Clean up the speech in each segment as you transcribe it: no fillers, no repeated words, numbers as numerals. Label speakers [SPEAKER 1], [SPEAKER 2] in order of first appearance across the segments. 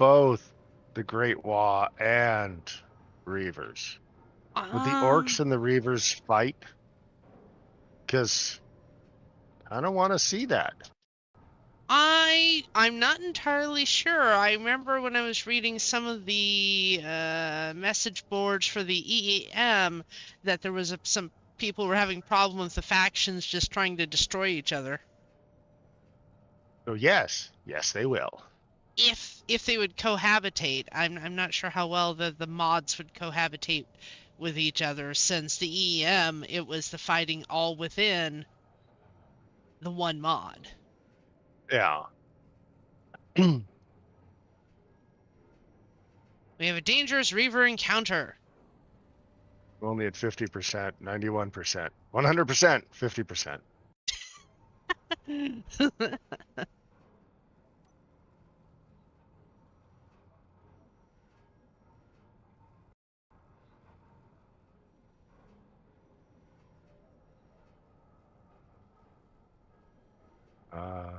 [SPEAKER 1] both the Great Wa and Reavers. Would the orcs and the Reavers fight? Because I don't want to see that.
[SPEAKER 2] I'm not entirely sure. I remember when I was reading some of the message boards for the EEM that there was some people were having problems with the factions just trying to destroy each other.
[SPEAKER 1] So yes, they will.
[SPEAKER 2] If they would cohabitate, I'm not sure how well the mods would cohabitate with each other, since the EEM, it was the fighting all within the one mod.
[SPEAKER 1] Yeah.
[SPEAKER 2] We have a dangerous Reaver encounter.
[SPEAKER 1] Only at 50%, 91%, 100%, 50%.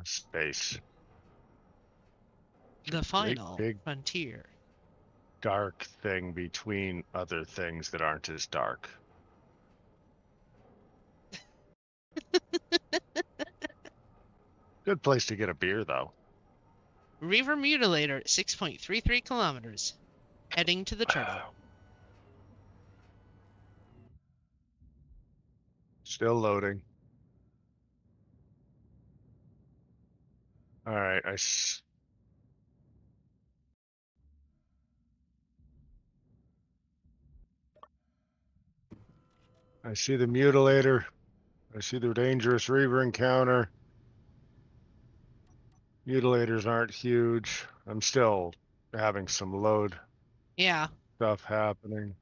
[SPEAKER 1] Space.
[SPEAKER 2] The final
[SPEAKER 1] Big
[SPEAKER 2] frontier.
[SPEAKER 1] dark thing between other things that aren't as dark. Good place to get a beer, though.
[SPEAKER 2] Reaver Mutilator, 6.33 kilometers. Heading to the turtle.
[SPEAKER 1] Still loading. All right, I see the Mutilator. I see the dangerous Reaver encounter. Mutilators aren't huge. I'm still having some load stuff happening.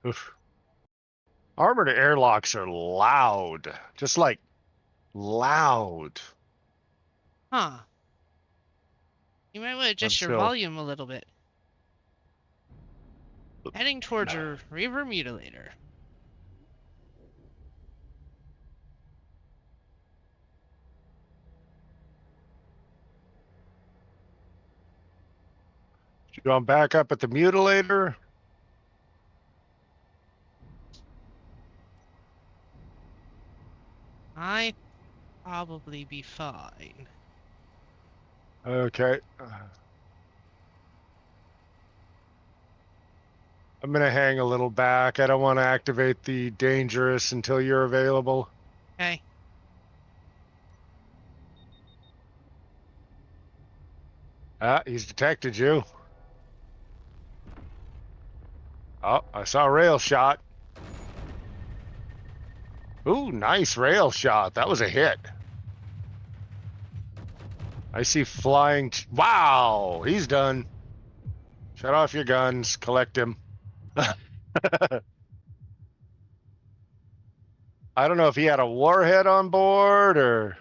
[SPEAKER 1] Oof. Armored airlocks are loud. Just like loud.
[SPEAKER 2] Huh. You might want to adjust your volume a little bit. Heading towards your Reaver Mutilator.
[SPEAKER 1] You going back up at the Mutilator?
[SPEAKER 2] I'd probably be fine.
[SPEAKER 1] Okay. I'm going to hang a little back. I don't want to activate the dangerous until you're available.
[SPEAKER 2] Okay.
[SPEAKER 1] He's detected you. Oh, I saw a rail shot. Ooh, nice rail shot. That was a hit. I see flying. Wow, he's done. Shut off your guns. Collect him. I don't know if he had a warhead on board or...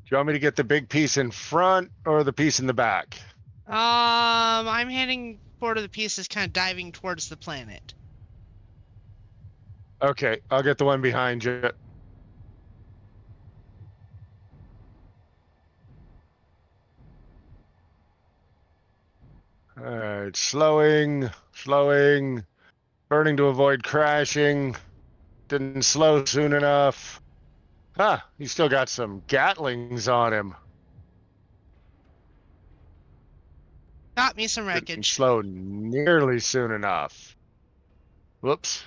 [SPEAKER 1] Do you want me to get the big piece in front or the piece in the back?
[SPEAKER 2] I'm heading toward the piece that's kind of diving towards the planet.
[SPEAKER 1] Okay, I'll get the one behind you. All right, slowing, burning to avoid crashing. Didn't slow soon enough. Huh, he's still got some Gatlings on him.
[SPEAKER 2] Got me some wreckage.
[SPEAKER 1] Didn't slow nearly soon enough. Whoops.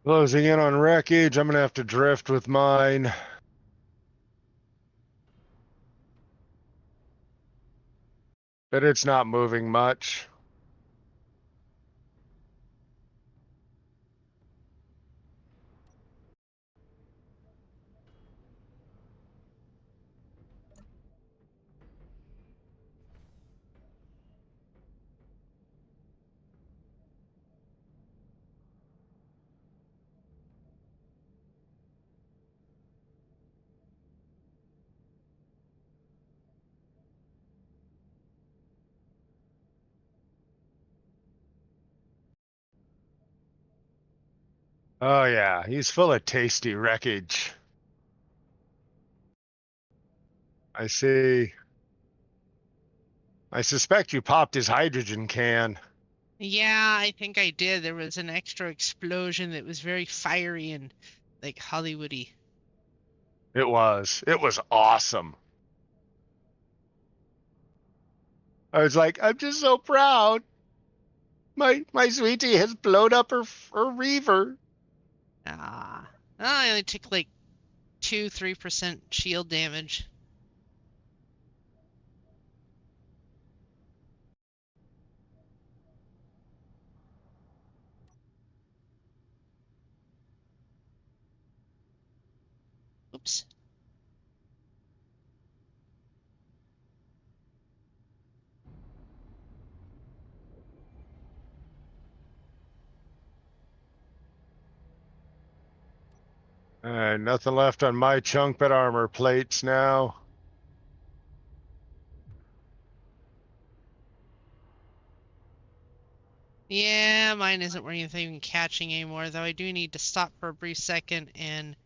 [SPEAKER 1] Closing in on wreckage. I'm going to have to drift with mine. But it's not moving much. Oh yeah, he's full of tasty wreckage. I see. I suspect you popped his hydrogen can.
[SPEAKER 2] Yeah, I think I did. There was an extra explosion that was very fiery and like Hollywoody.
[SPEAKER 1] It was. It was awesome. I was like, I'm just so proud. My sweetie has blown up her reaver.
[SPEAKER 2] Ah, I only took like 2-3% shield damage. Oops.
[SPEAKER 1] Nothing left on my chunk but armor plates now.
[SPEAKER 2] Yeah, mine isn't worth even catching anymore, though I do need to stop for a brief second and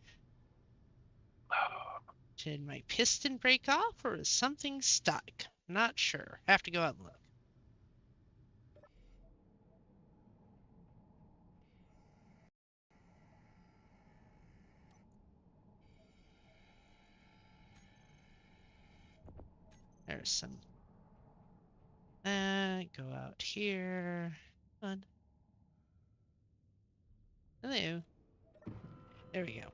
[SPEAKER 2] did my piston break off or is something stuck? Not sure. Have to go out and look. There's some. Go out here. Come on. Hello. There we go.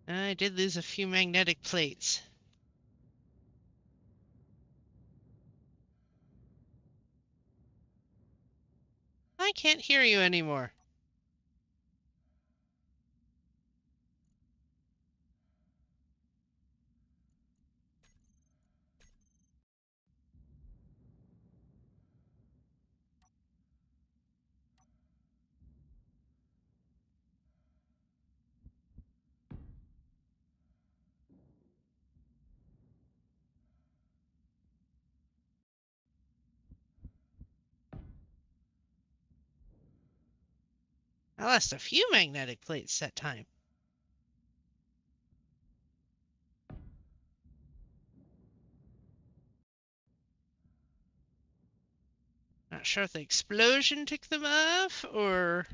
[SPEAKER 2] I did lose a few magnetic plates. I can't hear you anymore. I lost a few magnetic plates that time. Not sure if the explosion took them off or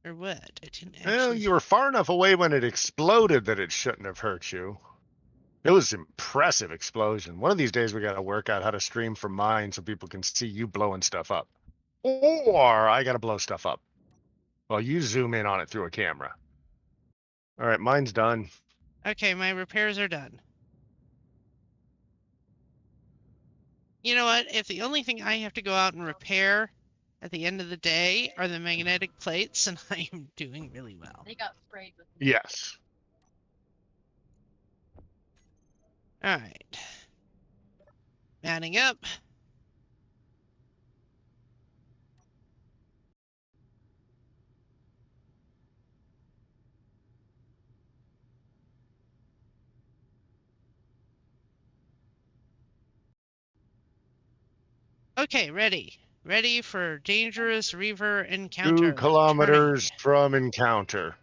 [SPEAKER 2] what. I didn't
[SPEAKER 1] Well,
[SPEAKER 2] actually.
[SPEAKER 1] you were far enough away when it exploded that it shouldn't have hurt you. It was an impressive explosion. One of these days we got to work out how to stream from mine so people can see you blowing stuff up. Or I got to blow stuff up. Well, you zoom in on it through a camera. All right, mine's done.
[SPEAKER 2] Okay, my repairs are done. You know what? If the only thing I have to go out and repair at the end of the day are the magnetic plates, and I am doing really well.
[SPEAKER 3] They got sprayed with.
[SPEAKER 1] Yes.
[SPEAKER 2] All right. Manning up. Okay, ready. Ready for dangerous Reaver encounter.
[SPEAKER 1] 2 kilometers from encounter.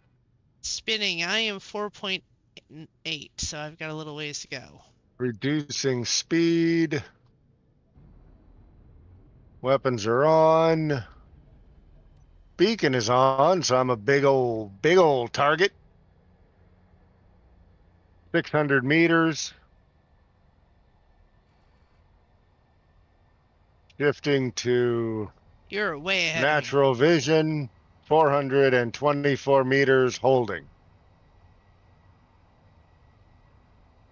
[SPEAKER 2] Spinning. I am 4.8, so I've got a little ways to go.
[SPEAKER 1] Reducing speed. Weapons are on. Beacon is on, so I'm a big old target. 600 meters. Shifting to
[SPEAKER 2] You're way ahead
[SPEAKER 1] natural vision. 424 meters holding.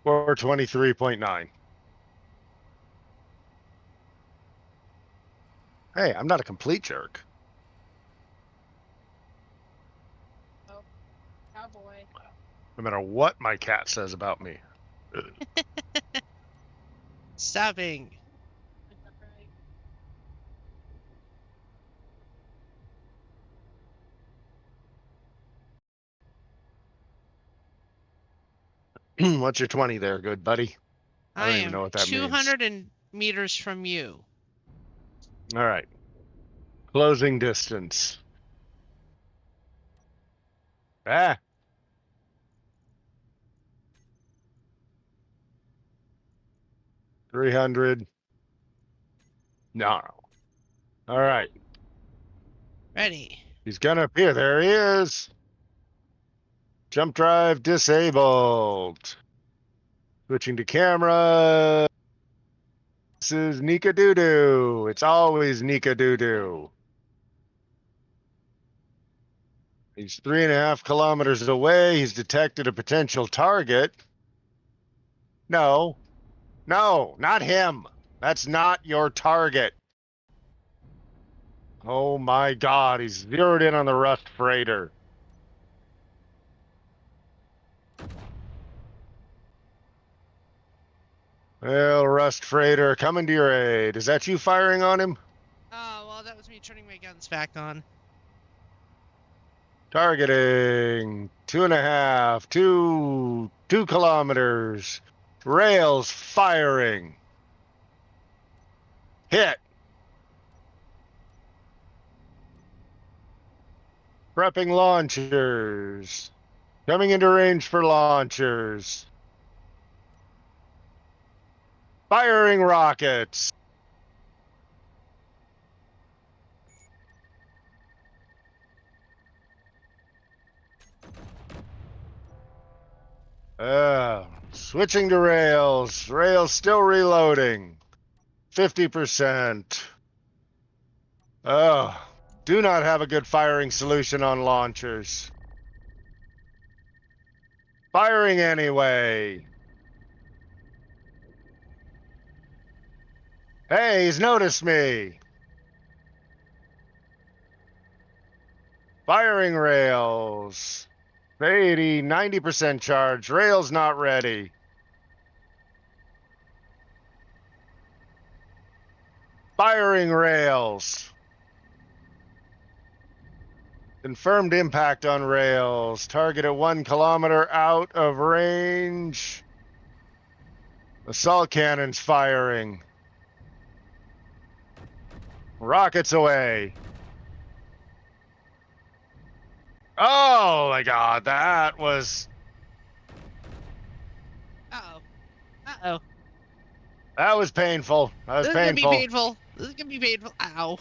[SPEAKER 1] 423.9. Hey, I'm not a complete jerk.
[SPEAKER 3] Oh, cowboy.
[SPEAKER 1] No matter what my cat says about me.
[SPEAKER 2] of me. Stopping.
[SPEAKER 3] Is that right?
[SPEAKER 1] What's your 20 there, good buddy? I don't even
[SPEAKER 2] am
[SPEAKER 1] know what that means.
[SPEAKER 2] 200 meters from you.
[SPEAKER 1] All right. Closing distance. Ah. $300. No. All right.
[SPEAKER 2] Ready.
[SPEAKER 1] He's gonna appear. There he is. Jump drive disabled. Switching to camera. This is Nika Doodoo. It's always Nika Doodoo. He's 3.5 kilometers away. He's detected a potential target. No. No, not him. That's not your target. Oh my God, he's zeroed in on the Rust Freighter. Well, Rust Freighter, coming to your aid. Is that you firing on him?
[SPEAKER 2] Oh, well, that was me turning my guns back on.
[SPEAKER 1] Targeting 2.5, 2 kilometers. Rails firing. Hit. Prepping launchers. Coming into range for launchers. Firing rockets. Switching to rails. Rails still reloading. 50%. Oh, do not have a good firing solution on launchers. Firing anyway. Hey, he's noticed me. Firing rails. 80, 90% charge. Rails not ready. Firing rails. Confirmed impact on rails. Target at 1 kilometer out of range. Assault cannons firing. Rockets away. Oh my God, that was...
[SPEAKER 2] Uh-oh. Uh-oh.
[SPEAKER 1] That was painful. That was
[SPEAKER 2] This is gonna be painful. This is gonna be painful. Ow.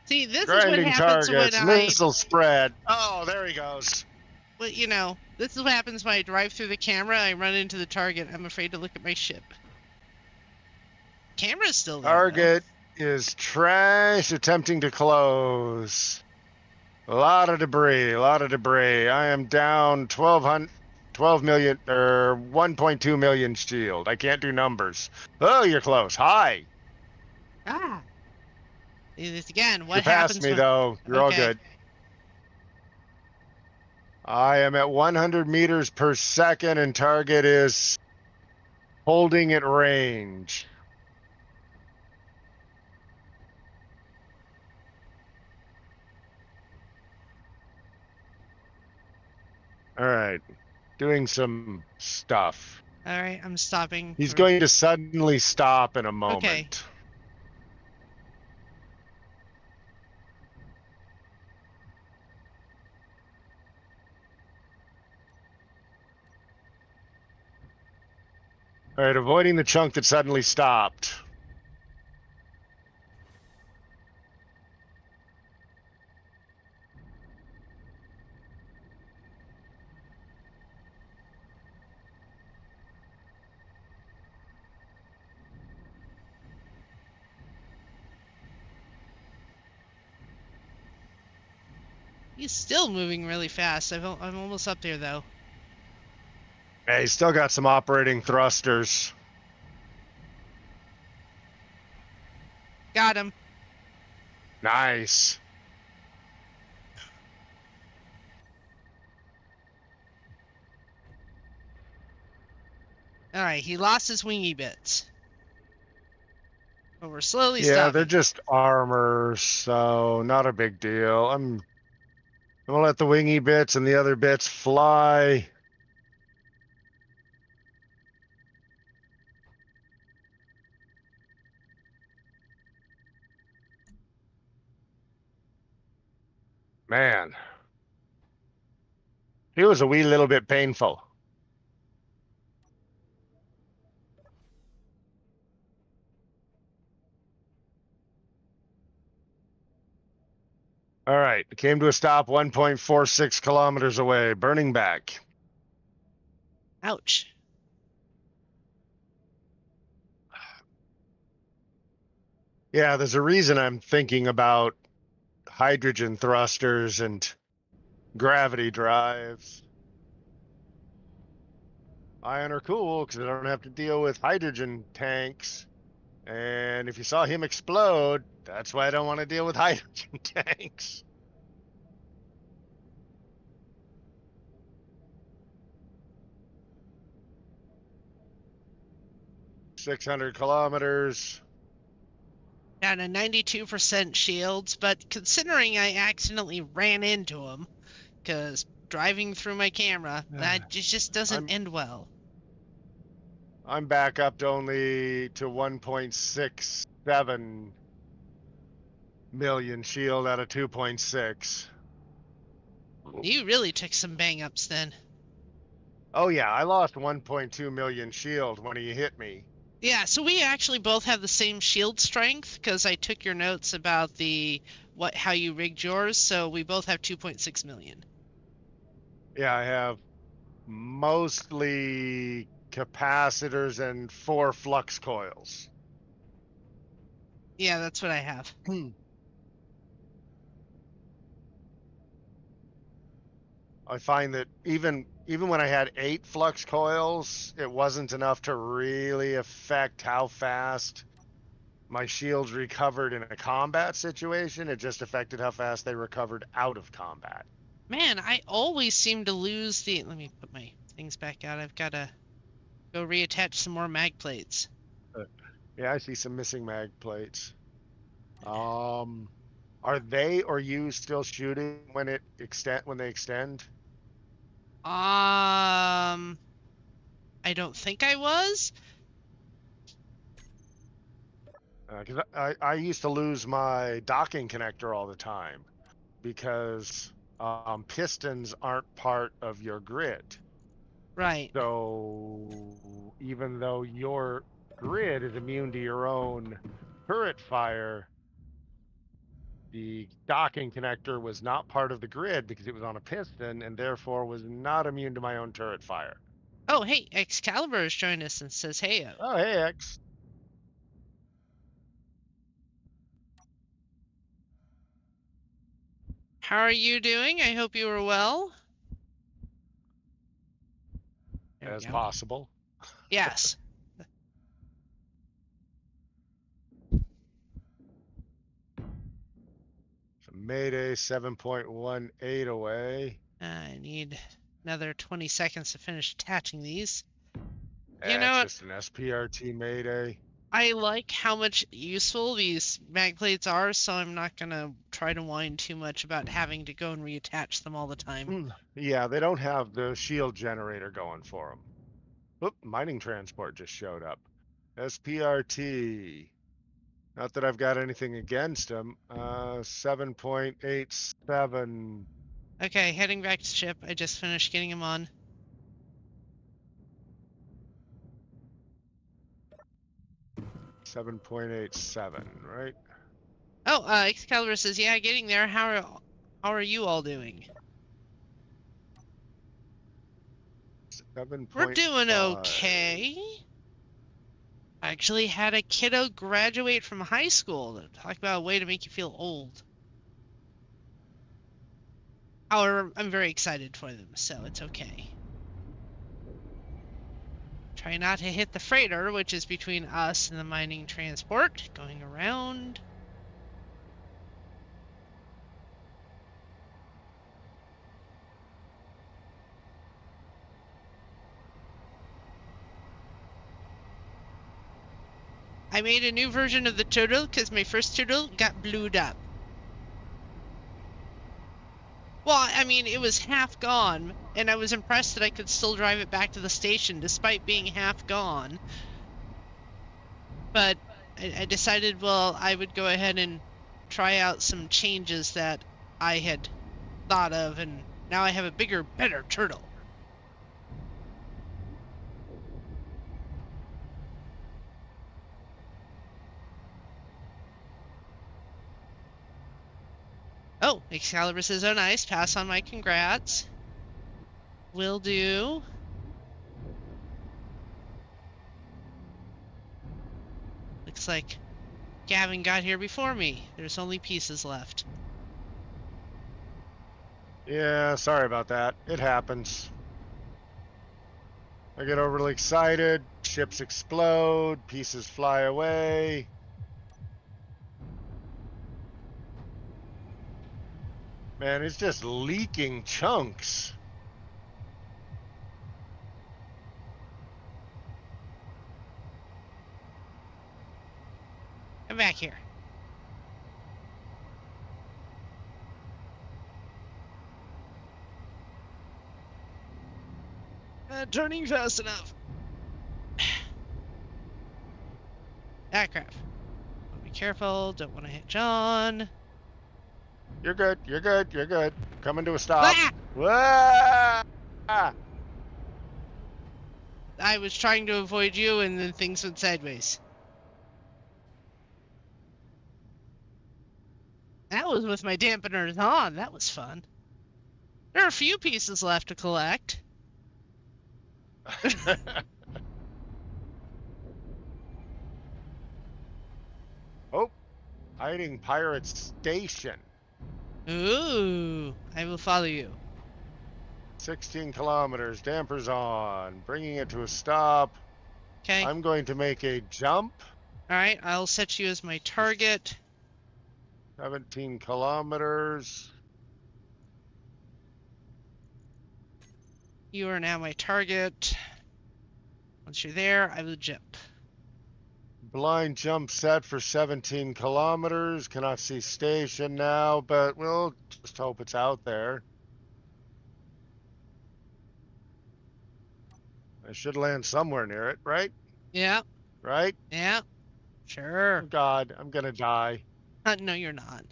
[SPEAKER 2] See, this is what
[SPEAKER 1] Grinding
[SPEAKER 2] happens
[SPEAKER 1] targets,
[SPEAKER 2] when
[SPEAKER 1] missile spread. Oh, there he goes.
[SPEAKER 2] Well, you know, this is what happens when I drive through the camera. I run into the target. I'm afraid to look at my ship. Camera's still there.
[SPEAKER 1] Target is trash, attempting to close. A lot of debris, a lot of debris. I am down 12 million, or 1.2 million shield. I can't do numbers. Oh, you're close. Hi.
[SPEAKER 2] Though. Ah. See this again. What
[SPEAKER 1] You
[SPEAKER 2] happens
[SPEAKER 1] passed me,
[SPEAKER 2] when...
[SPEAKER 1] though. You're all
[SPEAKER 2] Okay.
[SPEAKER 1] good. I am at 100 meters per second, and target is holding at range. All right. Doing some stuff.
[SPEAKER 2] All right, I'm stopping.
[SPEAKER 1] He's going to suddenly stop in a moment.
[SPEAKER 2] Okay.
[SPEAKER 1] All right, avoiding the chunk that suddenly stopped.
[SPEAKER 2] He's still moving really fast. I'm almost up there, though.
[SPEAKER 1] Yeah, he's still got some operating thrusters.
[SPEAKER 2] Got him.
[SPEAKER 1] Nice.
[SPEAKER 2] All right, he lost his wingy bits. But we're slowly
[SPEAKER 1] Yeah,
[SPEAKER 2] stopping.
[SPEAKER 1] they're just armor, so not a big deal. I'm We'll let the wingy bits and the other bits fly. Man, it was a wee little bit painful. All right, it came to a stop 1.46 kilometers away, burning back.
[SPEAKER 2] Ouch.
[SPEAKER 1] Yeah, there's a reason I'm thinking about hydrogen thrusters and gravity drives. Ion are cool because I don't have to deal with hydrogen tanks. And if you saw him explode, that's why I don't want to deal with hydrogen tanks. .600 kilometers.
[SPEAKER 2] Down to 92% shields, but considering I accidentally ran into him, because driving through my camera, that just doesn't end well.
[SPEAKER 1] I'm back up to only to 1.67 million shield out of 2.6.
[SPEAKER 2] You really took some bang ups then.
[SPEAKER 1] Oh yeah, I lost 1.2 million shield when he hit me.
[SPEAKER 2] Yeah, so we actually both have the same shield strength because I took your notes about how you rigged yours, so we both have 2.6 million.
[SPEAKER 1] Yeah, I have mostly capacitors and 4 flux coils.
[SPEAKER 2] Yeah, that's what I have.
[SPEAKER 1] I find that even when I had 8 flux coils, it wasn't enough to really affect how fast my shields recovered in a combat situation. It just affected how fast they recovered out of combat.
[SPEAKER 2] Man, I always seem to lose the... Let me put my things back out. I've got to go reattach some more mag plates.
[SPEAKER 1] Yeah, I see some missing mag plates. Are they or you still shooting when they extend?
[SPEAKER 2] I don't think I was.
[SPEAKER 1] Because I used to lose my docking connector all the time because pistons aren't part of your grid.
[SPEAKER 2] Right.
[SPEAKER 1] So even though your grid is immune to your own turret fire, the docking connector was not part of the grid because it was on a piston and therefore was not immune to my own turret fire.
[SPEAKER 2] Oh, hey, Excalibur has joined us and says, hey.
[SPEAKER 1] Oh, hey, X.
[SPEAKER 2] How are you doing? I hope you are well. There
[SPEAKER 1] As possible.
[SPEAKER 2] Yes.
[SPEAKER 1] So Mayday 7.18 away.
[SPEAKER 2] I need another 20 seconds to finish attaching these.
[SPEAKER 1] You
[SPEAKER 2] know what?
[SPEAKER 1] It's just an SPRT Mayday.
[SPEAKER 2] I like how much useful these mag plates are, so I'm not going to try to whine too much about having to go and reattach them all the time.
[SPEAKER 1] Yeah, they don't have the shield generator going for them. Oop, mining transport just showed up. SPRT. Not that I've got anything against them. 7.87.
[SPEAKER 2] Okay, heading back to ship. I just finished getting them on.
[SPEAKER 1] .87, right?
[SPEAKER 2] Oh, Excalibur says, yeah, getting there. How are you all doing?
[SPEAKER 1] 7.
[SPEAKER 2] We're doing okay. I actually had a kiddo graduate from high school. Talk about a way to make you feel old. However, I'm very excited for them, so it's okay. Try not to hit the freighter, which is between us and the mining transport. Going around. I made a new version of the turtle because my first turtle got blued up. Well, I mean, it was half gone, and I was impressed that I could still drive it back to the station despite being half gone. But I decided, well, I would go ahead and try out some changes that I had thought of, and now I have a bigger, better turtle. Oh, Excalibur says, oh, nice. Pass on my congrats. Will do. Looks like Gavin got here before me. There's only pieces left.
[SPEAKER 1] Yeah, sorry about that. It happens. I get overly excited, ships explode, pieces fly away. Man, it's just leaking chunks.
[SPEAKER 2] Come back here. Turning fast enough. Aircraft. Be careful. Don't want to hit John.
[SPEAKER 1] You're good. You're good. You're good. Coming to a stop.
[SPEAKER 2] Ah!
[SPEAKER 1] Whoa! Ah!
[SPEAKER 2] I was trying to avoid you, and then things went sideways. That was with my dampeners on. That was fun. There are a few pieces left to collect.
[SPEAKER 1] Oh, hiding pirate station.
[SPEAKER 2] Ooh, I will follow you.
[SPEAKER 1] 16 kilometers, dampers on, bringing it to a stop.
[SPEAKER 2] Okay.
[SPEAKER 1] I'm going to make a jump.
[SPEAKER 2] All right, I'll set you as my target.
[SPEAKER 1] 17 kilometers.
[SPEAKER 2] You are now my target. Once you're there, I will jump.
[SPEAKER 1] Blind jump set for 17 kilometers. Cannot see station now, but we'll just hope it's out there. I should land somewhere near it, right?
[SPEAKER 2] Yeah.
[SPEAKER 1] Right?
[SPEAKER 2] Yeah. Sure.
[SPEAKER 1] Oh God, I'm gonna die.
[SPEAKER 2] No, you're not.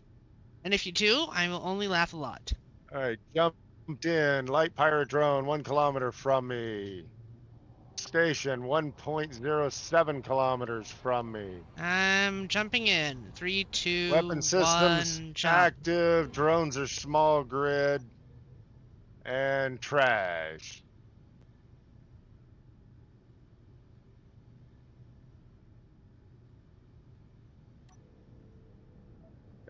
[SPEAKER 2] And if you do, I will only laugh a lot.
[SPEAKER 1] All right, jumped in. Light pirate drone, 1 kilometer from me. Station, 1.07 kilometers from me.
[SPEAKER 2] I'm jumping in. 3, 2,
[SPEAKER 1] Weapon systems
[SPEAKER 2] 1, jump.
[SPEAKER 1] active. Drones are small grid. And trash.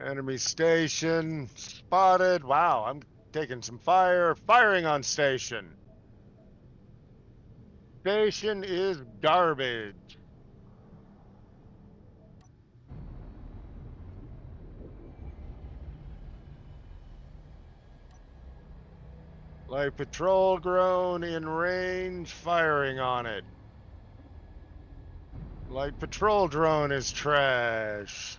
[SPEAKER 1] Enemy station spotted. Wow, I'm taking some fire. Firing on station. Station is garbage. Light patrol drone in range, firing on it. Light patrol drone is trash.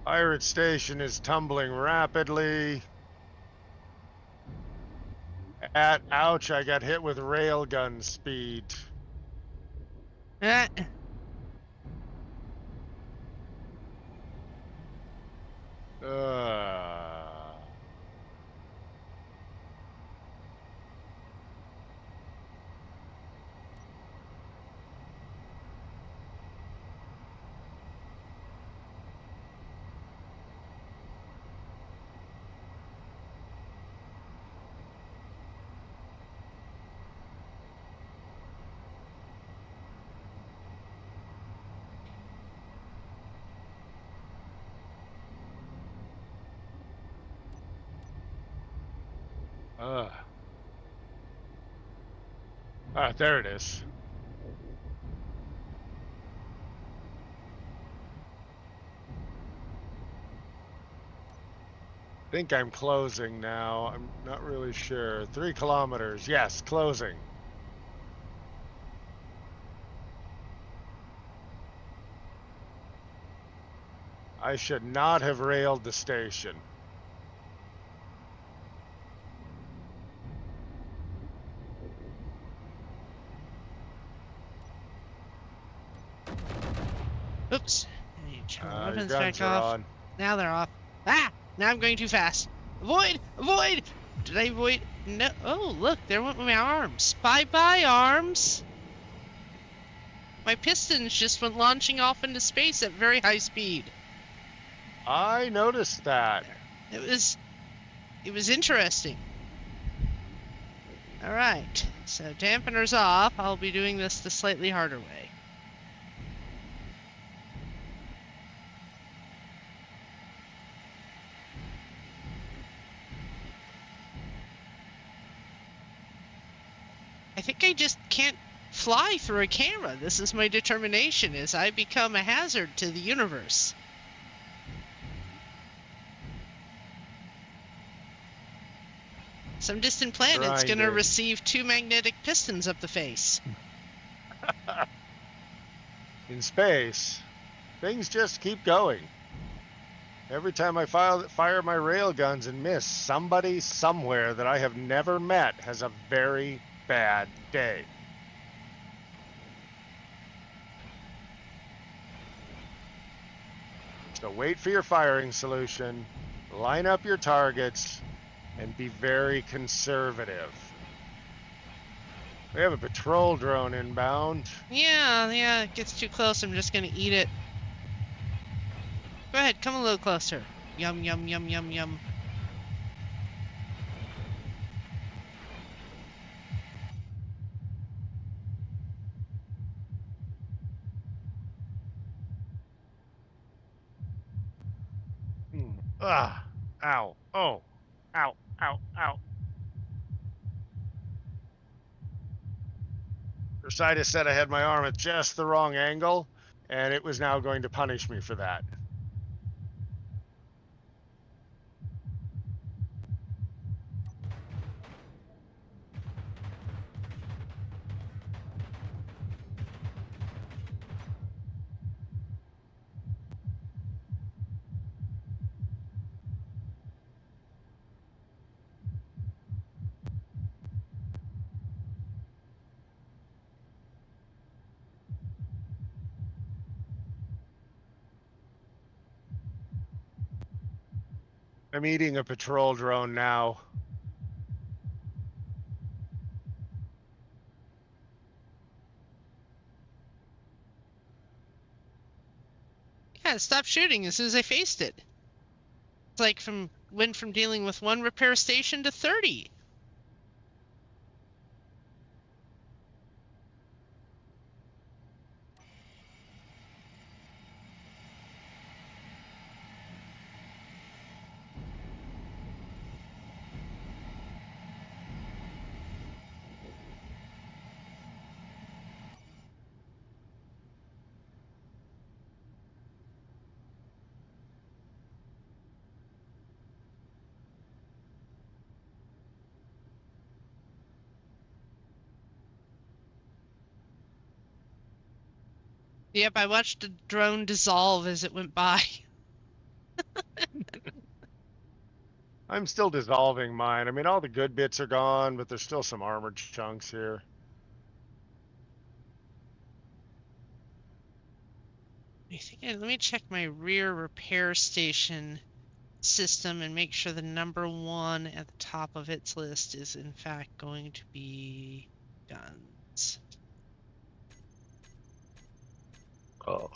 [SPEAKER 1] Pirate station is tumbling rapidly. Ouch, I got hit with railgun speed.
[SPEAKER 2] Ah.
[SPEAKER 1] Ah, there it is. I think I'm closing now. I'm not really sure. 3 kilometers. Yes, closing. I should not have railed the station.
[SPEAKER 2] Oops. I need to turn my
[SPEAKER 1] Your
[SPEAKER 2] weapons
[SPEAKER 1] guns
[SPEAKER 2] back
[SPEAKER 1] are
[SPEAKER 2] off.
[SPEAKER 1] on.
[SPEAKER 2] Now they're off. Ah! Now I'm going too fast. Avoid! Avoid! Did I avoid? No. Oh, look, there went my arms. Bye-bye, arms. My pistons just went launching off into space at very high speed.
[SPEAKER 1] I noticed that.
[SPEAKER 2] It was interesting. All right. So dampeners off. I'll be doing this the slightly harder way. I think I just can't fly through a camera. This is my determination, as I become a hazard to the universe. Some distant planet's gonna
[SPEAKER 1] Grinding.
[SPEAKER 2] receive 2 magnetic pistons up the face.
[SPEAKER 1] In space, things just keep going. Every time I fire my rail guns and miss, somebody somewhere that I have never met has a very bad day. So wait for your firing solution, line up your targets, and be very conservative. We have a patrol drone inbound.
[SPEAKER 2] Yeah, it gets too close. I'm just gonna eat it. Go ahead, come a little closer. Yum, yum, yum, yum, yum.
[SPEAKER 1] Ah, ow, oh, ow, ow, ow. Ursitis said I had my arm at just the wrong angle, and it was now going to punish me for that. I'm eating a patrol drone now.
[SPEAKER 2] Yeah, it stopped shooting as soon as I faced it. It's like went from dealing with 1 repair station to 30. Yep, I watched the drone dissolve as it went by.
[SPEAKER 1] I'm still dissolving mine. I mean, all the good bits are gone, but there's still some armored chunks here.
[SPEAKER 2] Let me check my rear repair station system and make sure the number 1 at the top of its list is in fact going to be guns.
[SPEAKER 1] Oh.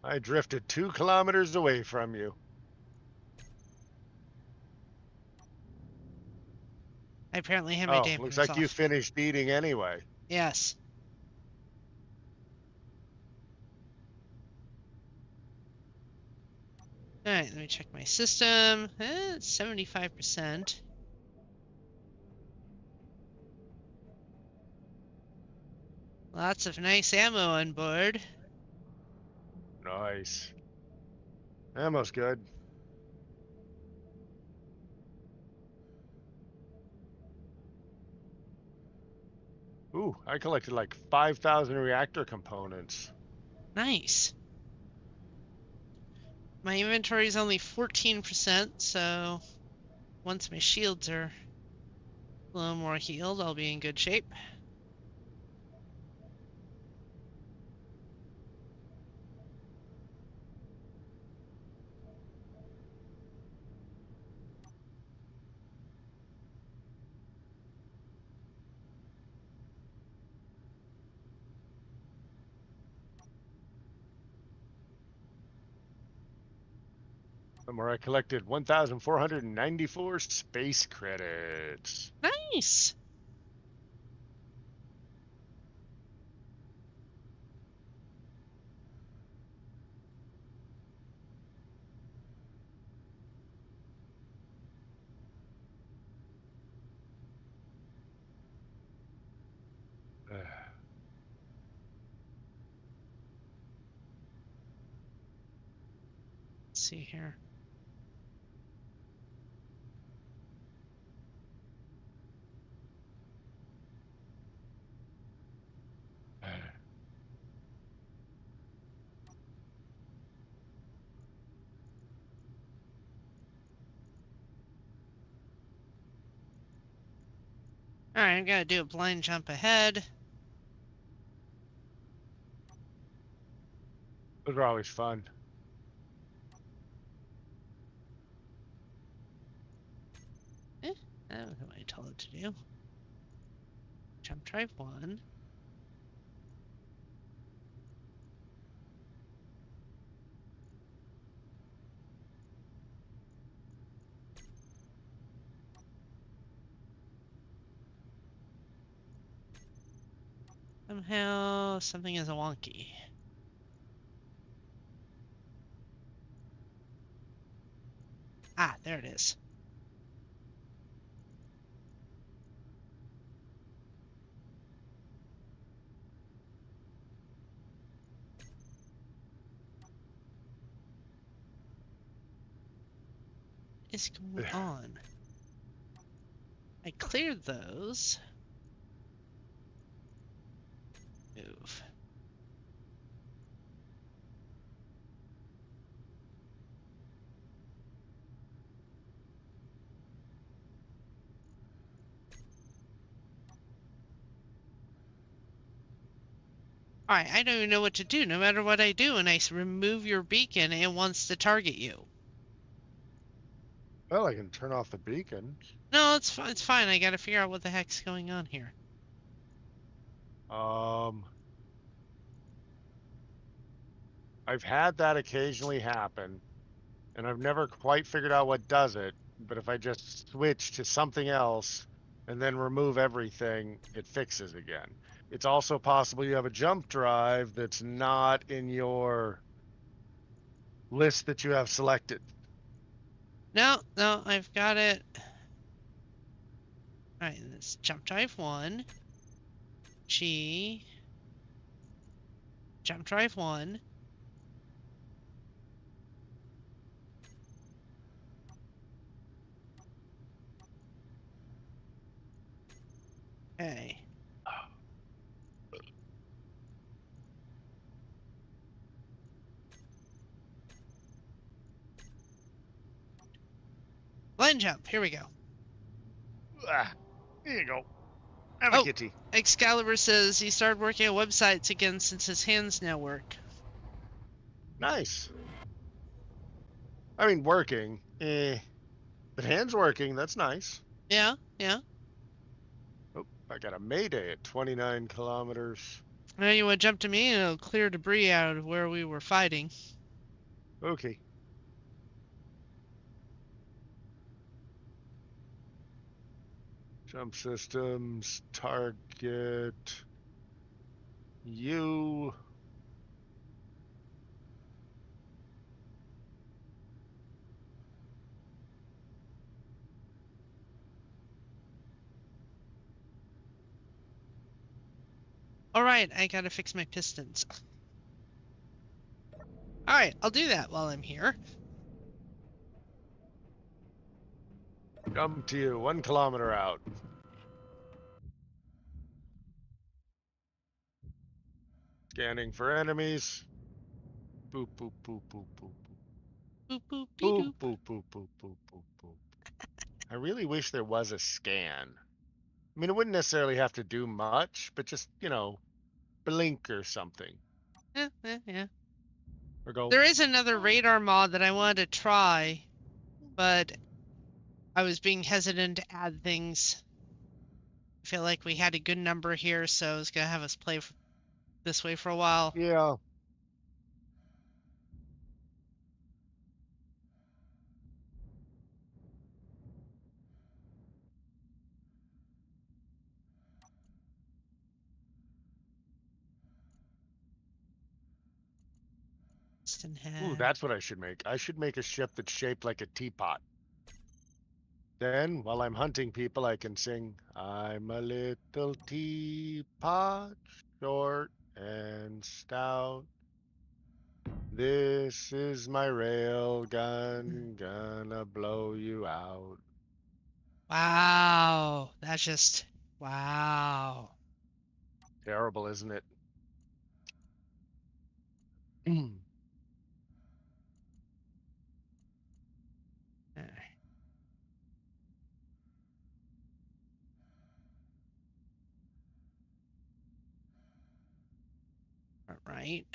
[SPEAKER 1] I drifted 2 kilometers away from you.
[SPEAKER 2] I apparently had my
[SPEAKER 1] Oh,
[SPEAKER 2] dampeners
[SPEAKER 1] looks like
[SPEAKER 2] off.
[SPEAKER 1] you finished eating anyway.
[SPEAKER 2] Yes. Alright, let me check my system. It's 75%. Lots of nice ammo on board.
[SPEAKER 1] Nice. Ammo's good. Ooh, I collected like 5,000 reactor components.
[SPEAKER 2] Nice. My inventory is only 14%, so once my shields are a little more healed, I'll be in good shape.
[SPEAKER 1] Somewhere I collected 1,494 space credits.
[SPEAKER 2] Nice. Let's see here. All right, I'm gonna do a blind jump ahead.
[SPEAKER 1] Those are always fun.
[SPEAKER 2] That was what I told it to do. Jump drive 1. Somehow something is wonky. Ah, there it is. What is going on? I cleared those. Move. Alright, I don't even know what to do. No matter what I do, and I remove your beacon, it wants to target you.
[SPEAKER 1] Well, I can turn off the beacon.
[SPEAKER 2] No, it's fine. It's fine. I gotta figure out what the heck's going on here.
[SPEAKER 1] I've had that occasionally happen, and I've never quite figured out what does it. But if I just switch to something else and then remove everything, it fixes again. It's also possible you have a jump drive that's not in your list that you have selected.
[SPEAKER 2] No, I've got it. Alright, let's jump drive 1. G. Jump drive 1. Okay. Blind jump. Here we go.
[SPEAKER 1] Ah, here you go. Have a
[SPEAKER 2] Oh,
[SPEAKER 1] kitty.
[SPEAKER 2] Excalibur says he started working on websites again since his hands now work.
[SPEAKER 1] Nice. I mean, working. But hands working, that's nice.
[SPEAKER 2] Yeah, yeah.
[SPEAKER 1] Oh, I got a mayday at 29 kilometers.
[SPEAKER 2] Now you want to jump to me and it'll clear debris out of where we were fighting.
[SPEAKER 1] Okay. Jump systems, target, you.
[SPEAKER 2] Alright, I gotta fix my pistons. Alright, I'll do that while I'm here.
[SPEAKER 1] Jump to you, 1 kilometer out. Scanning for enemies. Boop, boop, boop, boop, boop,
[SPEAKER 2] Boop boop
[SPEAKER 1] boop.
[SPEAKER 2] be
[SPEAKER 1] Boop,
[SPEAKER 2] doop.
[SPEAKER 1] boop, boop, boop, boop, boop, boop. I really wish there was a scan. I mean, it wouldn't necessarily have to do much, but just, blink or something.
[SPEAKER 2] Yeah.
[SPEAKER 1] Or go,
[SPEAKER 2] There is another radar mod that I wanted to try, but I was being hesitant to add things. I feel like we had a good number here, so I was gonna have us play this way for a while.
[SPEAKER 1] yeah. Ooh, that's what I should make. I should make a ship that's shaped like a teapot. Then, while I'm hunting people, I can sing, I'm a little teapot, short and stout. This is my rail gun, gonna blow you out.
[SPEAKER 2] Wow, that's just wow.
[SPEAKER 1] Terrible, isn't it?
[SPEAKER 2] All right.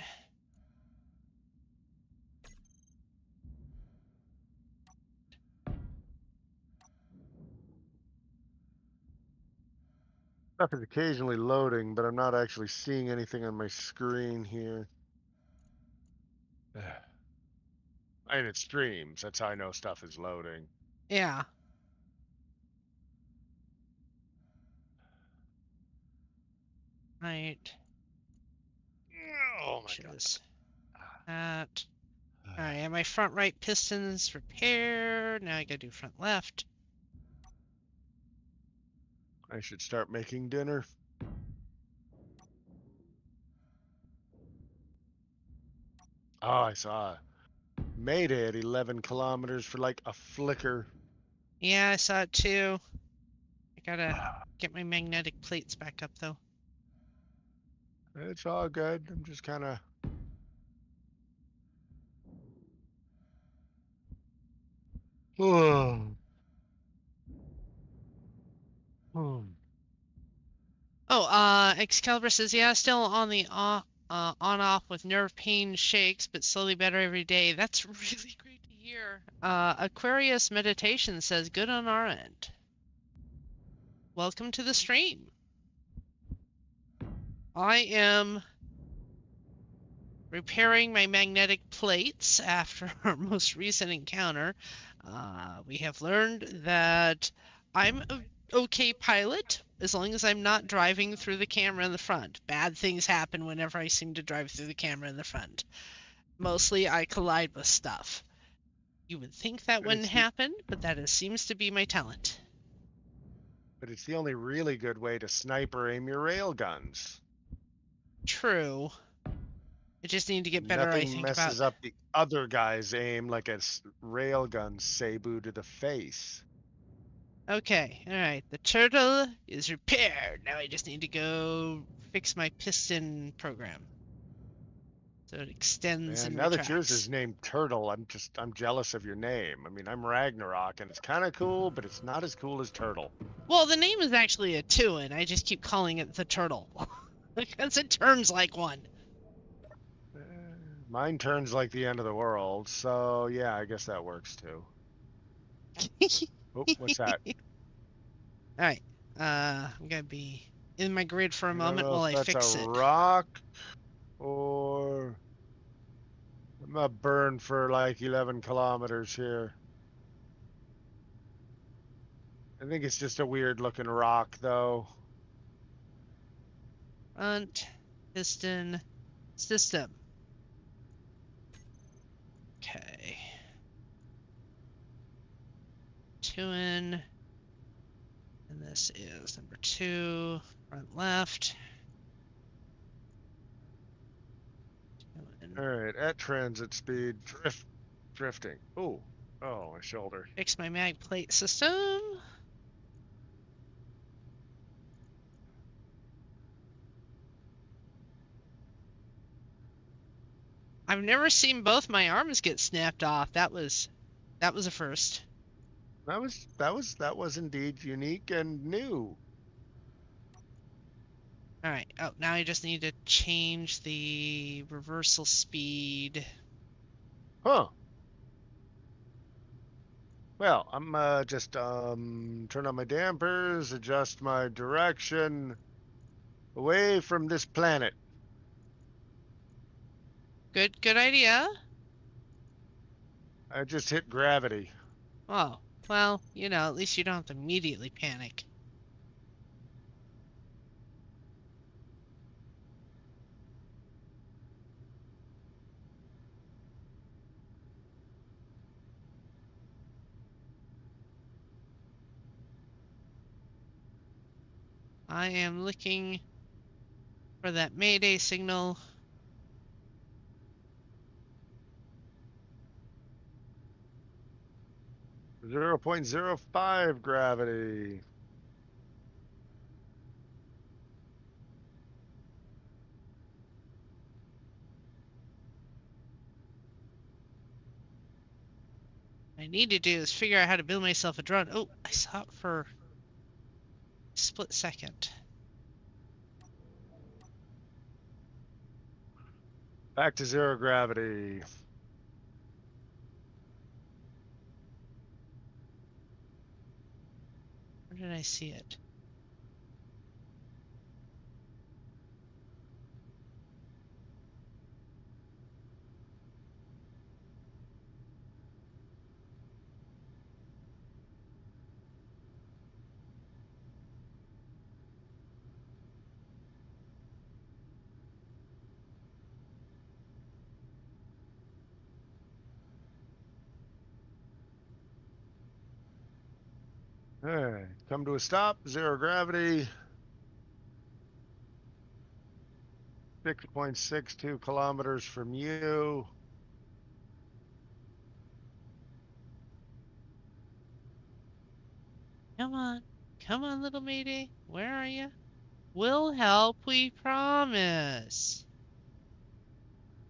[SPEAKER 1] Stuff is occasionally loading, but I'm not actually seeing anything on my screen here. And it streams. That's how I know stuff is loading.
[SPEAKER 2] Yeah. Right.
[SPEAKER 1] Oh my
[SPEAKER 2] Choose that. All right, and my front right piston's repaired. Now I gotta do front left.
[SPEAKER 1] I should start making dinner. Oh, I saw Mayday at 11 kilometers for like a flicker.
[SPEAKER 2] Yeah, I saw it too. I gotta get my magnetic plates back up though.
[SPEAKER 1] It's all good. I'm just kind of.
[SPEAKER 2] Excalibur says, yeah, still on the on-off with nerve pain shakes, but slowly better every day. That's really great to hear. Aquarius Meditation says, good on our end. Welcome to the stream. I am repairing my magnetic plates after our most recent encounter. We have learned that I'm a okay pilot as long as I'm not driving through the camera in the front. Bad things happen whenever I seem to drive through the camera in the front. Mostly I collide with stuff. You would think that wouldn't happen, but that seems to be my talent.
[SPEAKER 1] But it's the only really good way to sniper aim your rail guns.
[SPEAKER 2] True. I just need to get better, I think,
[SPEAKER 1] Nothing messes up the other guy's aim like a railgun Sabu to the face.
[SPEAKER 2] Okay, alright. The turtle is repaired. Now I just need to go fix my piston program. So it extends and
[SPEAKER 1] now
[SPEAKER 2] retracts.
[SPEAKER 1] that yours is named Turtle, I'm jealous of your name. I mean, I'm Ragnarok, and it's kind of cool, but it's not as cool as Turtle.
[SPEAKER 2] Well, the name is actually a Tuin. I just keep calling it the turtle. Because it turns like one.
[SPEAKER 1] Mine turns like the end of the world, so yeah, I guess that works too. Oh, what's that?
[SPEAKER 2] Alright. I'm gonna be in my grid for a moment while I fix it.
[SPEAKER 1] That's a rock, or I'm not burned for like 11 kilometers here. I think it's just a weird looking rock, though.
[SPEAKER 2] Front piston system. Okay. Tuin. And this is number 2, front left.
[SPEAKER 1] All right, at transit speed, drifting. Oh, my shoulder.
[SPEAKER 2] Fix my mag plate system. I've never seen both my arms get snapped off. That was a first.
[SPEAKER 1] That was indeed unique and new.
[SPEAKER 2] All right. Oh, now I just need to change the reversal speed.
[SPEAKER 1] Huh. Well, I'm just turn on my dampers, adjust my direction away from this planet.
[SPEAKER 2] Good idea.
[SPEAKER 1] I just hit gravity.
[SPEAKER 2] Oh, well, you know, at least you don't have to immediately panic. I am looking for that Mayday signal.
[SPEAKER 1] 0.05 gravity.
[SPEAKER 2] What I need to do is figure out how to build myself a drone. Oh, I saw it for a split second.
[SPEAKER 1] Back to zero gravity.
[SPEAKER 2] Where did I see it?
[SPEAKER 1] Hey, come to a stop, zero gravity. 6.62 kilometers from you.
[SPEAKER 2] Come on, little Mayday. Where are you? We'll help, we promise.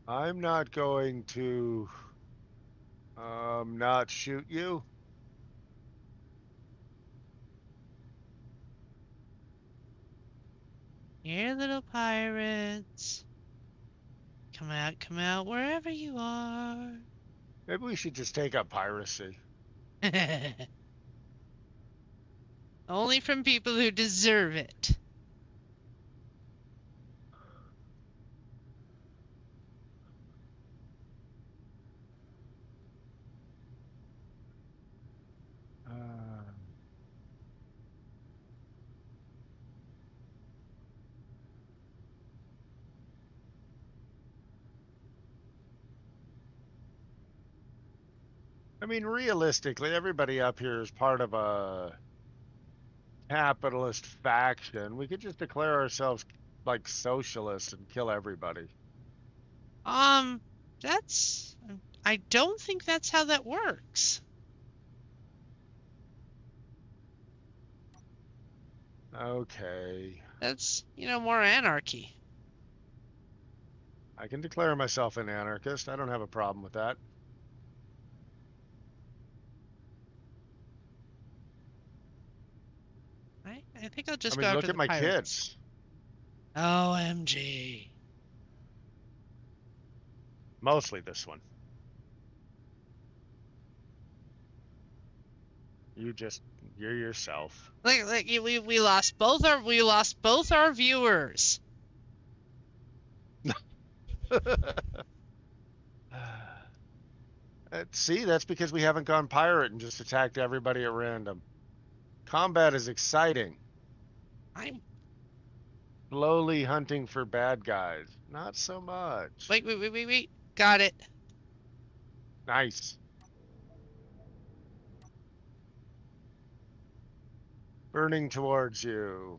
[SPEAKER 1] I'm not going to not shoot you.
[SPEAKER 2] Here, little pirates. Come out, wherever you are.
[SPEAKER 1] Maybe we should just take up piracy.
[SPEAKER 2] Only from people who deserve it.
[SPEAKER 1] Uh, I mean, realistically, everybody up here is part of a capitalist faction. We could just declare ourselves like socialists and kill everybody.
[SPEAKER 2] Um, that's... I don't think that's how that works.
[SPEAKER 1] Okay.
[SPEAKER 2] That's, you know, more anarchy.
[SPEAKER 1] I can declare myself an anarchist. I don't have a problem with that.
[SPEAKER 2] I think I'll
[SPEAKER 1] I
[SPEAKER 2] just go
[SPEAKER 1] mean,
[SPEAKER 2] after
[SPEAKER 1] look at
[SPEAKER 2] the
[SPEAKER 1] my
[SPEAKER 2] pirates.
[SPEAKER 1] kids.
[SPEAKER 2] OMG.
[SPEAKER 1] Mostly this one. You're yourself.
[SPEAKER 2] Like we lost both our viewers.
[SPEAKER 1] See, that's because we haven't gone pirate and just attacked everybody at random. Combat is exciting.
[SPEAKER 2] I'm
[SPEAKER 1] Slowly hunting for bad guys. Not so much.
[SPEAKER 2] wait. Got it.
[SPEAKER 1] Nice. Burning towards you.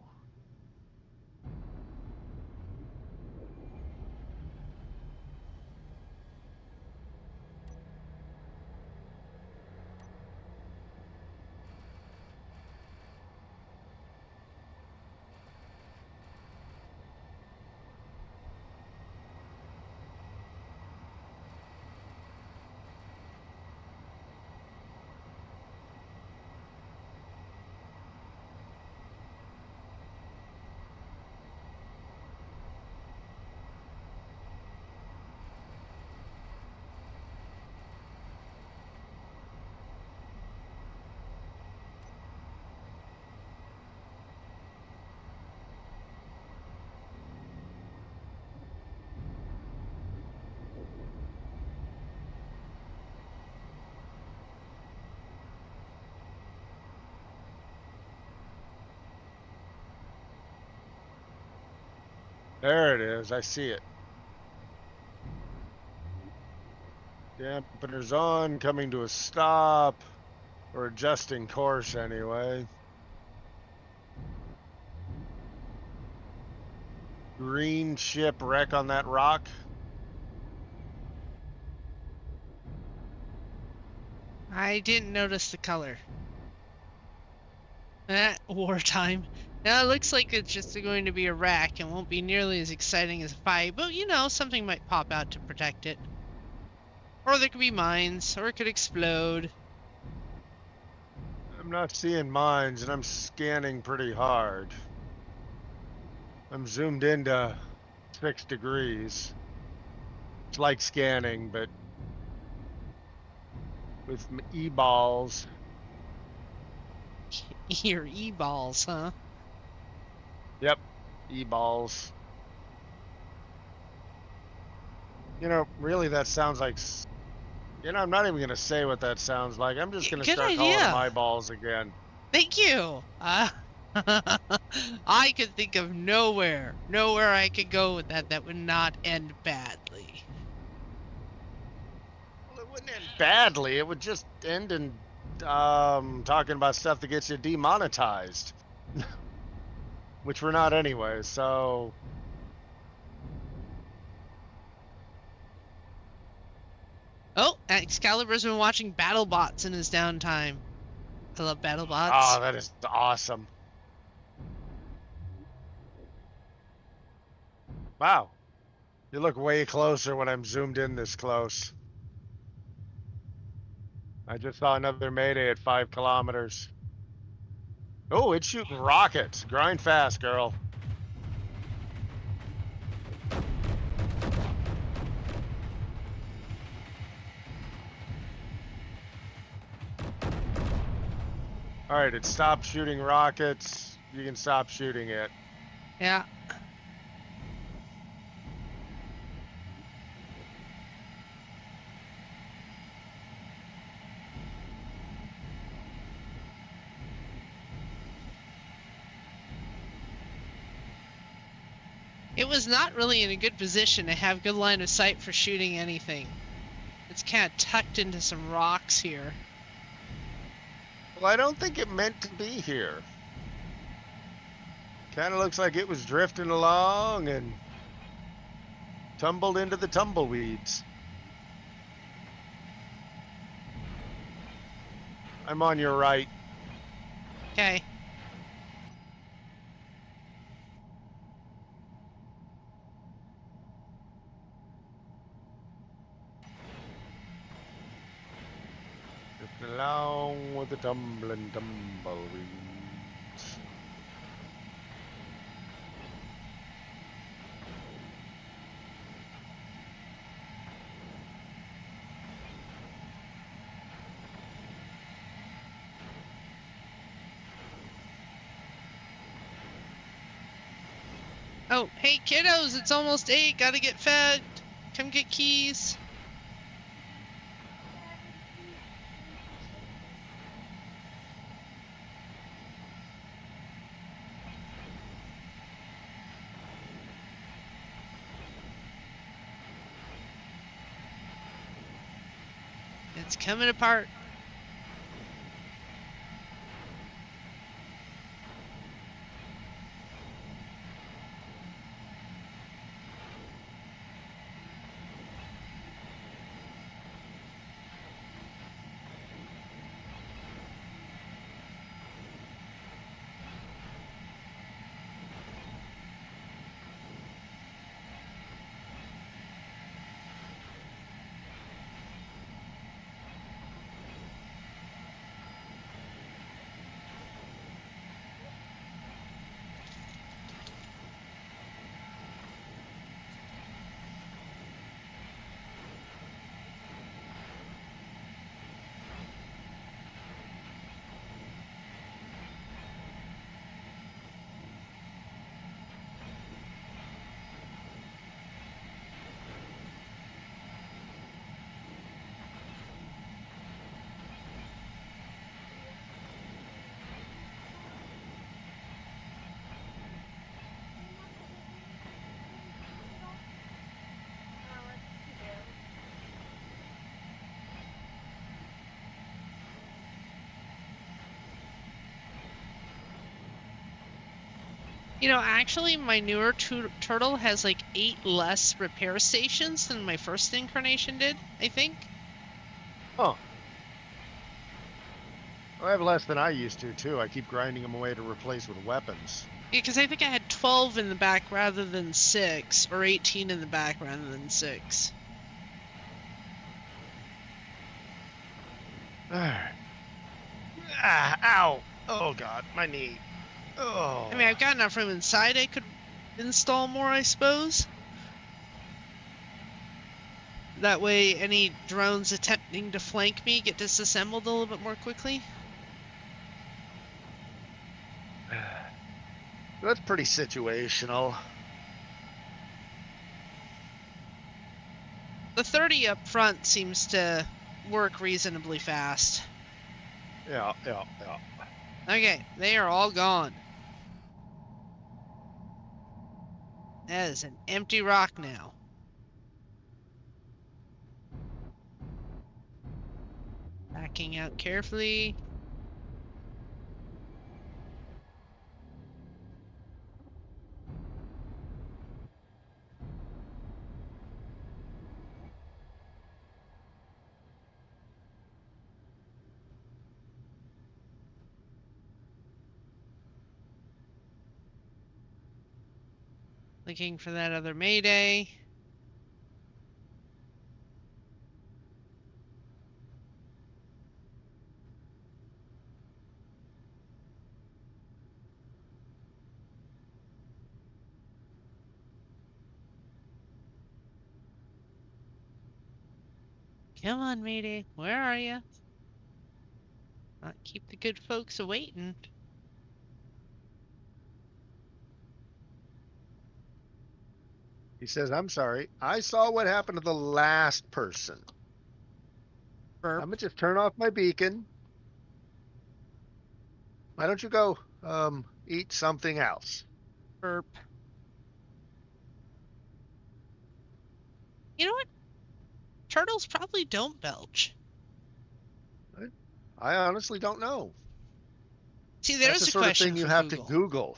[SPEAKER 1] There it is. I see it. Dampeners on, coming to a stop. Or adjusting course anyway. Green ship wreck on that rock.
[SPEAKER 2] I didn't notice the color. Wartime. Now it looks like it's just going to be a wreck and won't be nearly as exciting as a fight, but you know, something might pop out to protect it. Or there could be mines, or it could explode.
[SPEAKER 1] I'm not seeing mines, and I'm scanning pretty hard. I'm zoomed into 6 degrees. It's like scanning, but with e-balls.
[SPEAKER 2] Your e-balls, huh?
[SPEAKER 1] Yep, e-balls. You know, really, that sounds like... You know, I'm not even going to say what that sounds like. I'm just going to
[SPEAKER 2] Good
[SPEAKER 1] start calling them
[SPEAKER 2] idea.
[SPEAKER 1] eyeballs again.
[SPEAKER 2] Thank you. I could think of nowhere I could go with that that would not end badly.
[SPEAKER 1] Well, it wouldn't end badly. It would just end in talking about stuff that gets you demonetized. Which we're not anyway, so...
[SPEAKER 2] Oh, Excalibur's been watching BattleBots in his downtime. I love BattleBots.
[SPEAKER 1] Oh, that is awesome. Wow. You look way closer when I'm zoomed in this close. I just saw another Mayday at 5 kilometers. Oh, it's shooting rockets. Grind fast, girl. Alright, it stopped shooting rockets. You can stop shooting it.
[SPEAKER 2] Yeah. It was not really in a good position to have good line of sight for shooting anything. It's kind of tucked into some rocks here.
[SPEAKER 1] Well, I don't think it meant to be here. Kind of looks like it was drifting along and tumbled into the tumbleweeds. I'm on your right.
[SPEAKER 2] Okay.
[SPEAKER 1] Drifting along with the tumbling tumbleweeds.
[SPEAKER 2] Oh, hey kiddos, it's almost 8. Gotta get fed. Come get keys. It's coming apart. You know, actually, my newer turtle has like 8 less repair stations than my first incarnation did, I think.
[SPEAKER 1] Huh. I have less than I used to, too. I keep grinding them away to replace with weapons.
[SPEAKER 2] Yeah, because I think I had 12 in the back rather than 6, or 18 in the back rather than 6.
[SPEAKER 1] Ah, ow! Oh god, my knee. Oh.
[SPEAKER 2] I mean, I've got enough room inside I could install more, I suppose. That way, any drones attempting to flank me get disassembled a little bit more quickly.
[SPEAKER 1] That's pretty situational.
[SPEAKER 2] The 30 up front seems to work reasonably fast.
[SPEAKER 1] Yeah.
[SPEAKER 2] Okay, they are all gone. That is an empty rock now. Backing out carefully. Looking for that other Mayday. Come on, Mayday. Where are you? Not keep the good folks a-waiting.
[SPEAKER 1] He says, I'm sorry. I saw what happened to the last person.
[SPEAKER 2] Burp.
[SPEAKER 1] I'm gonna just turn off my beacon. Why don't you go eat something else?
[SPEAKER 2] Burp. You know what? Turtles probably don't belch.
[SPEAKER 1] I honestly don't know.
[SPEAKER 2] See,
[SPEAKER 1] That's the
[SPEAKER 2] there's a
[SPEAKER 1] sort of
[SPEAKER 2] question
[SPEAKER 1] thing you
[SPEAKER 2] for
[SPEAKER 1] have to
[SPEAKER 2] Google.
[SPEAKER 1] Google.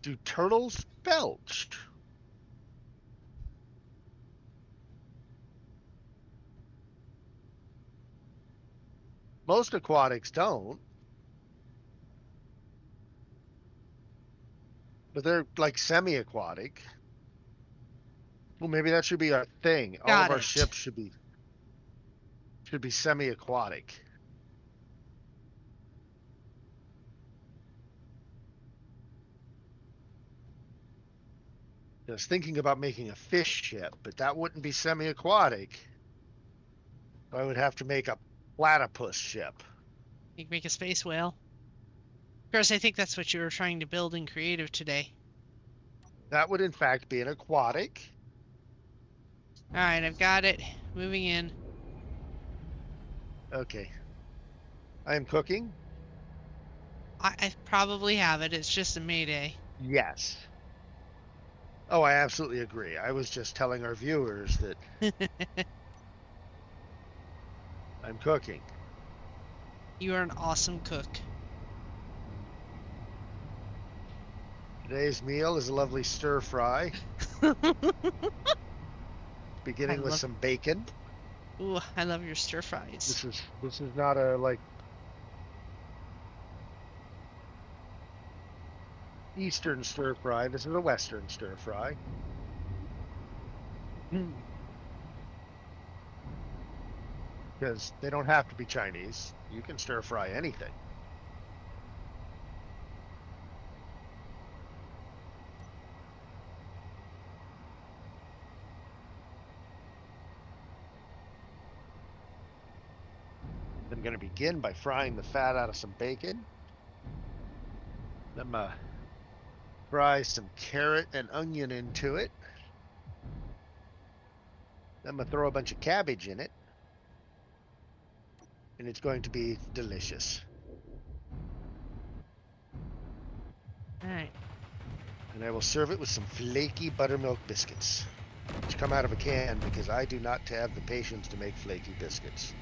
[SPEAKER 1] Do turtles belch? Most aquatics don't, but they're like semi-aquatic. Well, maybe that should be our thing. All of
[SPEAKER 2] Got
[SPEAKER 1] our
[SPEAKER 2] it.
[SPEAKER 1] ships should be semi-aquatic. I was thinking about making a fish ship, but that wouldn't be semi-aquatic. I would have to make a platypus ship.
[SPEAKER 2] You can make a space whale. Of course, I think that's what you were trying to build in creative today.
[SPEAKER 1] That would in fact be an aquatic.
[SPEAKER 2] Alright, I've got it. Moving in.
[SPEAKER 1] Okay. I am cooking.
[SPEAKER 2] I probably have it. It's just a Mayday.
[SPEAKER 1] Yes. Oh, I absolutely agree. I was just telling our viewers that I'm cooking.
[SPEAKER 2] You are an awesome cook.
[SPEAKER 1] Today's meal is a lovely stir fry, beginning with some bacon.
[SPEAKER 2] Ooh, I love your stir fries.
[SPEAKER 1] This is not a like Eastern stir fry. This is a Western stir fry. Because they don't have to be Chinese. You can stir fry anything. I'm going to begin by frying the fat out of some bacon. Then fry some carrot and onion into it. Then I'm going to throw a bunch of cabbage in it. And it's going to be delicious.
[SPEAKER 2] Alright.
[SPEAKER 1] And I will serve it with some flaky buttermilk biscuits, which come out of a can because I do not have the patience to make flaky biscuits.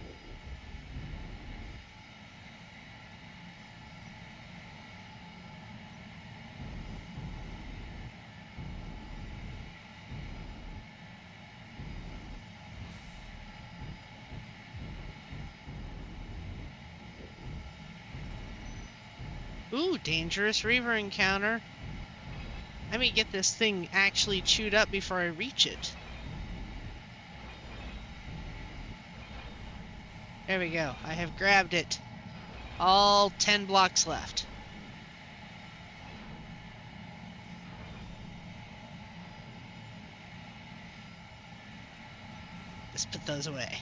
[SPEAKER 2] Ooh, dangerous Reaver encounter. I may get this thing actually chewed up before I reach it. There we go. I have grabbed it. All 10 blocks left. Just put those away.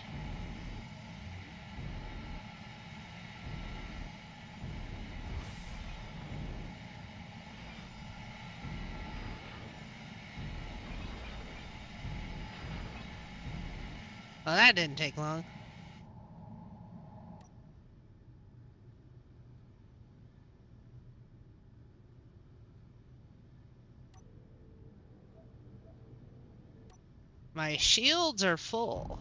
[SPEAKER 2] Well, that didn't take long. My shields are full.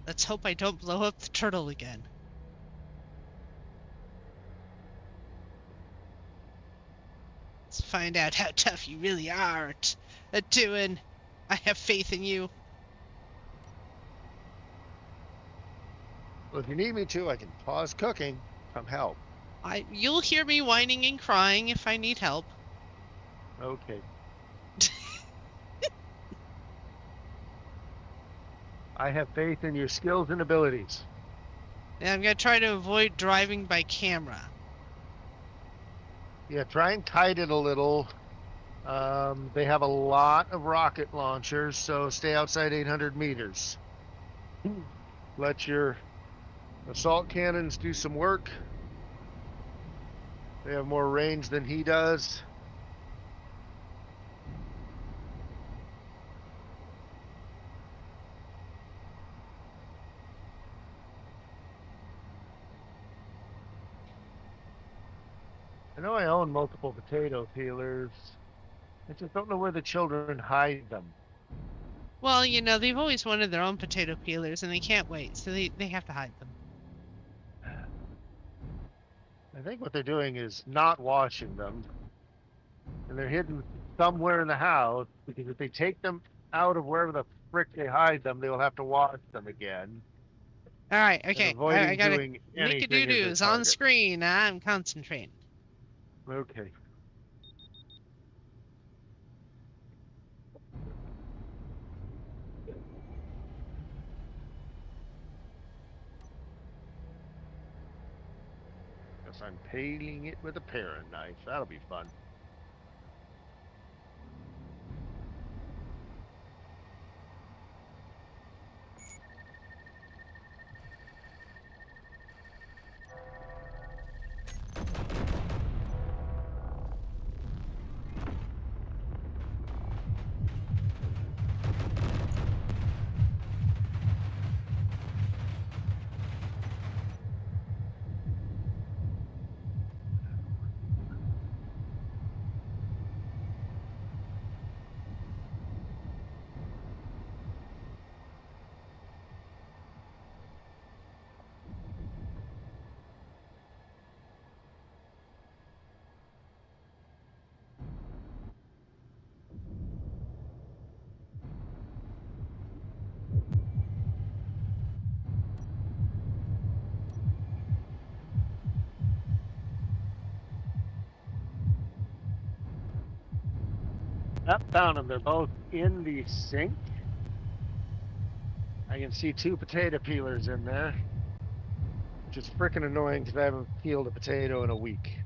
[SPEAKER 2] Let's hope I don't blow up the turtle again. Let's find out how tough you really are at doing. I have faith in you.
[SPEAKER 1] Well, if you need me to, I can pause cooking. Come help.
[SPEAKER 2] You'll hear me whining and crying if I need help.
[SPEAKER 1] Okay. I have faith in your skills and abilities.
[SPEAKER 2] And I'm gonna try to avoid driving by camera.
[SPEAKER 1] Yeah, try and kite it a little. They have a lot of rocket launchers, so stay outside 800 meters. Let your assault cannons do some work. They have more range than he does. I know I own multiple potato peelers. I just don't know where the children hide them.
[SPEAKER 2] Well, you know, they've always wanted their own potato peelers and they can't wait, so they have to hide them.
[SPEAKER 1] I think what they're doing is not washing them. And they're hidden somewhere in the house, because if they take them out of wherever the frick they hide them, they will have to wash them again.
[SPEAKER 2] Alright,
[SPEAKER 1] And
[SPEAKER 2] okay. I
[SPEAKER 1] avoiding
[SPEAKER 2] gotta
[SPEAKER 1] doing
[SPEAKER 2] make a
[SPEAKER 1] anything is their
[SPEAKER 2] doo-doos on
[SPEAKER 1] target.
[SPEAKER 2] screen. I'm concentrating.
[SPEAKER 1] Okay. Guess I'm peeling it with a paring knife. That'll be fun. Yep, found them. They're both in the sink. I can see 2 potato peelers in there, which is freaking annoying because I haven't peeled a potato in a week.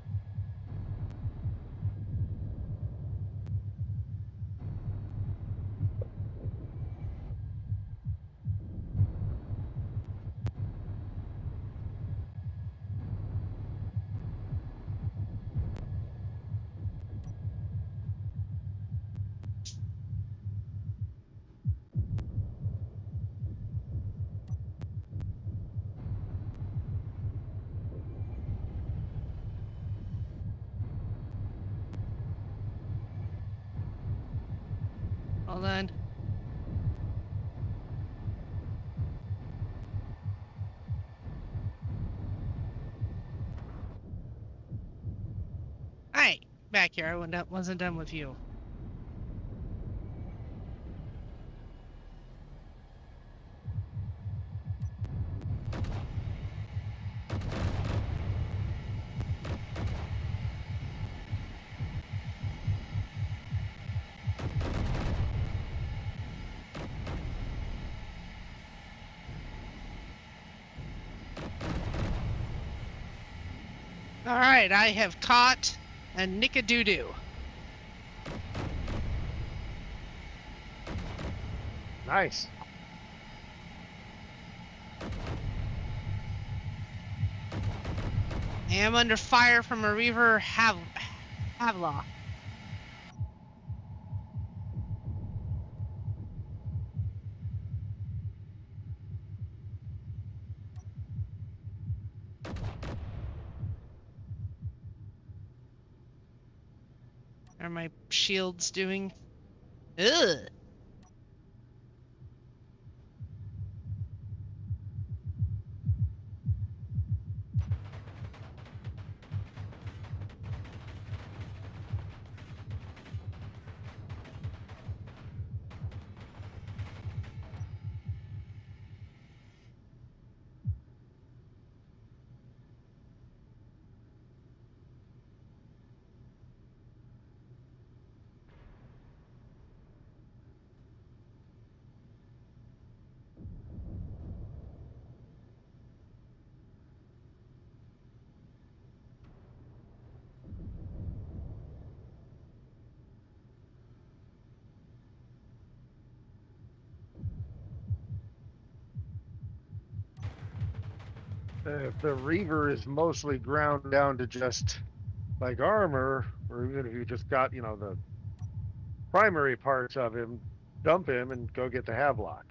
[SPEAKER 2] Hold on. Alright, back here. I wasn't done with you. All right, I have caught a nickadoodoo.
[SPEAKER 1] Nice.
[SPEAKER 2] I am under fire from a Reaver Havla. Are my shields doing? Ugh.
[SPEAKER 1] If the Reaver is mostly ground down to just like armor, or even if you just got, the primary parts of him, dump him and go get the Havelock.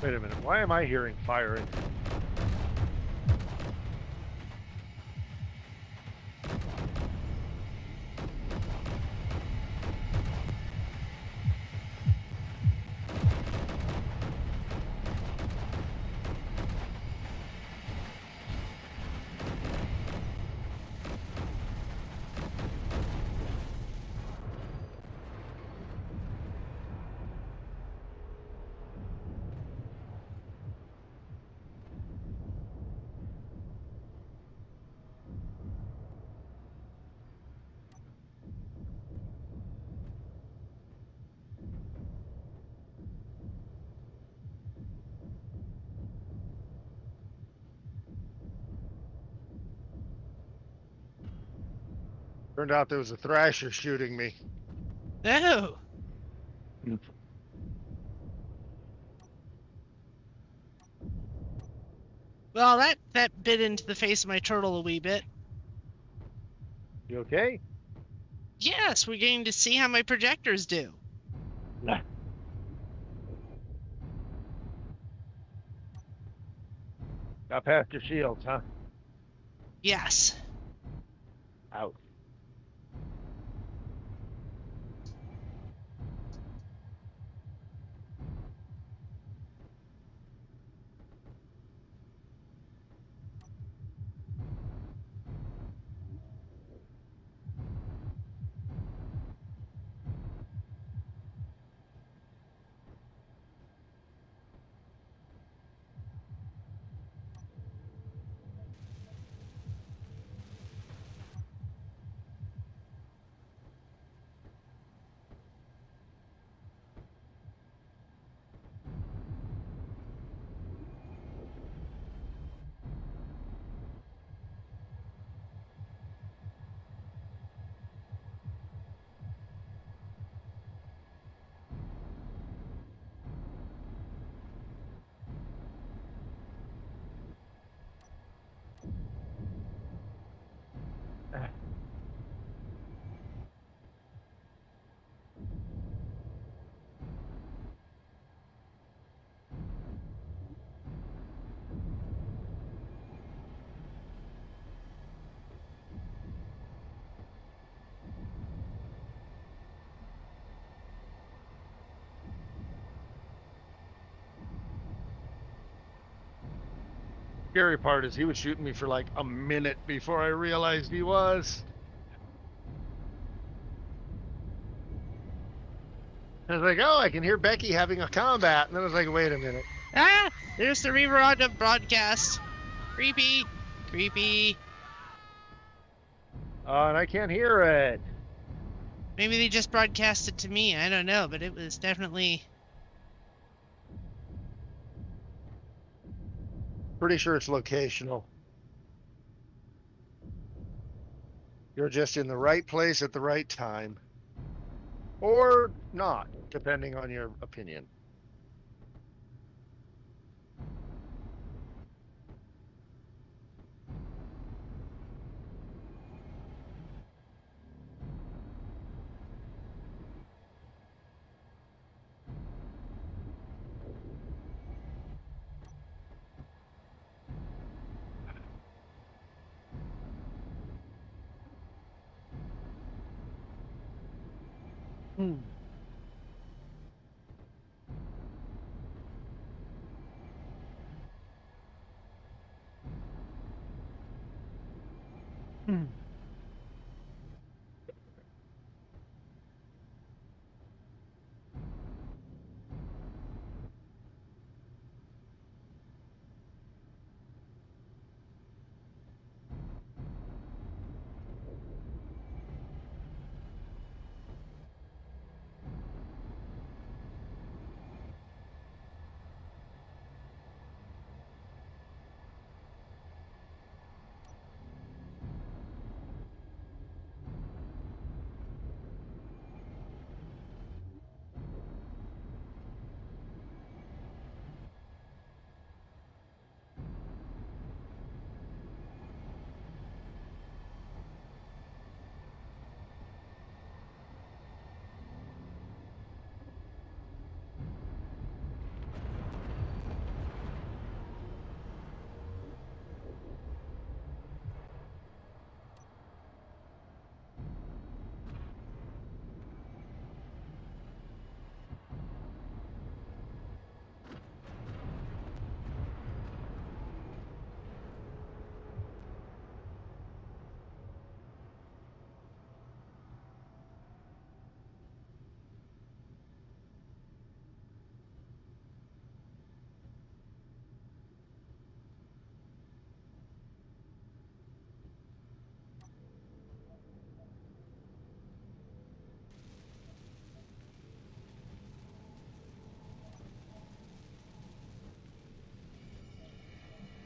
[SPEAKER 1] Wait a minute, why am I hearing firing? Turned out there was a Thrasher shooting me.
[SPEAKER 2] Oh. Well, that bit into the face of my turtle a wee bit.
[SPEAKER 1] You okay?
[SPEAKER 2] Yes, we're getting to see how my projectors do.
[SPEAKER 1] Got past your shields, huh?
[SPEAKER 2] Yes.
[SPEAKER 1] Out. Scary part is he was shooting me for like a minute before I realized he was. I was like, oh, I can hear Becky having a combat. And then I was like, wait a minute.
[SPEAKER 2] Ah! There's the Reaver on the broadcast. Creepy. Creepy.
[SPEAKER 1] Oh, and I can't hear it.
[SPEAKER 2] Maybe they just broadcast it to me. I don't know, but it was definitely...
[SPEAKER 1] Pretty sure it's locational. You're just in the right place at the right time. Or not, depending on your opinion. Hmm. Hmm.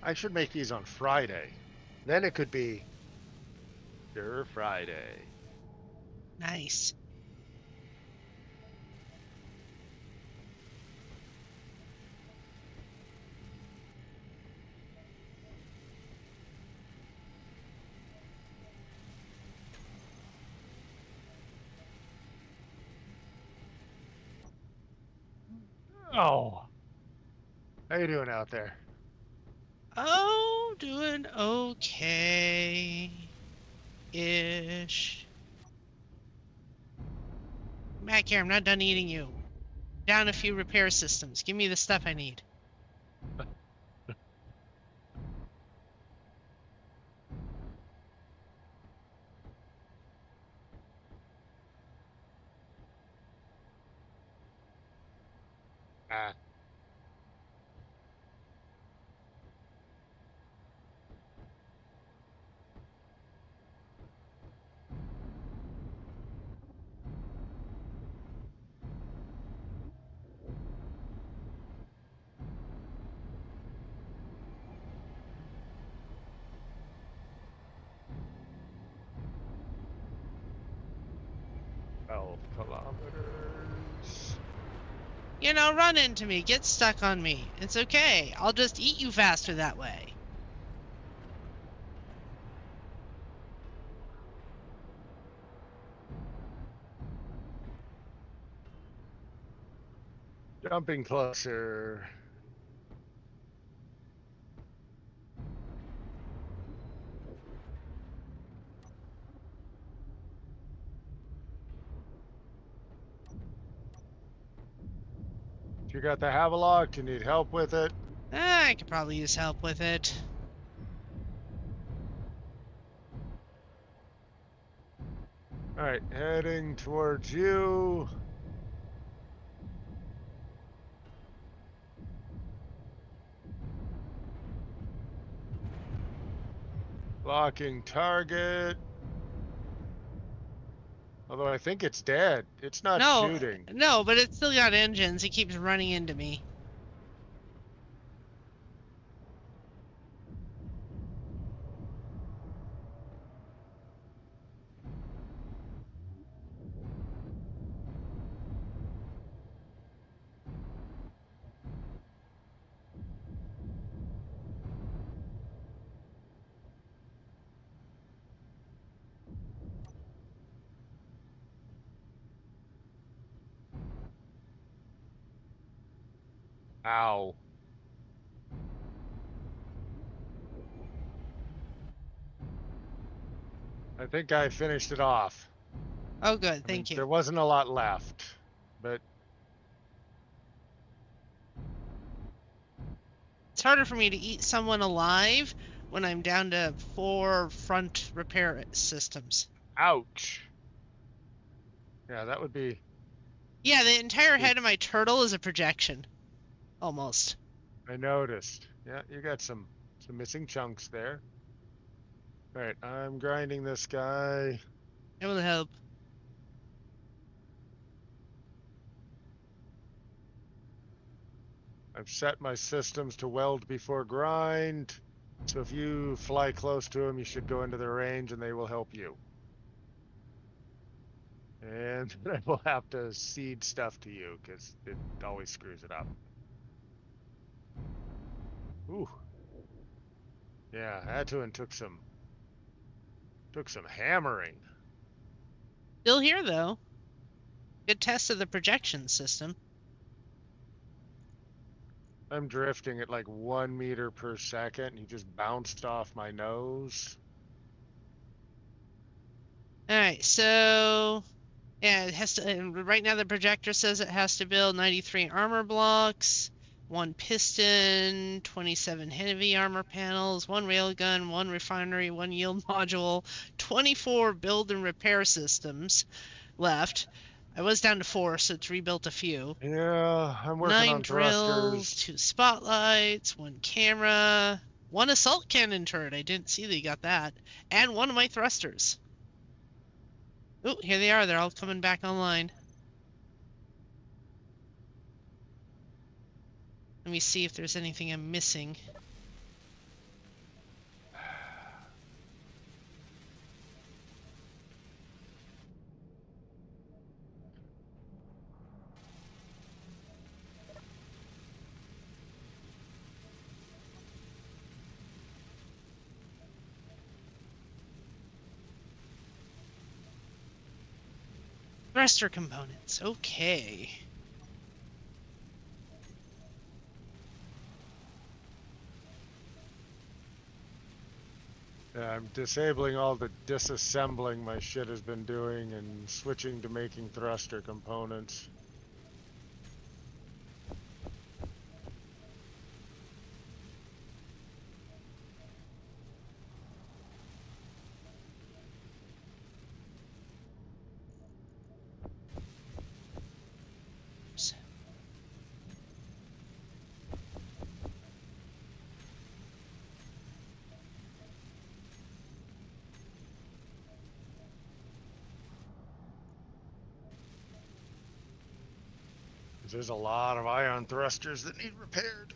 [SPEAKER 1] I should make these on Friday. Then it could be Stir Friday.
[SPEAKER 2] Nice.
[SPEAKER 1] Oh. How you doing out there?
[SPEAKER 2] Oh, doing okay-ish. Back here, I'm not done eating you. Down a few repair systems. Give me the stuff I need.
[SPEAKER 1] Ah. Kilometers.
[SPEAKER 2] You know, run into me. Get stuck on me. It's okay. I'll just eat you faster that way.
[SPEAKER 1] Jumping closer. You got the Havelock? You need help with it?
[SPEAKER 2] I could probably use help with it.
[SPEAKER 1] All right, heading towards you. Locking target. Although I think it's dead. It's not
[SPEAKER 2] No,
[SPEAKER 1] shooting.
[SPEAKER 2] no, but it's still got engines. He keeps running into me.
[SPEAKER 1] Ow. I think I finished it off.
[SPEAKER 2] Oh, good.
[SPEAKER 1] I mean,
[SPEAKER 2] Thank you.
[SPEAKER 1] there wasn't a lot left, but
[SPEAKER 2] It's harder for me to eat someone alive when I'm down to 4 front repair systems.
[SPEAKER 1] ouch. Yeah, that would be.
[SPEAKER 2] Yeah, the entire head of my turtle is a projection. Almost.
[SPEAKER 1] I noticed. Yeah, you got some missing chunks there. All right, I'm grinding this guy.
[SPEAKER 2] It will help.
[SPEAKER 1] I've set my systems to weld before grind. So if you fly close to them, you should go into their range and they will help you. And I will have to seed stuff to you because it always screws it up. Ooh. Yeah, Atuin took some hammering.
[SPEAKER 2] Still here, though. Good test of the projection system.
[SPEAKER 1] I'm drifting at like 1 meter per second. He just bounced off my nose.
[SPEAKER 2] Alright, so... Yeah, it has to... Right now the projector says it has to build 93 armor blocks, 1 piston, 27 heavy armor panels, 1 railgun, 1 refinery, 1 yield module, 24 build and repair systems left. I was down to 4, so it's rebuilt a few.
[SPEAKER 1] Yeah, I'm working
[SPEAKER 2] 9
[SPEAKER 1] on
[SPEAKER 2] drills,
[SPEAKER 1] thrusters.
[SPEAKER 2] 2 spotlights, 1 camera, 1 assault cannon turret. I didn't see that you got that. And 1 of my thrusters. Oh, here they are. They're all coming back online. Let me see if there's anything I'm missing. Thruster components. Okay.
[SPEAKER 1] Yeah, I'm disabling all the disassembling my shit has been doing and switching to making thruster components. There's a lot of ion thrusters that need repaired.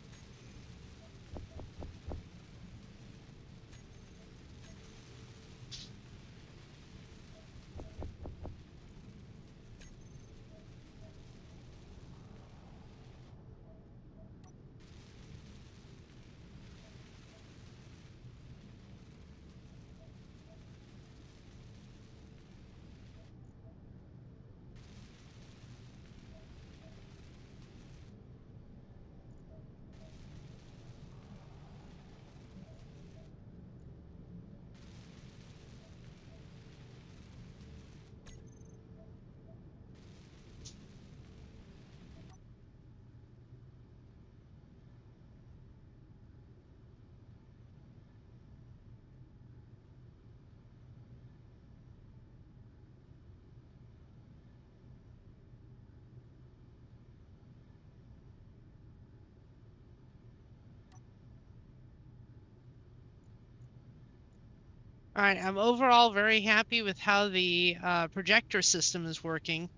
[SPEAKER 2] All right, I'm overall very happy with how the projector system is working.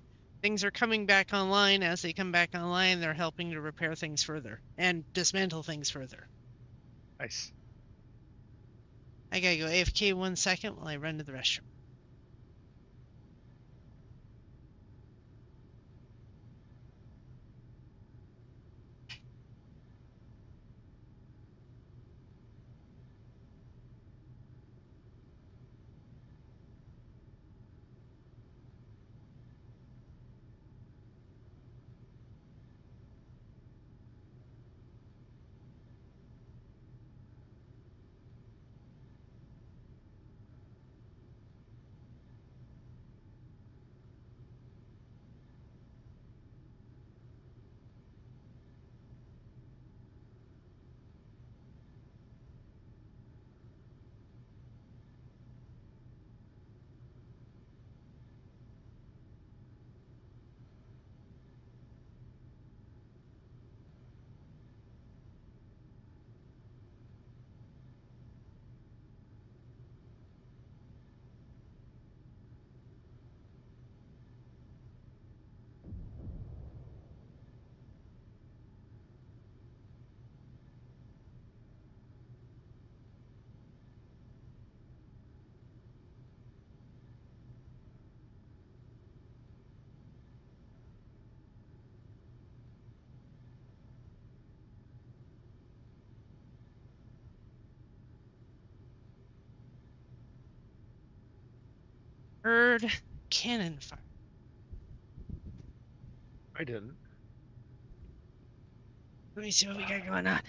[SPEAKER 2] Things are coming back online. As they come back online, they're helping to repair things further and dismantle things further.
[SPEAKER 1] Nice.
[SPEAKER 2] I gotta go AFK 1 second while I run to the restroom. Heard cannon fire.
[SPEAKER 1] I didn't.
[SPEAKER 2] Let me see what we got going on.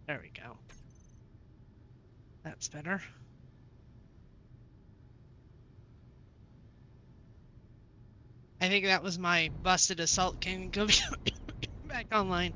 [SPEAKER 2] There we go. That's better. I think that was my busted assault cannon go back online.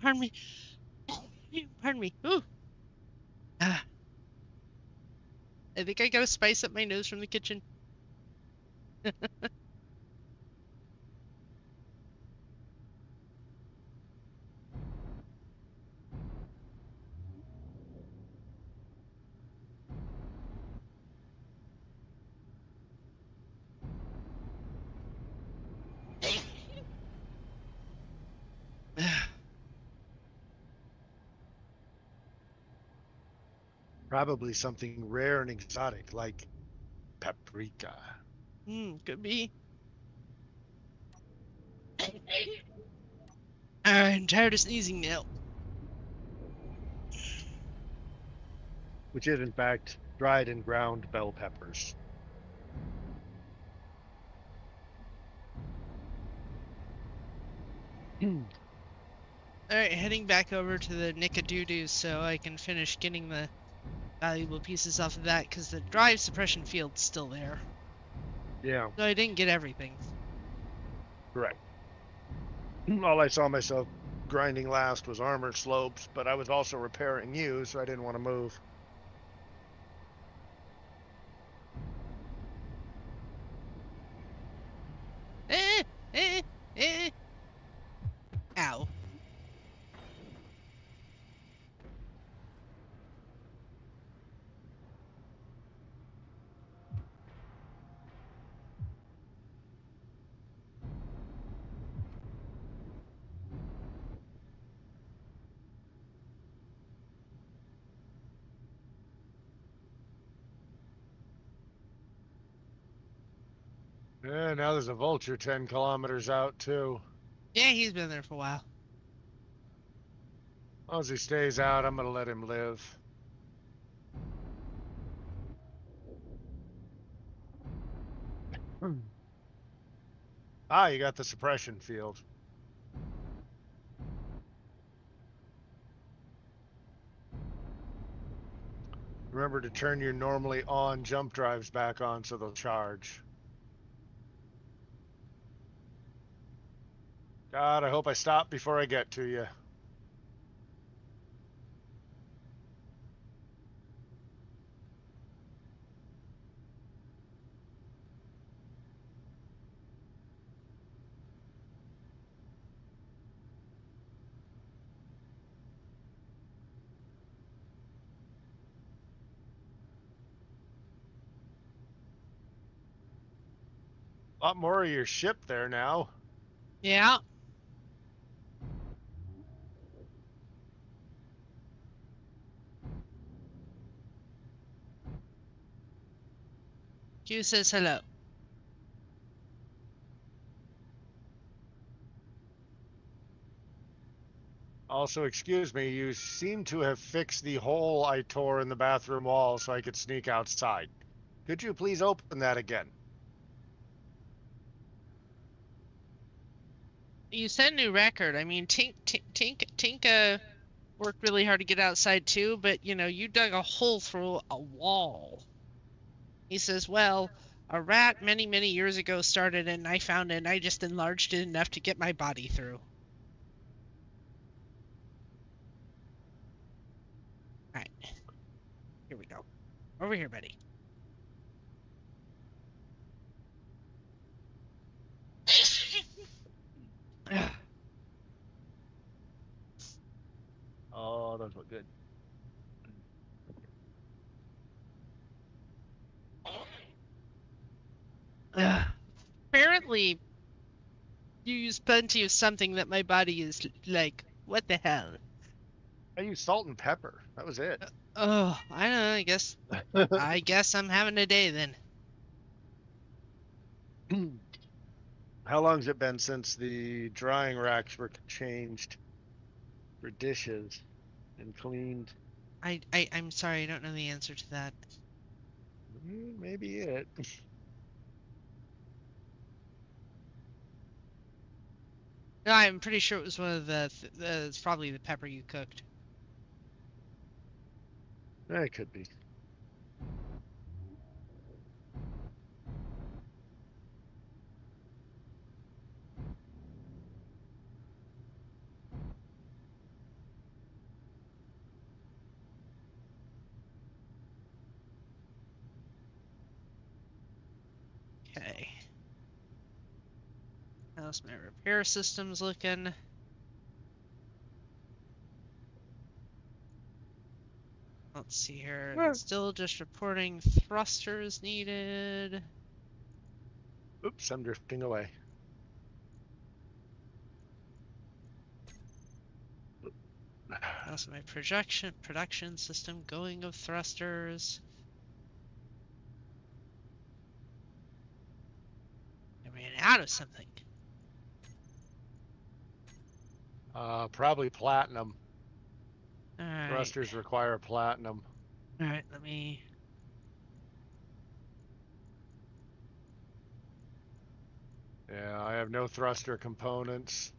[SPEAKER 2] Pardon me. Pardon me. Ooh. Ah. I think I got a spice up my nose from the kitchen.
[SPEAKER 1] Probably something rare and exotic like paprika.
[SPEAKER 2] Could be. I'm tired of sneezing now.
[SPEAKER 1] Which is in fact dried and ground bell peppers.
[SPEAKER 2] Alright, heading back over to the Nickadoodoo so I can finish getting the valuable pieces off of that, because the drive suppression field's still there.
[SPEAKER 1] Yeah,
[SPEAKER 2] So I didn't get everything.
[SPEAKER 1] correct. All I saw myself grinding last was armor slopes, but I was also repairing you, so I didn't want to move.
[SPEAKER 2] Eh, eh, eh. Ow.
[SPEAKER 1] Yeah, now there's a vulture 10 kilometers out, too.
[SPEAKER 2] Yeah, he's been there for a while.
[SPEAKER 1] As long as he stays out, I'm gonna let him live. Ah, you got the suppression field. Remember to turn your normally on jump drives back on so they'll charge. God, I hope I stop before I get to you. A lot more of your ship there now.
[SPEAKER 2] Yeah. Q says hello.
[SPEAKER 1] Also, excuse me, you seem to have fixed the hole I tore in the bathroom wall so I could sneak outside. Could you please open that again?
[SPEAKER 2] You set a new record. I mean, Tinka worked really hard to get outside too, but you know, you dug a hole through a wall. He says, well, a rat many, many years ago started it and I found it and I just enlarged it enough to get my body through. Alright. Here we go. Over here, buddy.
[SPEAKER 1] Oh, those look good.
[SPEAKER 2] Apparently, you use plenty of something that my body is like, what the hell?
[SPEAKER 1] I used salt and pepper. That was it.
[SPEAKER 2] Oh, I don't know. I guess I'm having a day then.
[SPEAKER 1] How long's it been since the drying racks were changed for dishes and cleaned?
[SPEAKER 2] I'm sorry, I don't know the answer to that.
[SPEAKER 1] Maybe it.
[SPEAKER 2] No, I'm pretty sure it was one of it's probably the pepper you cooked.
[SPEAKER 1] It could be.
[SPEAKER 2] Okay. How's my repair systems looking? Let's see here. It's still just reporting thrusters needed.
[SPEAKER 1] Oops, I'm drifting away.
[SPEAKER 2] How's my production system going of thrusters? I ran out of something.
[SPEAKER 1] Probably platinum.
[SPEAKER 2] All right.
[SPEAKER 1] Thrusters require platinum.
[SPEAKER 2] All right, let me.
[SPEAKER 1] Yeah, I have no thruster components.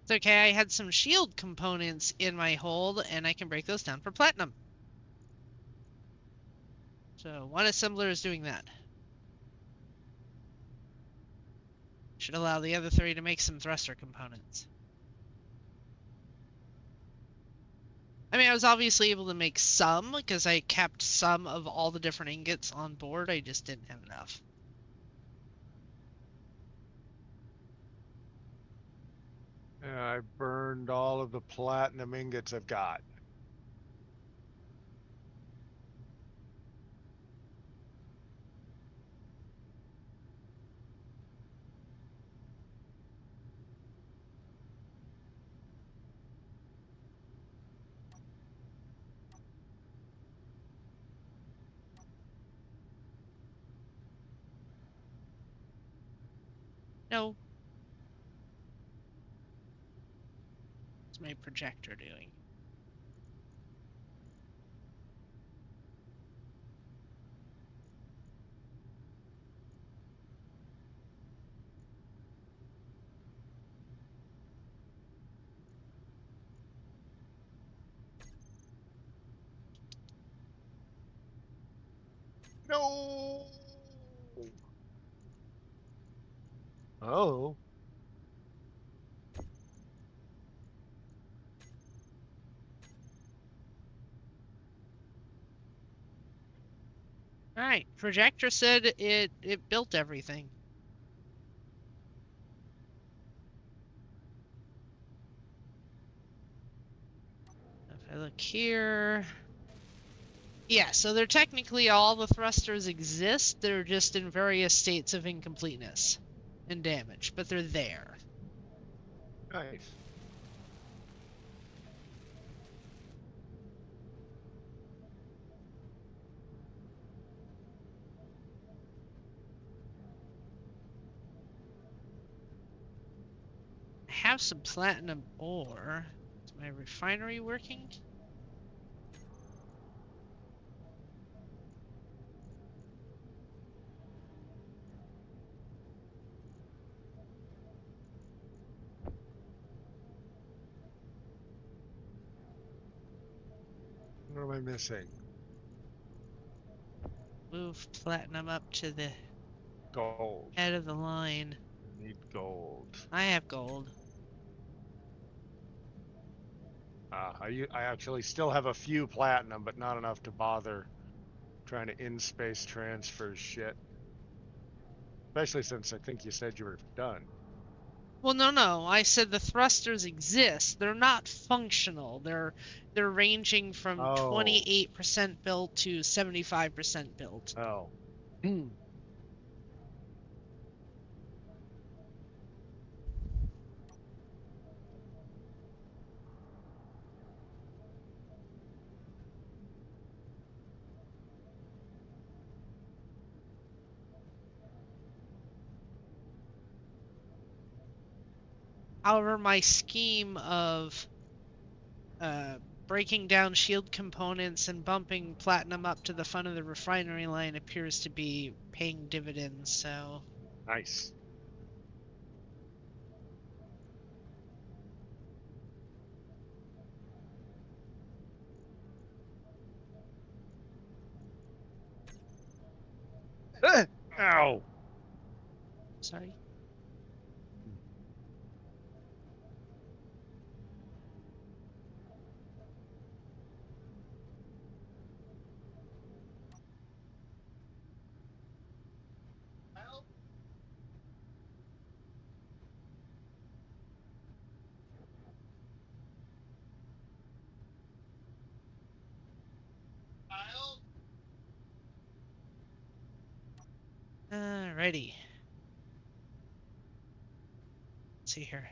[SPEAKER 2] It's okay, I had some shield components in my hold, and I can break those down for platinum. So one assembler is doing that. Should allow the other three to make some thruster components. I mean, I was obviously able to make some, because I kept some of all the different ingots on board, I just didn't have enough.
[SPEAKER 1] Yeah, I burned all of the platinum ingots I've got.
[SPEAKER 2] No. What's my projector doing?
[SPEAKER 1] No. Oh.
[SPEAKER 2] All right. Projector said it built everything. If I look here, yeah, so they're technically all the thrusters exist. They're just in various states of incompleteness and damage, but they're there.
[SPEAKER 1] Nice.
[SPEAKER 2] I have some platinum ore. Is my refinery working?
[SPEAKER 1] What am I missing?
[SPEAKER 2] Move platinum up to the
[SPEAKER 1] Gold.
[SPEAKER 2] head of the line.
[SPEAKER 1] Need gold.
[SPEAKER 2] I have gold.
[SPEAKER 1] I actually still have a few platinum, but not enough to bother trying to in-space transfer shit. Especially since I think you said you were done.
[SPEAKER 2] Well, no. I said the thrusters exist. They're not functional. They're ranging from
[SPEAKER 1] Oh.
[SPEAKER 2] 28% built to 75% built.
[SPEAKER 1] Oh.
[SPEAKER 2] However, my scheme of breaking down shield components and bumping platinum up to the front of the refinery line appears to be paying dividends, so...
[SPEAKER 1] Nice. Ow!
[SPEAKER 2] Sorry. Alrighty. Let's see here.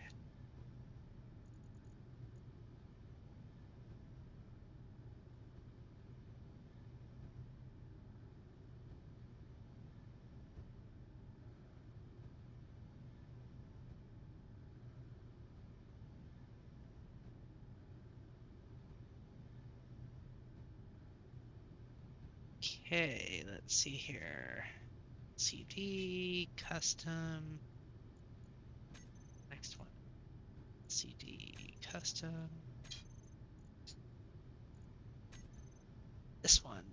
[SPEAKER 2] Okay, let's see here. CD, custom. Next one. CD, custom. This one.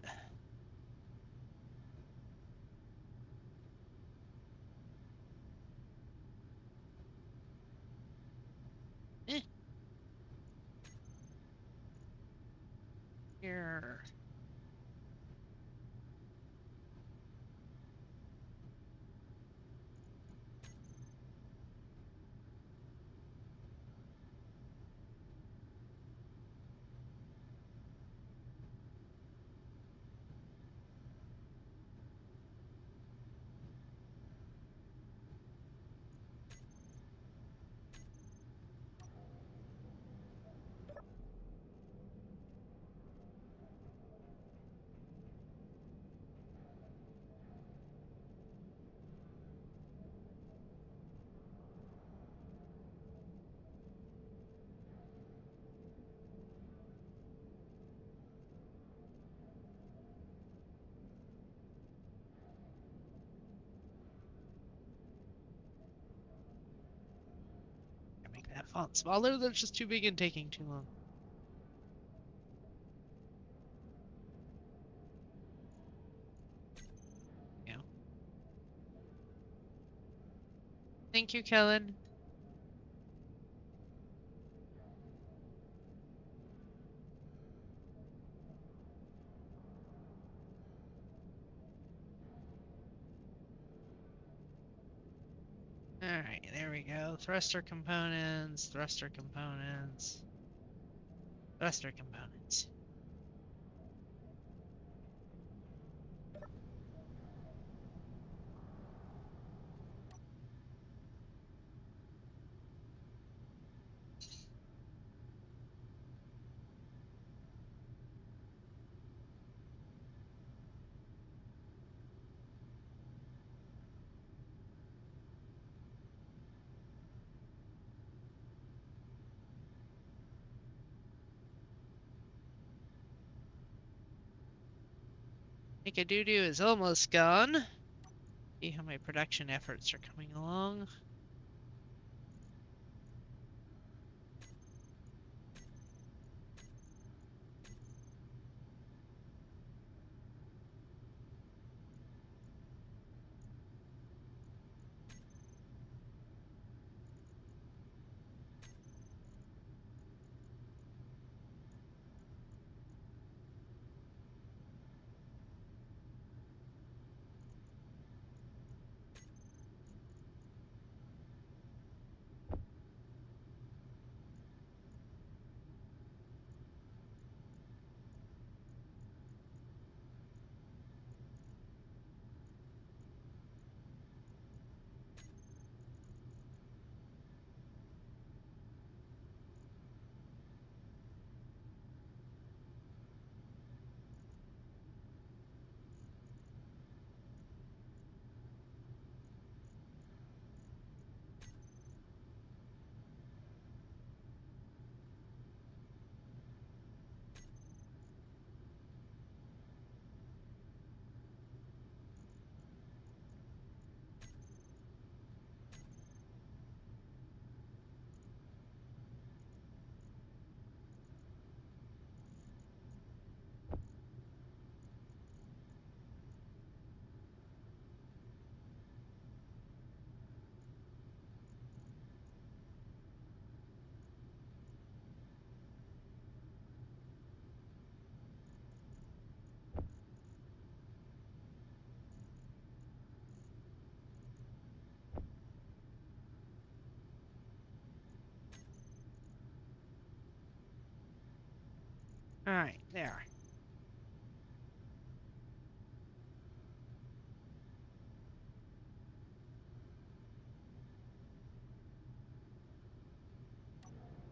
[SPEAKER 2] Eh. Here. font smaller? That's just too big and taking too long. Yeah. Thank you, Kellen. Alright, there we go. Thruster components, thruster components, thruster components. Make-a-doo-doo is almost gone. See how my production efforts are coming along. Alright, there.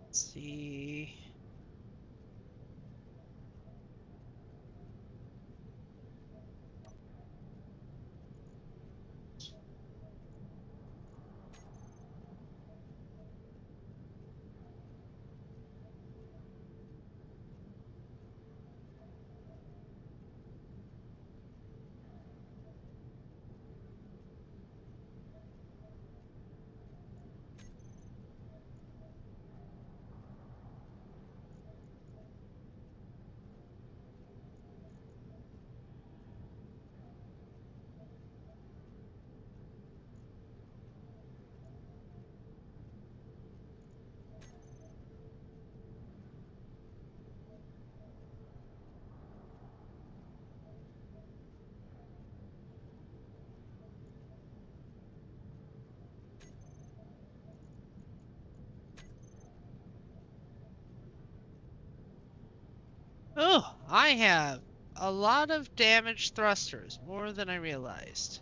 [SPEAKER 2] Let's see. Oh, I have a lot of damaged thrusters, more than I realized.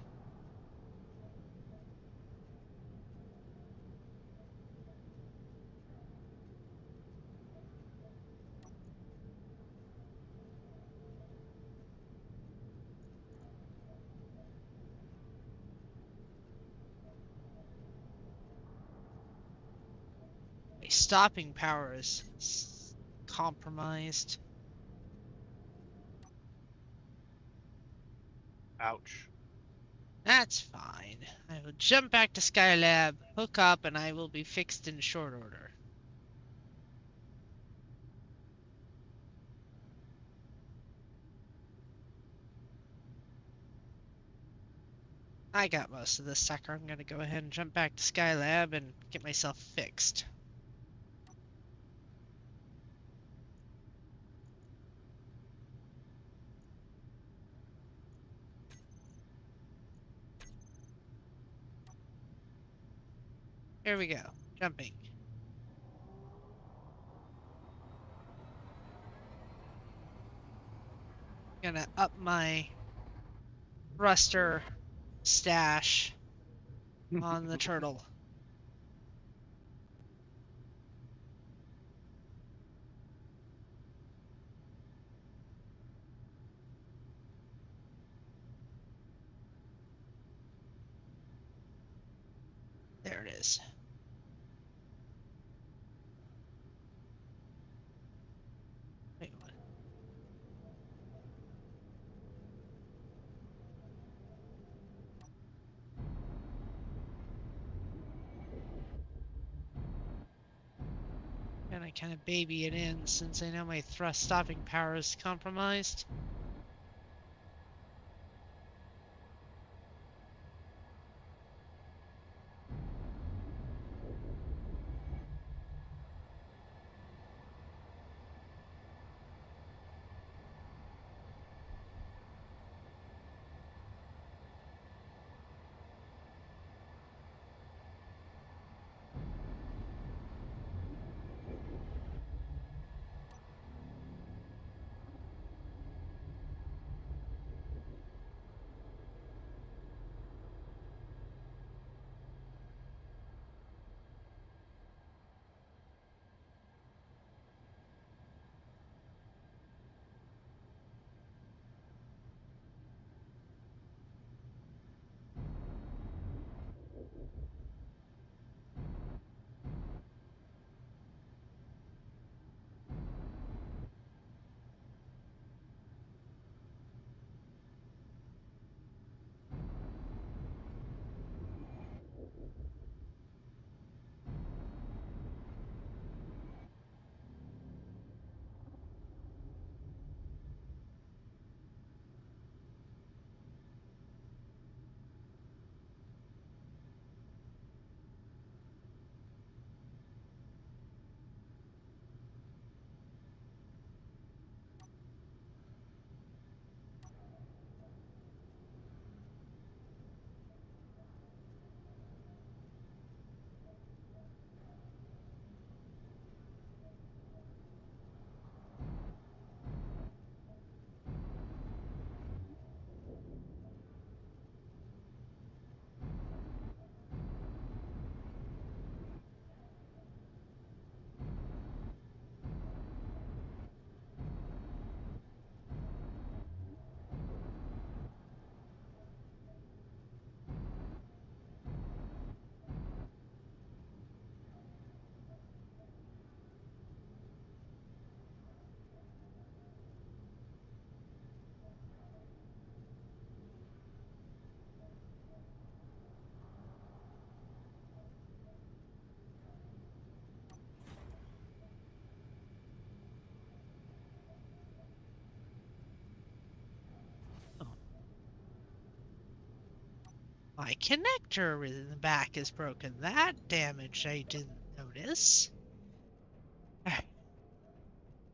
[SPEAKER 2] My stopping power is compromised.
[SPEAKER 1] Ouch.
[SPEAKER 2] That's fine. I will jump back to Skylab, hook up, and I will be fixed in short order. I got most of this sucker. I'm gonna go ahead and jump back to Skylab and get myself fixed. Here we go. Jumping. Gonna up my thruster stash on the turtle. There it is. Wait, what? And I kind of baby it in since I know my thrust stopping power is compromised. My connector in the back is broken. That damage I didn't notice. Alright,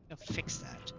[SPEAKER 2] go fix that.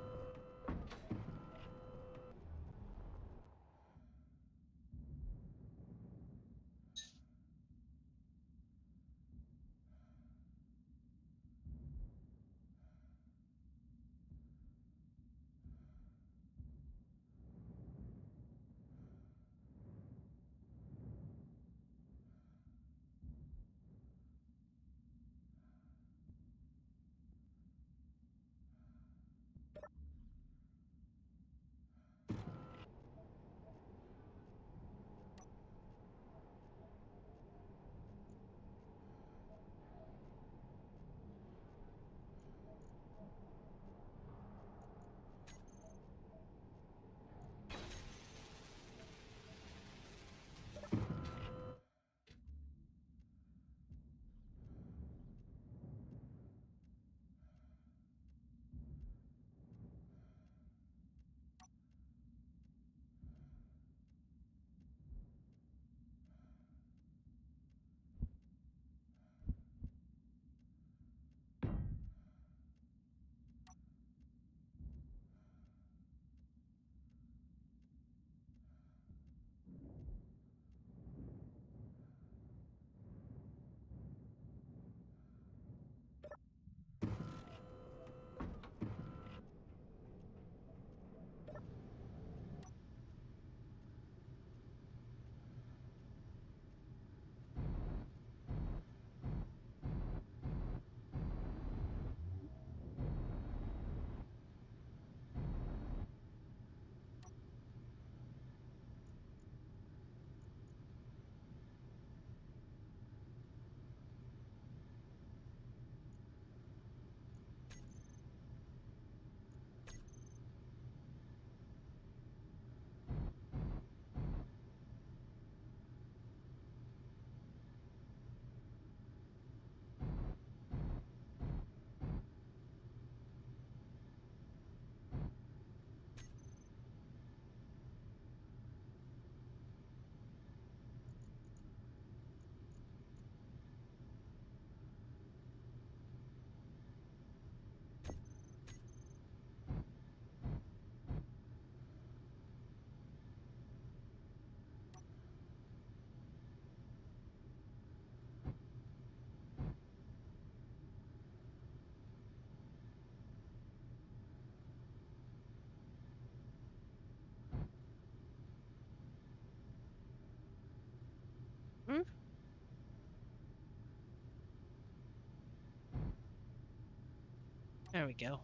[SPEAKER 2] There we go.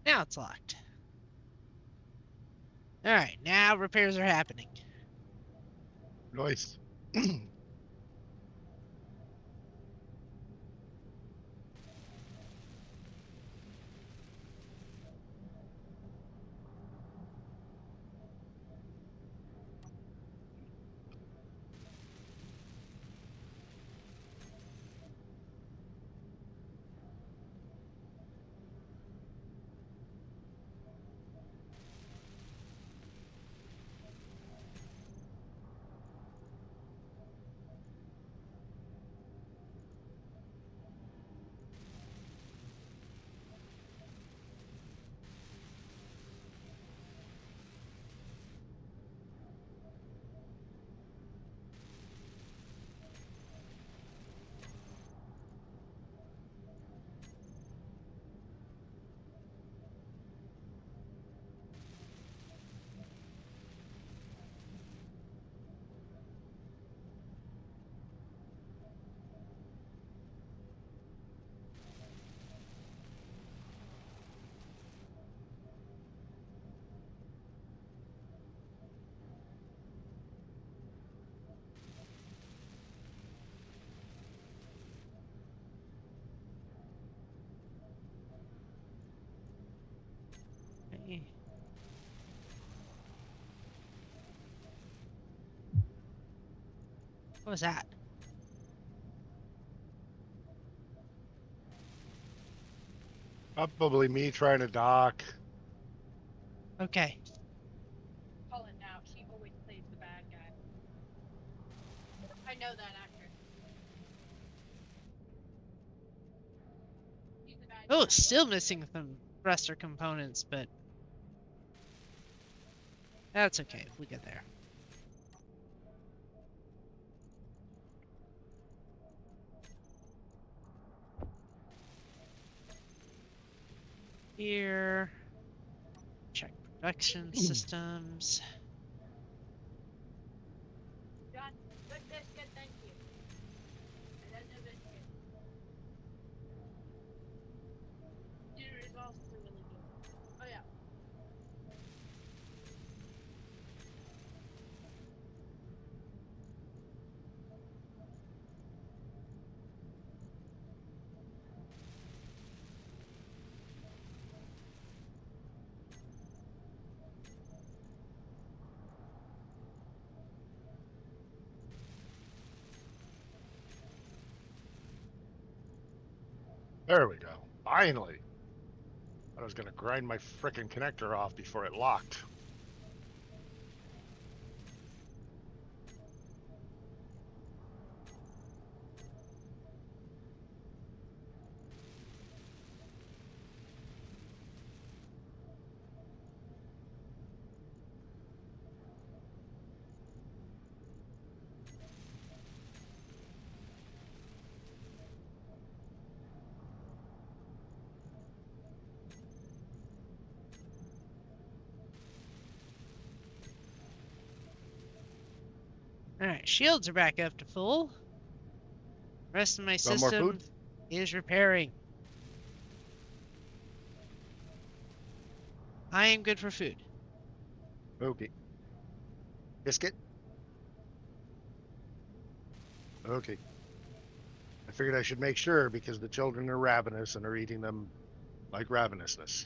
[SPEAKER 2] Now it's locked. Alright, now repairs are happening.
[SPEAKER 1] Nice.
[SPEAKER 2] Okay. What was that?
[SPEAKER 1] Probably me trying to dock.
[SPEAKER 2] Okay.
[SPEAKER 3] Call it now. She always plays the bad guy. I know that actress. She's the bad
[SPEAKER 2] Oh,
[SPEAKER 3] guy.
[SPEAKER 2] still missing some thruster components, but that's okay. We get there. Here. Check production systems.
[SPEAKER 3] John, good biscuit, thank you. And then the biscuit. Dinner is also really good. Oh yeah.
[SPEAKER 1] There we go. Finally. I was going to grind my frickin' connector off before it locked.
[SPEAKER 2] Alright, shields are back up to full. Rest of my
[SPEAKER 1] Want more
[SPEAKER 2] system
[SPEAKER 1] food?
[SPEAKER 2] is repairing. I am good for food.
[SPEAKER 1] Okay. Biscuit? Okay. I figured I should make sure because the children are ravenous and are eating them like ravenousness.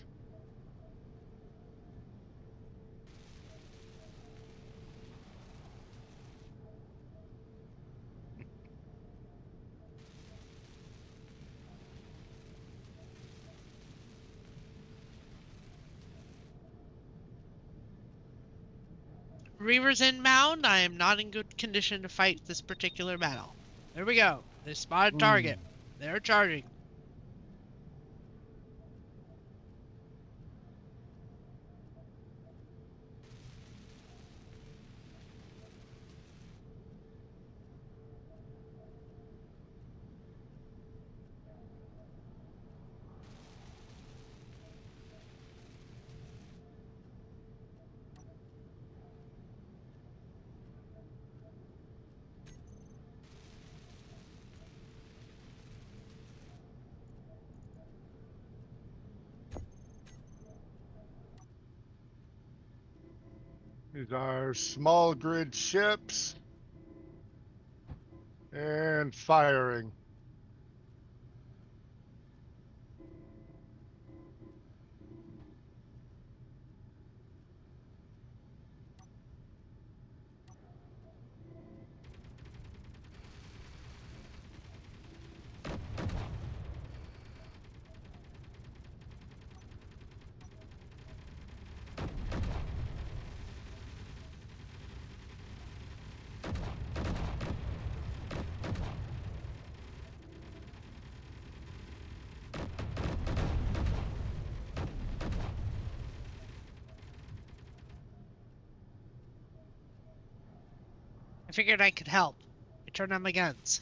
[SPEAKER 2] Reavers inbound. I am not in good condition to fight this particular battle. There we go. They spotted target. They're charging.
[SPEAKER 1] These are small grid ships. And firing.
[SPEAKER 2] I figured I could help. I turned on my guns.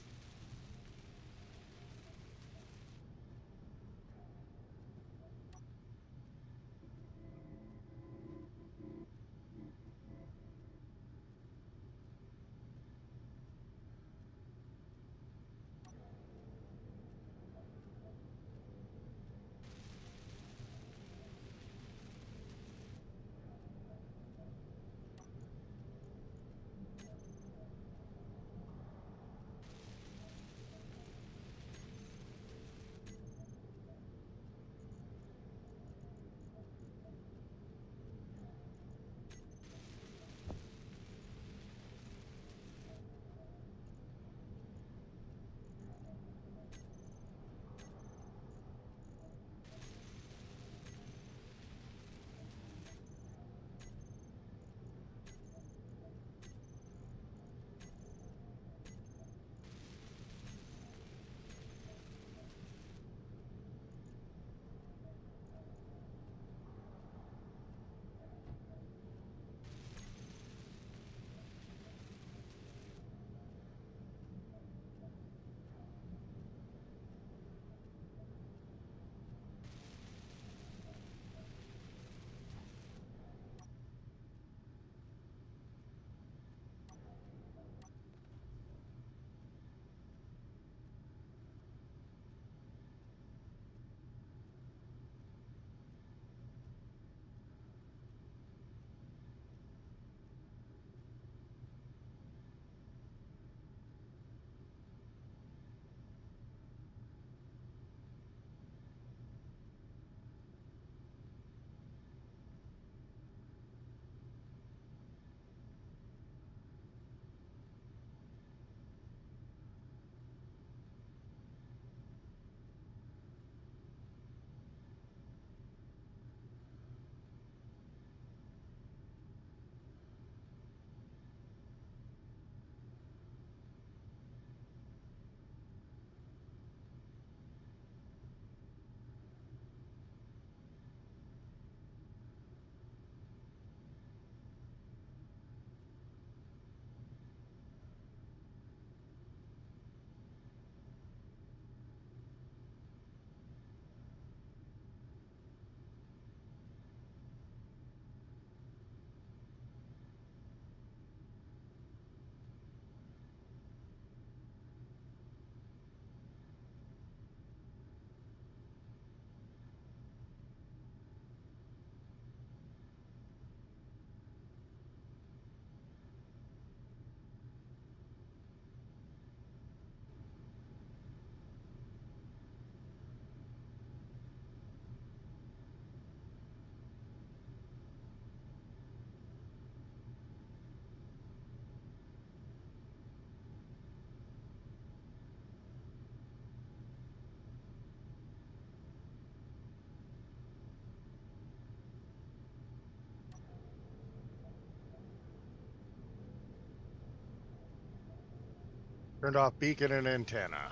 [SPEAKER 2] Turned off beacon and antenna.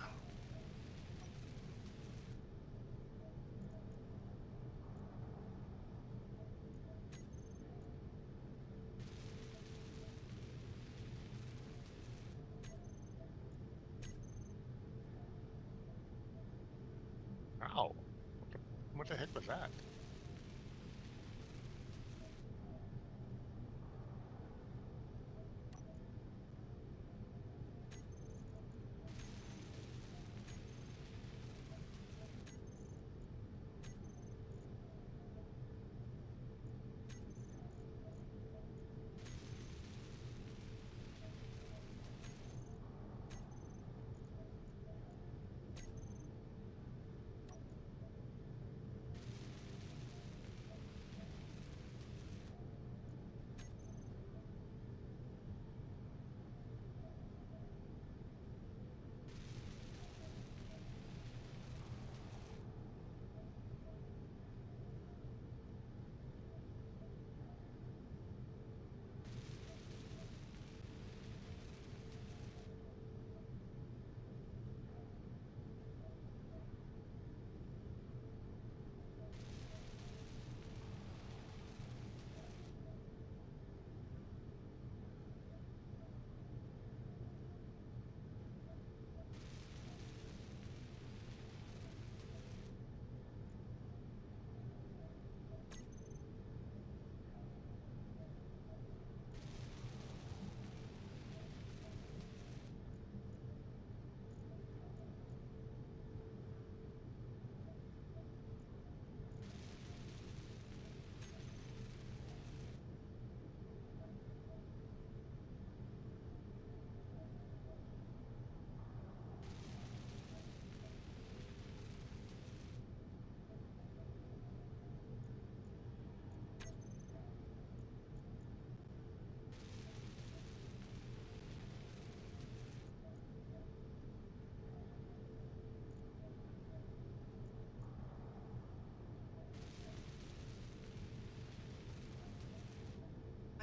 [SPEAKER 2] Ow. What the heck was that?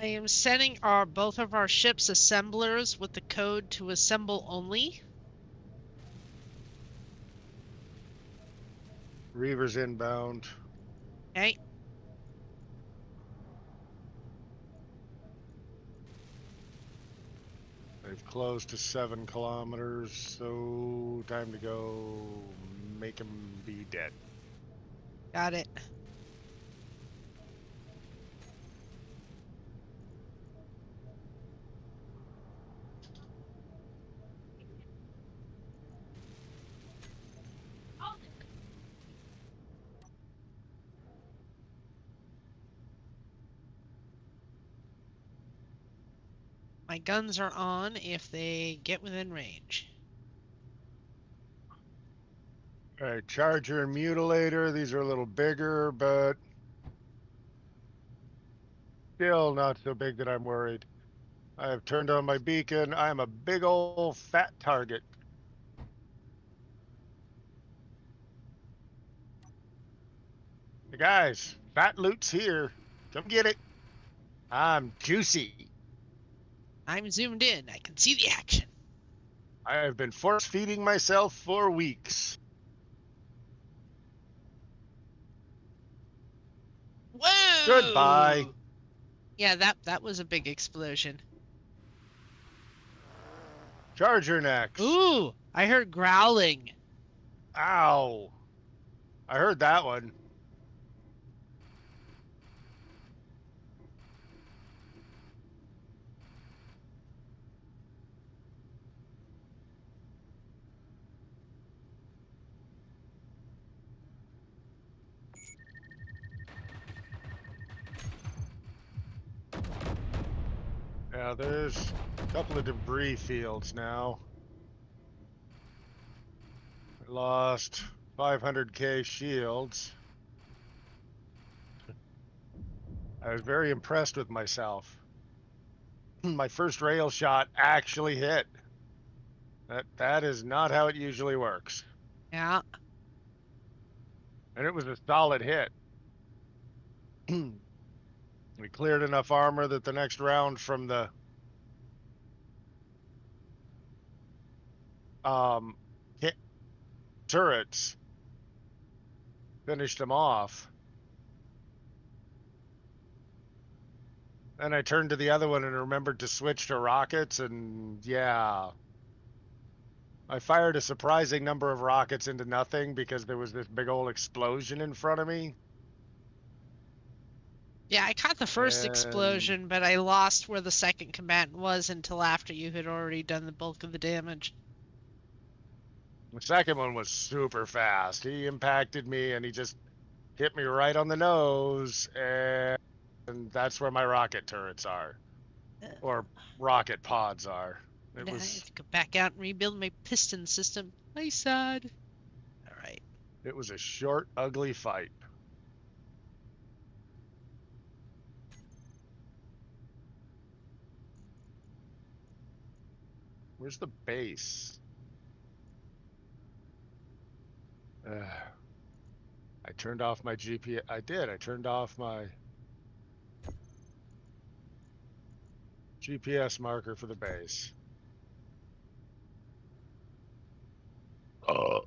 [SPEAKER 2] I am sending our both of our ships assemblers with the code to assemble only.
[SPEAKER 1] Reavers inbound.
[SPEAKER 2] Okay.
[SPEAKER 1] They've closed to 7 kilometers, so time to go make them be dead.
[SPEAKER 2] Got it.
[SPEAKER 3] Oh,
[SPEAKER 2] My guns are on if they get within range.
[SPEAKER 1] All right, Charger and Mutilator. These are a little bigger, but still not so big that I'm worried. I have turned on my beacon. I'm a big old fat target. Hey guys, fat loot's here. Come get it. I'm juicy.
[SPEAKER 2] I'm zoomed in. I can see the action.
[SPEAKER 1] I have been force feeding myself for weeks.
[SPEAKER 2] Whoa!
[SPEAKER 1] Goodbye.
[SPEAKER 2] Yeah, that was a big explosion.
[SPEAKER 1] Charger next.
[SPEAKER 2] Ooh, I heard growling.
[SPEAKER 1] Ow. I heard that one. Yeah, there's a couple of debris fields now. I lost 500k shields. I was very impressed with myself. My first rail shot actually hit. That is not how it usually works.
[SPEAKER 2] Yeah.
[SPEAKER 1] And it was a solid hit. We cleared enough armor that the next round from the hit turrets finished them off. Then I turned to the other one and remembered to switch to rockets, and yeah. I fired a surprising number of rockets into nothing because there was this big old explosion in front of me.
[SPEAKER 2] Yeah, I caught the first
[SPEAKER 1] And
[SPEAKER 2] explosion, but I lost where the second combatant was until after you had already done the bulk of the damage.
[SPEAKER 1] the second one was super fast. He impacted me and he just hit me right on the nose, and that's where my rocket turrets are, or rocket pods are. It
[SPEAKER 2] And I have
[SPEAKER 1] was
[SPEAKER 2] to go back out and rebuild my piston system. I sad. All right.
[SPEAKER 1] it was a short, ugly fight. Where's the base? I turned off my GPS. I did. I turned off my GPS marker for the base. Oh.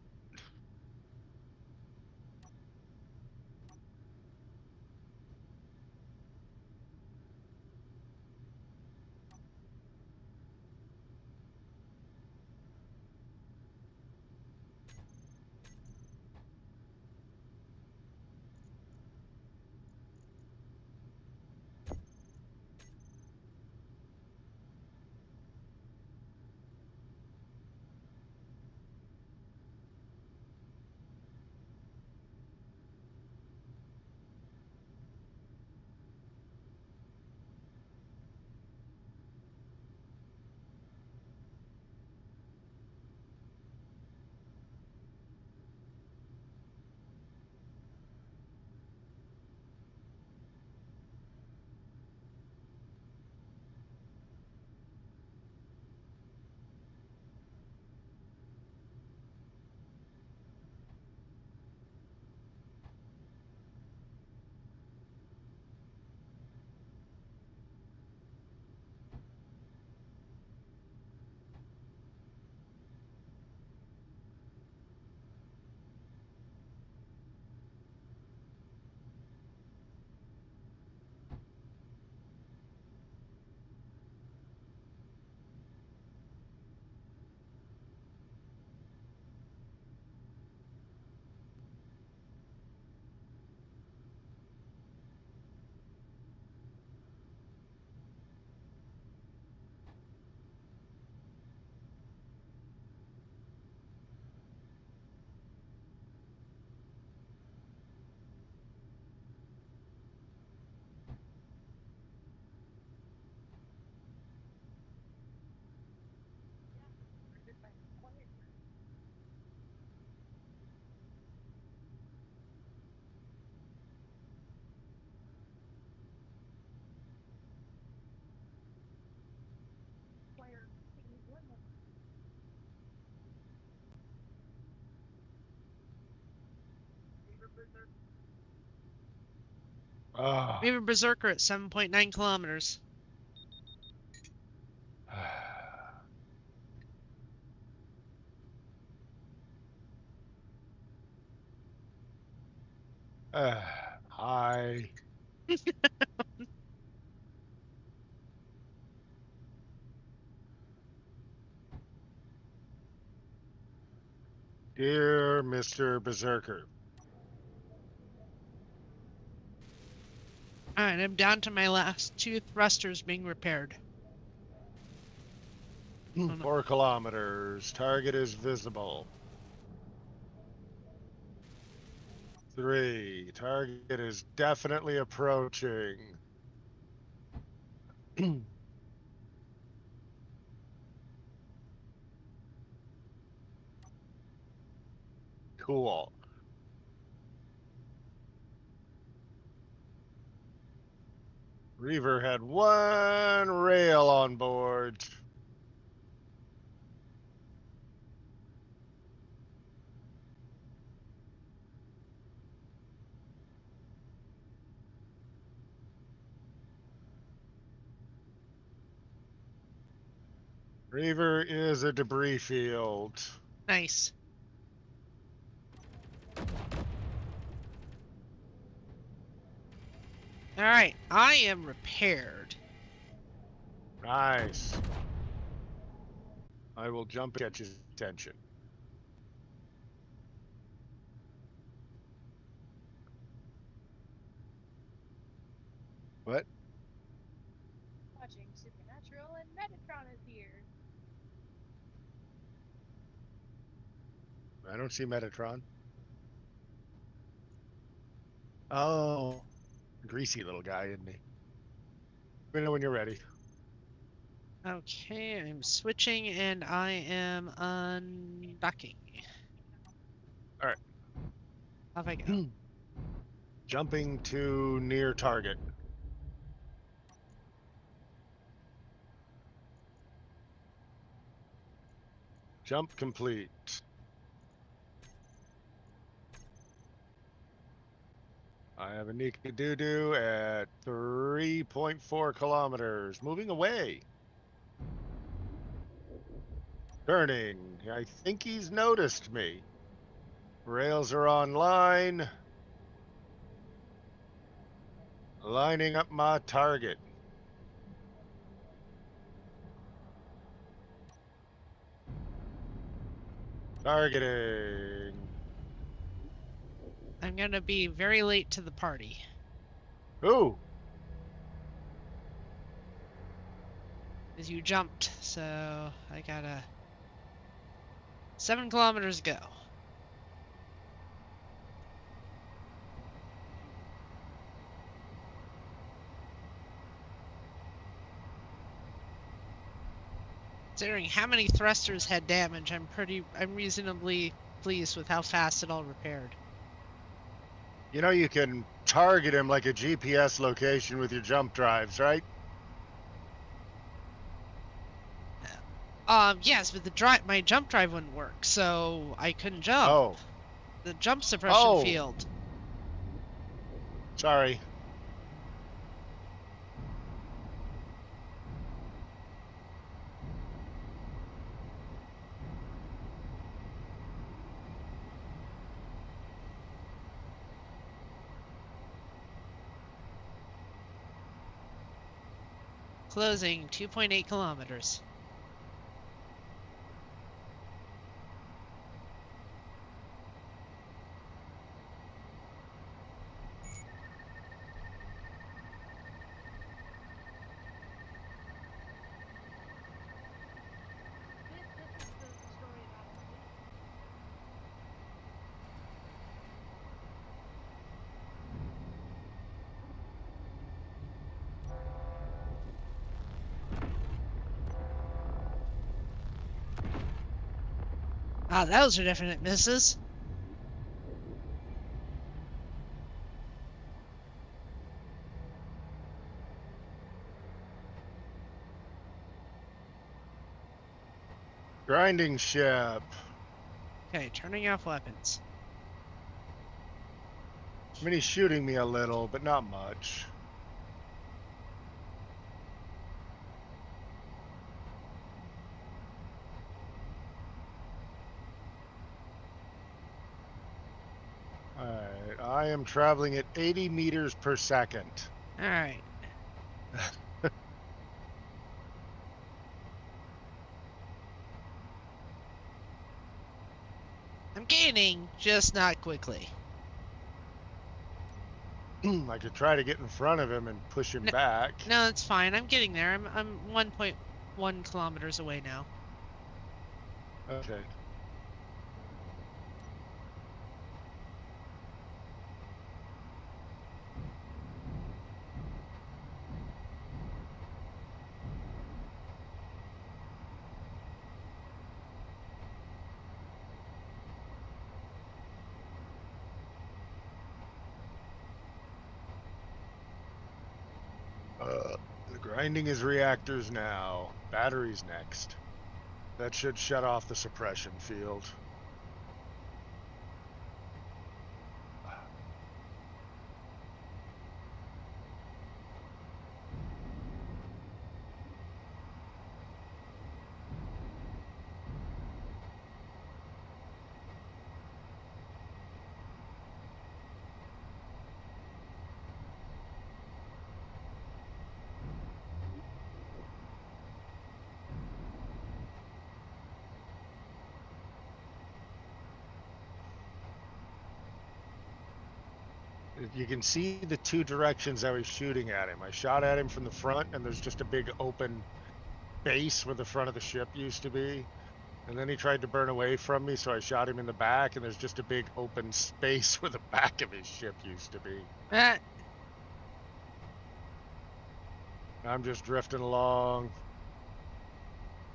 [SPEAKER 1] Ah.
[SPEAKER 2] We have a berserker at 7.9 kilometers.
[SPEAKER 1] Hi. Dear Mr. Berserker.
[SPEAKER 2] Alright, I'm down to my last 2 thrusters being repaired. Oh, no.
[SPEAKER 1] 4 kilometers. Target is visible. 3. Target is definitely approaching. Cool. Reaver had 1 rail on board. Reaver is a debris field.
[SPEAKER 2] Nice. Alright, I am repaired.
[SPEAKER 1] Nice. I will jump and catch his attention. What?
[SPEAKER 3] Watching Supernatural and Metatron is here.
[SPEAKER 1] I don't see Metatron. Oh, greasy little guy, isn't he? Let me know when you're ready.
[SPEAKER 2] Okay, I'm switching and I am undocking.
[SPEAKER 1] Alright.
[SPEAKER 2] Off I go.
[SPEAKER 1] Jumping to near target. Jump complete. I have a Nika-Doo-Doo at 3.4 kilometers. Moving away. Turning. I think he's noticed me. Rails are online. Lining up my target. Targeting.
[SPEAKER 2] I'm gonna be very late to the party.
[SPEAKER 1] Ooh.
[SPEAKER 2] As you jumped, so I gotta 7 kilometers to go. Considering how many thrusters had damage, I'm reasonably pleased with how fast it all repaired.
[SPEAKER 1] You know you can target him like a GPS location with your jump drives, right?
[SPEAKER 2] Yes, but my jump drive wouldn't work, so I couldn't jump.
[SPEAKER 1] Oh.
[SPEAKER 2] The jump suppression field.
[SPEAKER 1] Sorry.
[SPEAKER 2] Closing 2.8 kilometers.
[SPEAKER 3] This is the story about a lady.
[SPEAKER 2] Ah, those are definite misses.
[SPEAKER 1] Grinding ship.
[SPEAKER 2] Okay, turning off weapons.
[SPEAKER 1] I mean, he's shooting me a little, but not much. Alright, I am traveling at 80 meters per second.
[SPEAKER 2] All right. I'm gaining, just not quickly.
[SPEAKER 1] I could try to get in front of him and push him back.
[SPEAKER 2] No, it's fine. I'm getting there. I'm 1.1 kilometers away now.
[SPEAKER 1] Okay. The grinding his reactors now. Batteries next. That should shut off the suppression field. You can see the two directions I was shooting at him. I shot at him from the front, and there's just a big open base where the front of the ship used to be. And then he tried to burn away from me, so I shot him in the back, and there's just a big open space where the back of his ship used to be.
[SPEAKER 2] Ah,
[SPEAKER 1] I'm just drifting along.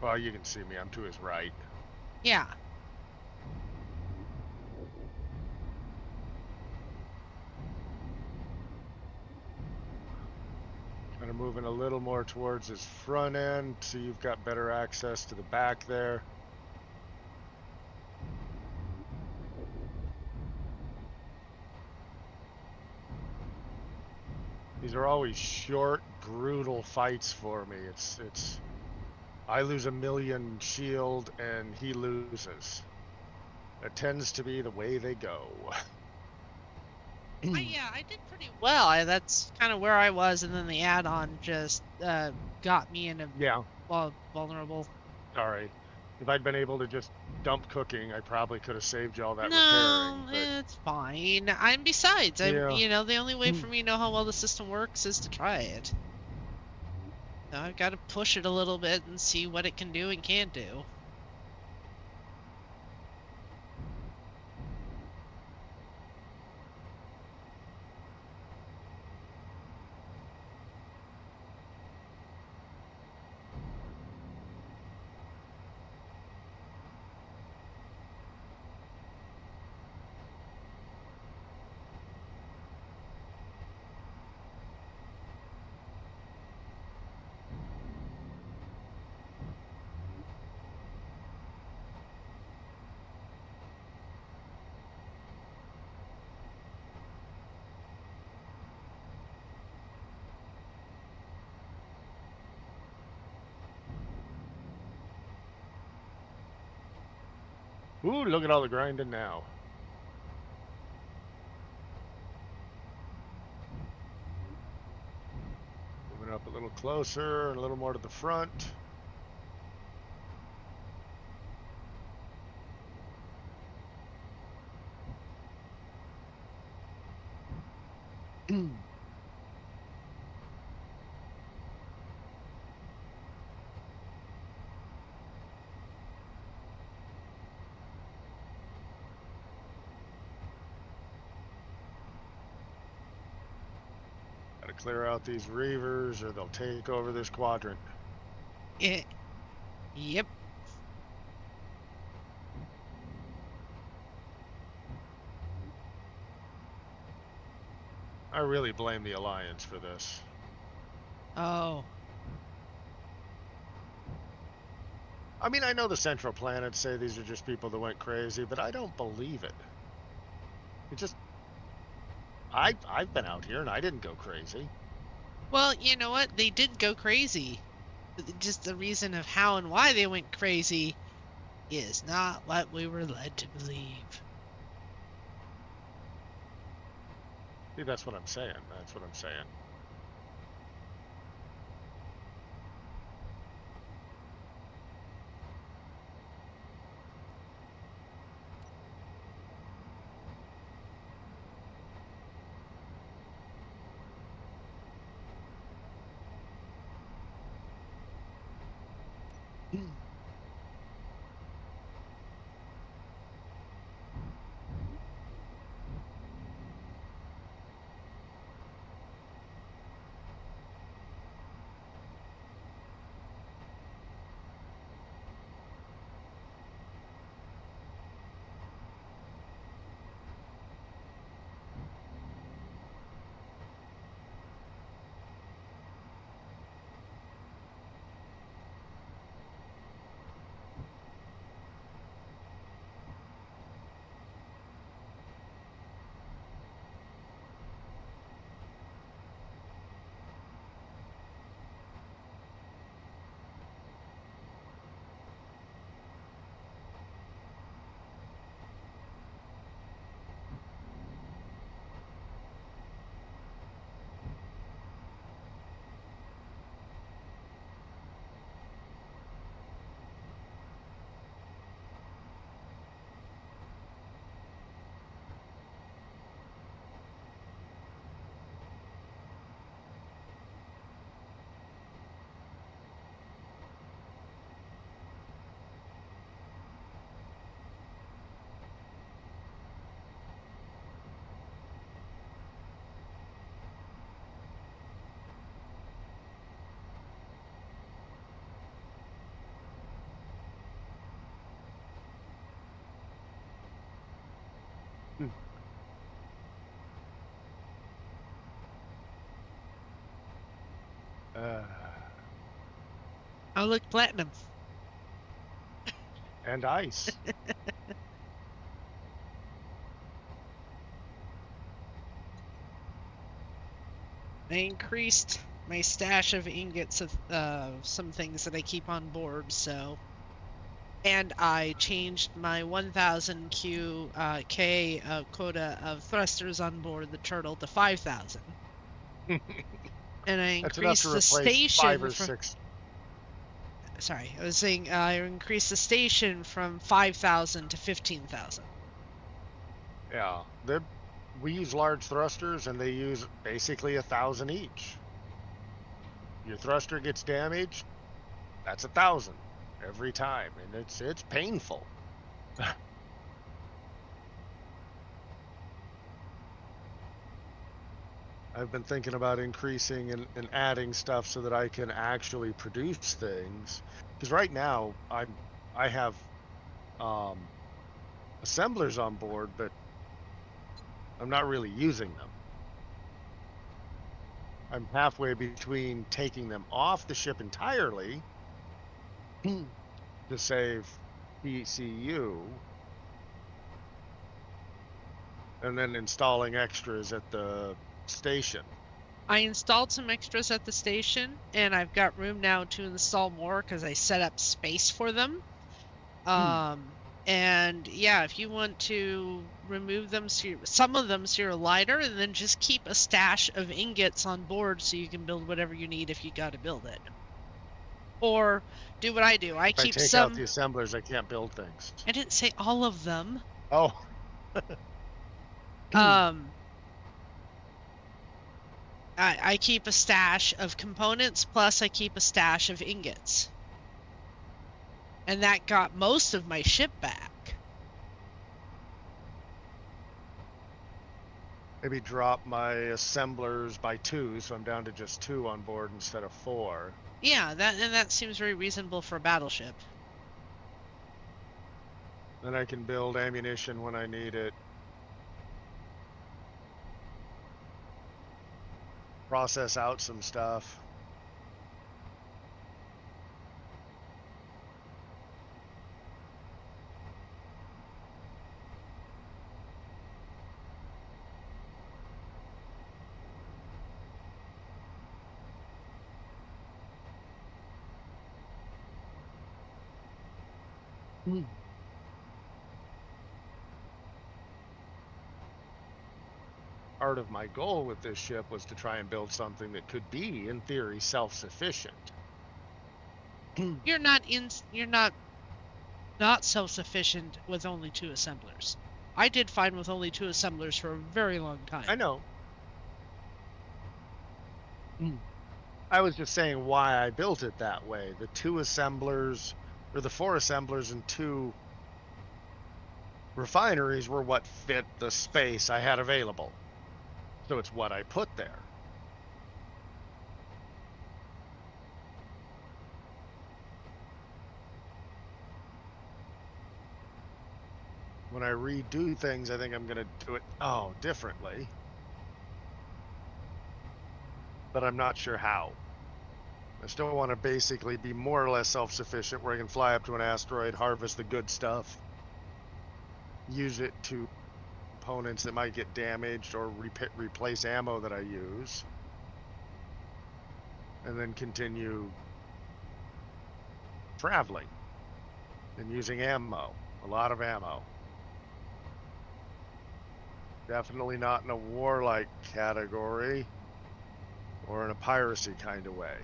[SPEAKER 1] Well, you can see me. I'm to his right.
[SPEAKER 2] yeah.
[SPEAKER 1] Kind of moving a little more towards his front end, so you've got better access to the back there. These are always short, brutal fights for me. I lose a million shield and he loses. That tends to be the way they go.
[SPEAKER 2] Yeah, I did pretty well. That's kind of where I was, and then the add-on just got me in a
[SPEAKER 1] Yeah,
[SPEAKER 2] vulnerable.
[SPEAKER 1] sorry. If I'd been able to just dump cooking, I probably could have saved you all that
[SPEAKER 2] No,
[SPEAKER 1] repairing. But
[SPEAKER 2] it's fine. Besides,
[SPEAKER 1] yeah,
[SPEAKER 2] the only way for me to know how well the system works is to try it. So I've got to push it a little bit and see what it can do and can't do.
[SPEAKER 1] ooh, look at all the grinding now. Moving up a little closer and a little more to the front. Gotta clear out these Reavers or they'll take over this quadrant.
[SPEAKER 2] Yep.
[SPEAKER 1] I really blame the Alliance for this.
[SPEAKER 2] Oh.
[SPEAKER 1] I mean, I know the Central Planets say these are just people that went crazy, but I don't believe it. It just... I've been out here and I didn't go crazy.
[SPEAKER 2] Well, you know what? They did go crazy. Just the reason of how and why they went crazy is not what we were led to believe.
[SPEAKER 1] See, that's what I'm saying. That's what I'm saying. Uh,
[SPEAKER 2] Oh, look, platinum.
[SPEAKER 1] and ice.
[SPEAKER 2] I increased my stash of ingots of some things that I keep on board, so. And I changed my 1000 K quota of thrusters on board the turtle to 5,000. And I
[SPEAKER 1] That's enough to
[SPEAKER 2] increased the
[SPEAKER 1] replace 5
[SPEAKER 2] station
[SPEAKER 1] or
[SPEAKER 2] from.
[SPEAKER 1] 6.
[SPEAKER 2] Sorry, I was saying I increased the station from 5,000 to 15,000.
[SPEAKER 1] Yeah, we use large thrusters and they use basically 1,000 each. Your thruster gets damaged, that's 1,000 every time, and it's painful. I've been thinking about increasing and adding stuff so that I can actually produce things. Because right now I have um, assemblers on board, but I'm not really using them. I'm halfway between taking them off the ship entirely to save PCU and then installing extras at the station.
[SPEAKER 2] I installed some extras at the station, and I've got room now to install more because I set up space for them. And yeah, if you want to remove them, some of them so you're lighter, and then just keep a stash of ingots on board so you can build whatever you need if you got to build it. Or do what I do. I
[SPEAKER 1] If I
[SPEAKER 2] keep
[SPEAKER 1] take out the
[SPEAKER 2] some.
[SPEAKER 1] assemblers, I can't build things.
[SPEAKER 2] I didn't say all of them.
[SPEAKER 1] Oh.
[SPEAKER 2] I keep a stash of components, plus I keep a stash of ingots. And that got most of my ship back.
[SPEAKER 1] Maybe drop my assemblers by 2, so I'm down to just 2 on board instead of 4.
[SPEAKER 2] Yeah, that seems very reasonable for a battleship.
[SPEAKER 1] Then I can build ammunition when I need it. Process out some stuff. Part of my goal with this ship was to try and build something that could be, in theory, self-sufficient.
[SPEAKER 2] You're not self-sufficient with only 2 assemblers. I did fine with only 2 assemblers for a very long time.
[SPEAKER 1] I know. I was just saying why I built it that way. The 2 assemblers, or the 4 assemblers and 2 refineries were what fit the space I had available. So it's what I put there. When I redo things, I think I'm going to do it, differently. But I'm not sure how. I still want to basically be more or less self-sufficient, where I can fly up to an asteroid, harvest the good stuff, use it to components that might get damaged, or replace ammo that I use, and then continue traveling and using ammo, a lot of ammo. Definitely not in a warlike category or in a piracy kind of way.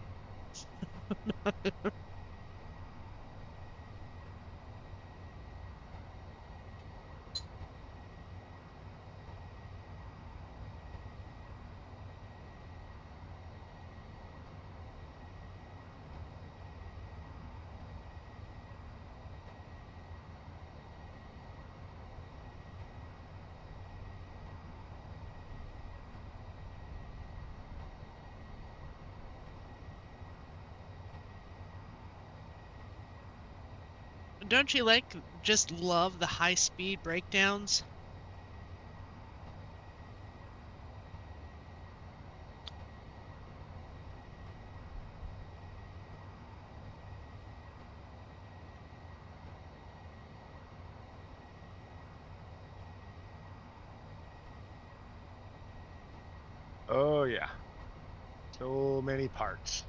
[SPEAKER 2] Don't you just love the high-speed breakdowns?
[SPEAKER 1] Oh yeah, so many parts.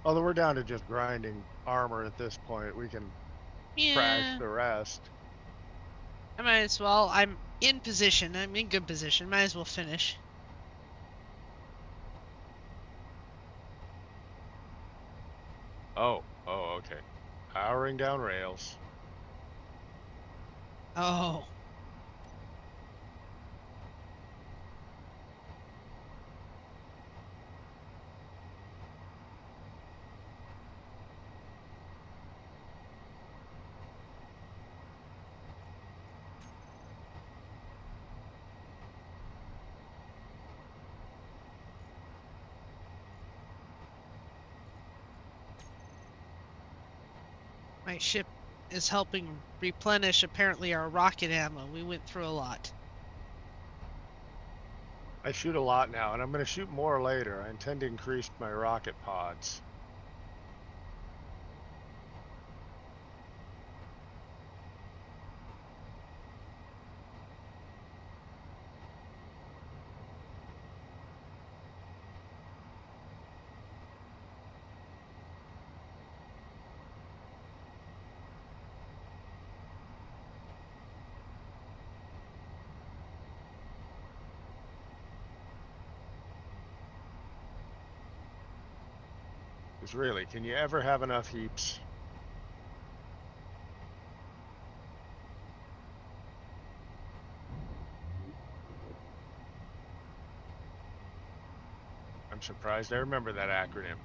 [SPEAKER 1] Although we're down to just grinding armor at this point, we can crash
[SPEAKER 2] Yeah,
[SPEAKER 1] the rest.
[SPEAKER 2] I might as well. I'm in position. I'm in good position. Might as well finish.
[SPEAKER 1] Oh, okay. Powering down rails.
[SPEAKER 2] Oh. My ship is helping replenish, apparently, our rocket ammo. We went through a lot.
[SPEAKER 1] I shoot a lot now, and I'm going to shoot more later. I intend to increase my rocket pods. Because really, can you ever have enough heaps? I'm surprised I remember that acronym.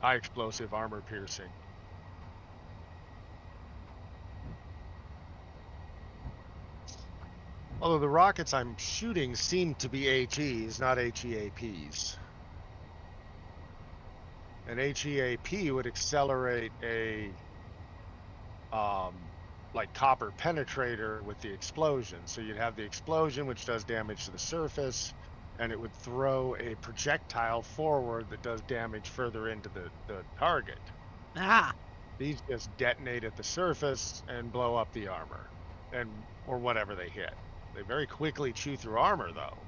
[SPEAKER 1] High explosive armor piercing. Although the rockets I'm shooting seem to be HEs, not HEAPs. An HEAP would accelerate a like copper penetrator with the explosion. So you'd have the explosion, which does damage to the surface, and it would throw a projectile forward that does damage further into the target.
[SPEAKER 2] Ah.
[SPEAKER 1] These just detonate at the surface and blow up the armor, or whatever they hit. They very quickly chew through armor, though.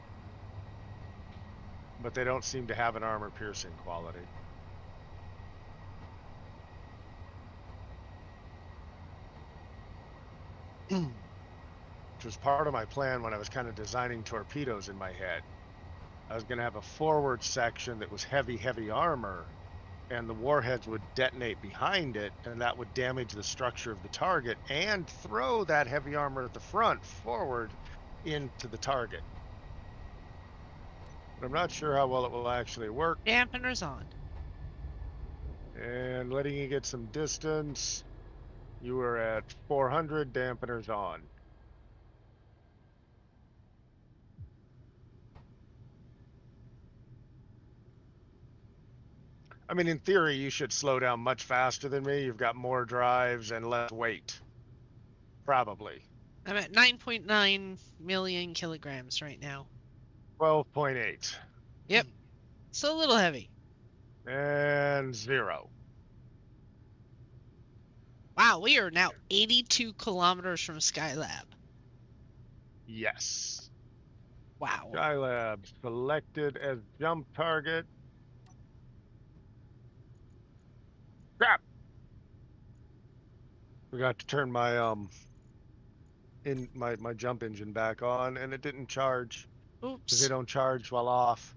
[SPEAKER 1] But they don't seem to have an armor piercing quality. which was part of my plan when I was kind of designing torpedoes in my head. I was going to have a forward section that was heavy, heavy armor, and the warheads would detonate behind it, and that would damage the structure of the target and throw that heavy armor at the front forward into the target. But I'm not sure how well it will actually work.
[SPEAKER 2] Dampeners on.
[SPEAKER 1] And letting you get some distance, you were at 400, dampeners on. I mean, in theory, you should slow down much faster than me. You've got more drives and less weight. Probably.
[SPEAKER 2] I'm at 9.9 million kilograms right now.
[SPEAKER 1] 12.8.
[SPEAKER 2] Yep. So a little heavy.
[SPEAKER 1] And 0.
[SPEAKER 2] Wow, we are now 82 kilometers from Skylab.
[SPEAKER 1] Yes.
[SPEAKER 2] Wow.
[SPEAKER 1] Skylab selected as jump target. Crap! Forgot to turn my my jump engine back on, and it didn't charge because
[SPEAKER 2] Oops.
[SPEAKER 1] they don't charge while off.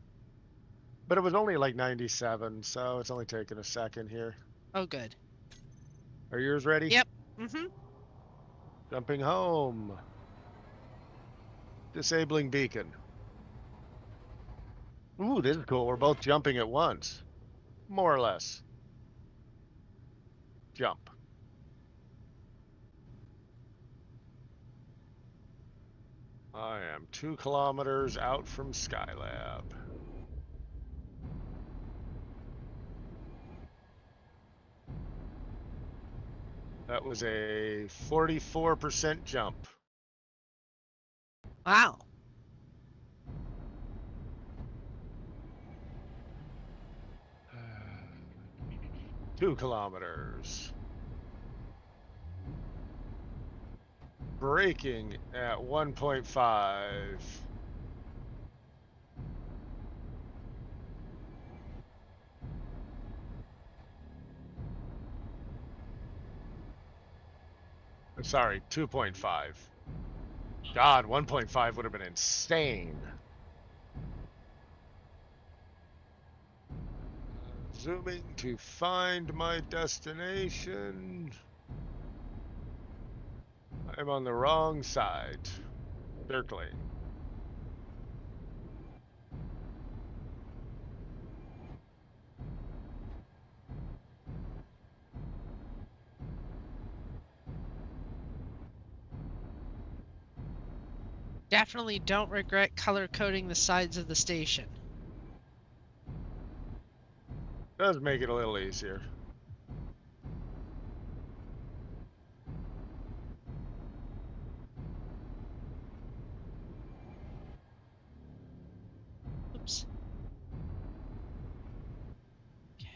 [SPEAKER 1] But it was only like 97, so it's only taking a second here.
[SPEAKER 2] Oh, good.
[SPEAKER 1] Are yours ready?
[SPEAKER 2] Yep. Mm-hmm.
[SPEAKER 1] Jumping home. Disabling beacon. Ooh, this is cool. We're both jumping at once. More or less. Jump. I am 2 kilometers out from Skylab. That was a 44% jump.
[SPEAKER 2] Wow.
[SPEAKER 1] Uh, 2 kilometers. Braking at 1.5. Sorry, 2.5. God, 1.5 would have been insane. Zooming to find my destination. I'm on the wrong side. Circling.
[SPEAKER 2] Definitely don't regret color coding the sides of the station.
[SPEAKER 1] Does make it a little easier.
[SPEAKER 2] Oops. Okay.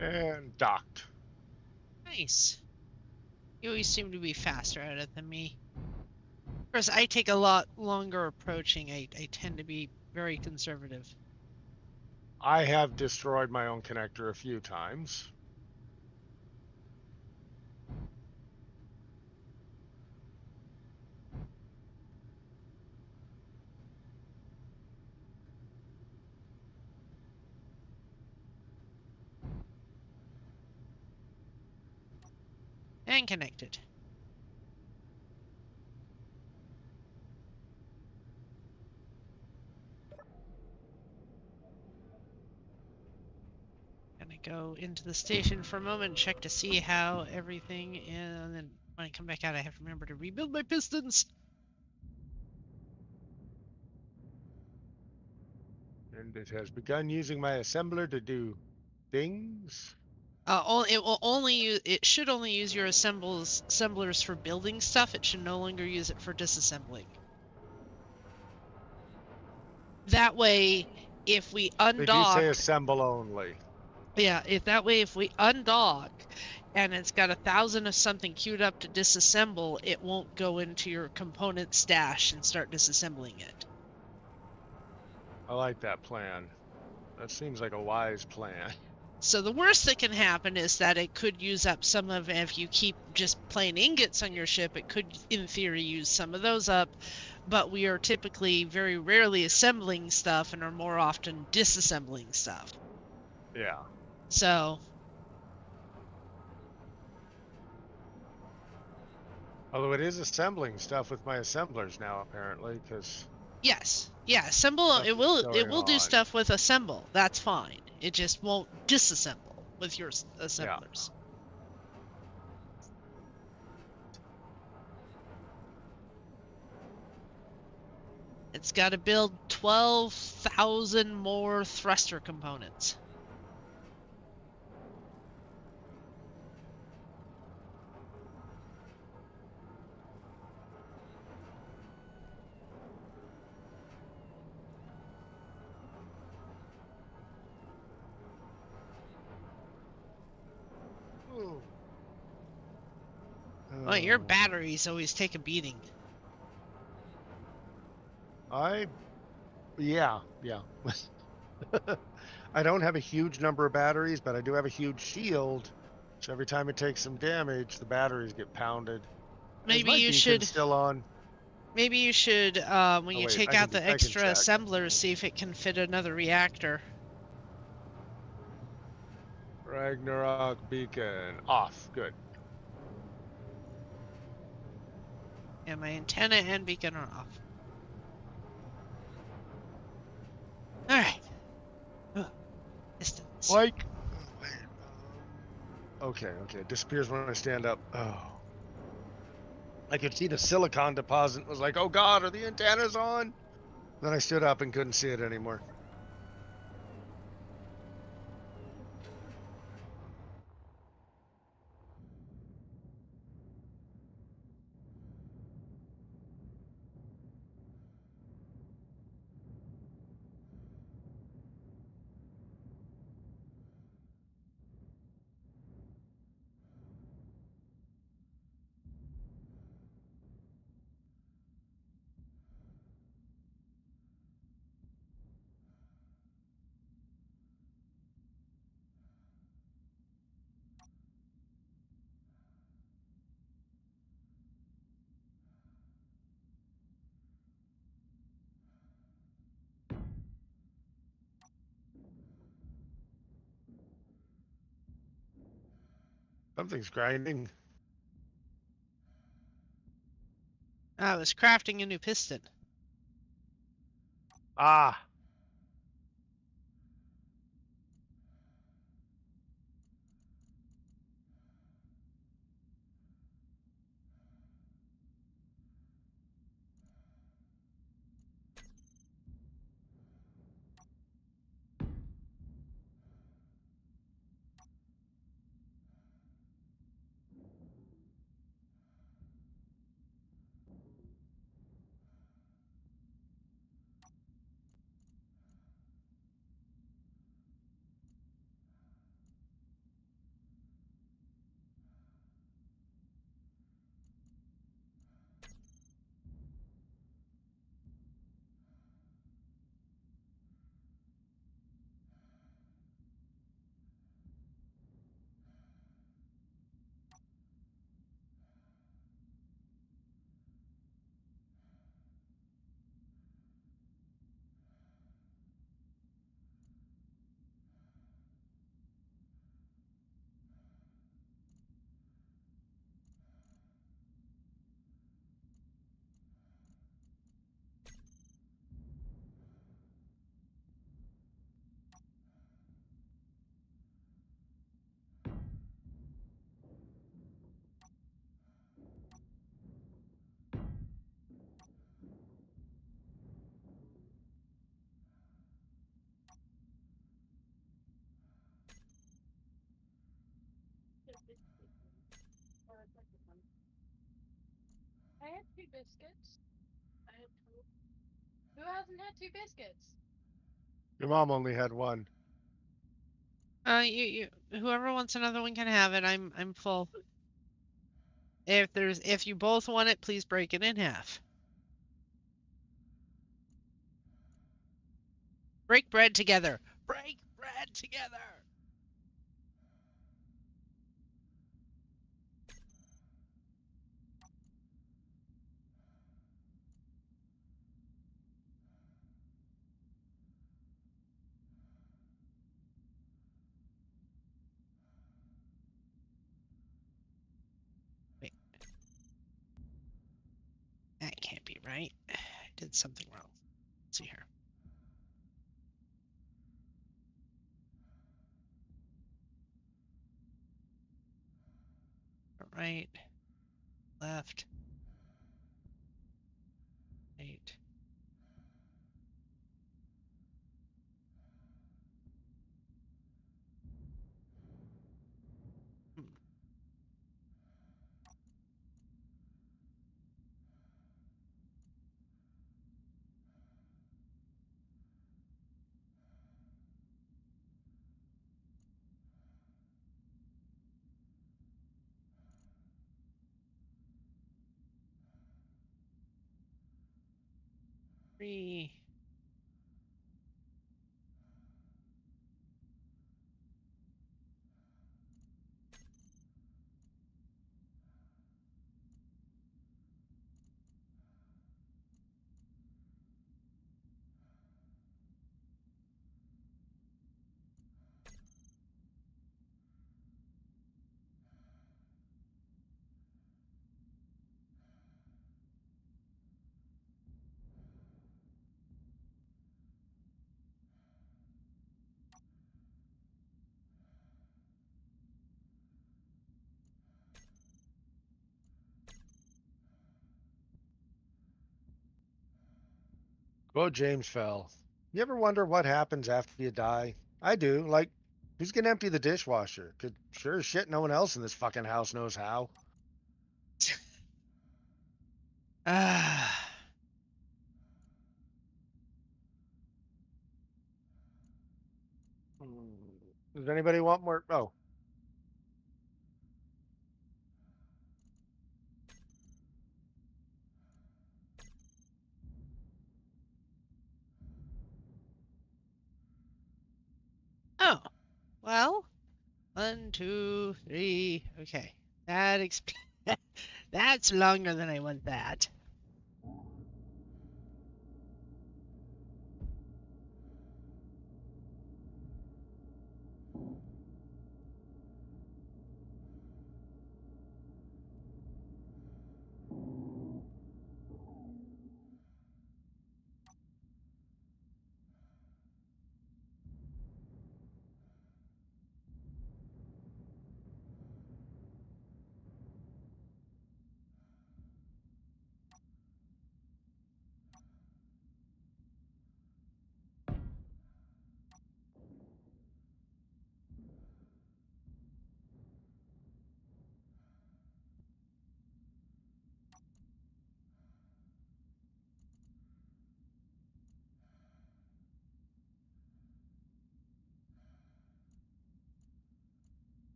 [SPEAKER 1] And docked.
[SPEAKER 2] Nice. You always seem to be faster at it than me. Of course, I take a lot longer approaching. I tend to be very conservative.
[SPEAKER 1] I have destroyed my own connector a few times.
[SPEAKER 2] And connected. Gonna go into the station for a moment, check to see how everything is, and then when I come back out, I have to remember to rebuild my pistons.
[SPEAKER 1] And it has begun using my assembler to do things.
[SPEAKER 2] It will only use. It should only use your assemblers for building stuff. It should no longer use it for disassembling. That way, if we
[SPEAKER 1] They do say
[SPEAKER 2] undock,
[SPEAKER 1] assemble only.
[SPEAKER 2] yeah, if we undock and it's got 1,000 of something queued up to disassemble, it won't go into your component stash and start disassembling it.
[SPEAKER 1] I like that plan. That seems like a wise plan.
[SPEAKER 2] So the worst that can happen is that it could use up some of, if you keep just plain ingots on your ship, it could, in theory, use some of those up. But we are typically very rarely assembling stuff and are more often disassembling stuff.
[SPEAKER 1] Yeah.
[SPEAKER 2] So,
[SPEAKER 1] Although it is assembling stuff with my assemblers now, apparently, because
[SPEAKER 2] yes, yeah, assemble. It will do
[SPEAKER 1] on.
[SPEAKER 2] stuff with assemble. That's fine. It just won't disassemble with your assemblers. It's got to build 12,000 more thruster components.
[SPEAKER 1] Ooh.
[SPEAKER 2] Well, your batteries always take a beating.
[SPEAKER 1] Yeah. I don't have a huge number of batteries, but I do have a huge shield. So every time it takes some damage, the batteries get pounded.
[SPEAKER 2] Maybe you should
[SPEAKER 1] still on.
[SPEAKER 2] Maybe you should, when you take out the extra assemblers, see if it can fit another reactor.
[SPEAKER 1] Ragnarok beacon off. Good.
[SPEAKER 2] And my antenna and beacon are off. Alright. Distance.
[SPEAKER 1] Like. Okay. It disappears when I stand up. Oh. I could see the silicon deposit. Was like, oh God, are the antennas on? Then I stood up and couldn't see it anymore. Something's grinding.
[SPEAKER 2] I was crafting a new piston.
[SPEAKER 1] Ah.
[SPEAKER 3] had 2 biscuits. I had 2. Who hasn't had 2 biscuits?
[SPEAKER 1] Your mom only had one.
[SPEAKER 2] Whoever wants another one can have it. I'm full. If you both want it, please break it in half. Break bread together. Break bread together. Wait. That can't be right. I did something wrong. Let's see here. Right. Left. Right. Hmm. Three.
[SPEAKER 1] Well, James fell. You ever wonder what happens after you die? I do. Like, who's gonna empty the dishwasher? Cause sure as shit, no one else in this fucking house knows how.
[SPEAKER 2] Ah.
[SPEAKER 1] Does anybody want more? Oh,
[SPEAKER 2] Oh. Well. 1, 2, 3. Okay. That that's longer than I want that.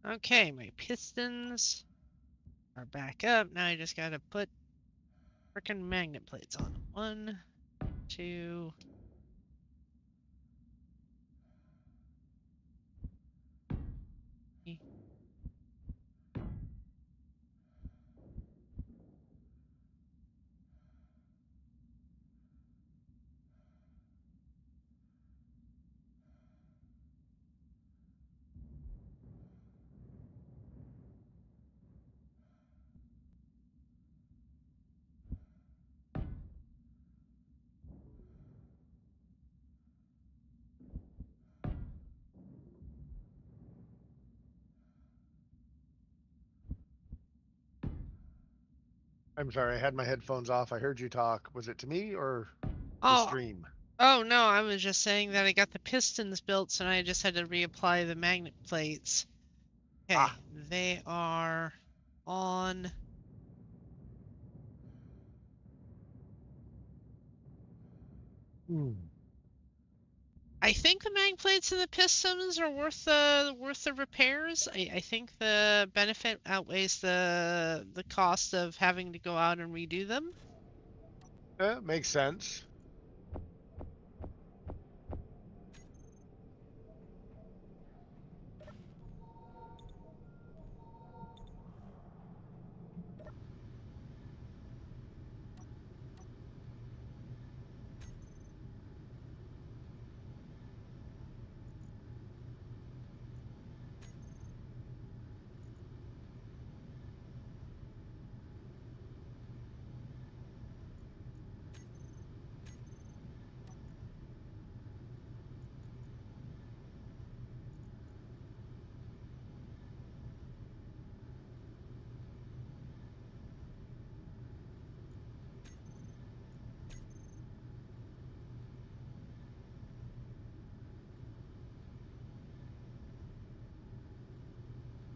[SPEAKER 2] Okay, my pistons are back up. Now I just gotta put frickin' magnet plates on. 1, 2. Three.
[SPEAKER 1] I'm sorry, I had my headphones off. I heard you talk. Was it to me or the
[SPEAKER 2] Oh,
[SPEAKER 1] stream?
[SPEAKER 2] oh no, I was just saying that I got the pistons built, so I just had to reapply the magnet plates. Okay,
[SPEAKER 1] Ah.
[SPEAKER 2] they are on. I think the mag plates and the pistons are worth the repairs. I think the benefit outweighs the cost of having to go out and redo them.
[SPEAKER 1] Yeah, makes sense.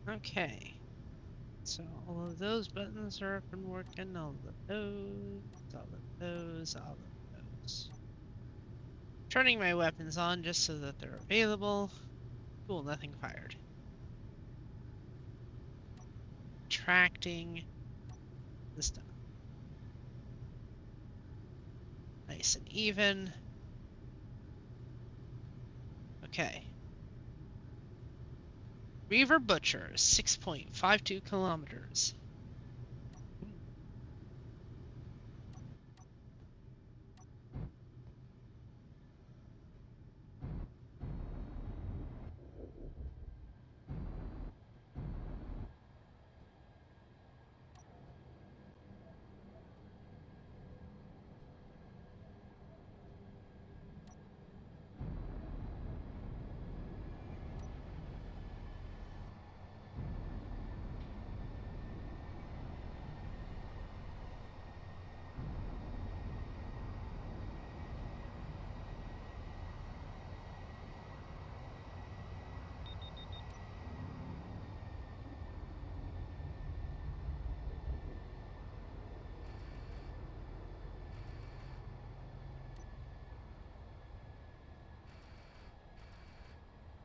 [SPEAKER 2] Okay. So all of those buttons are up and working. All of those, all of those, all of those. Turning my weapons on just so that they're available. Cool, nothing fired. Tracting. This done. Nice and even. Okay. Reaver Butcher, 6.52 kilometers.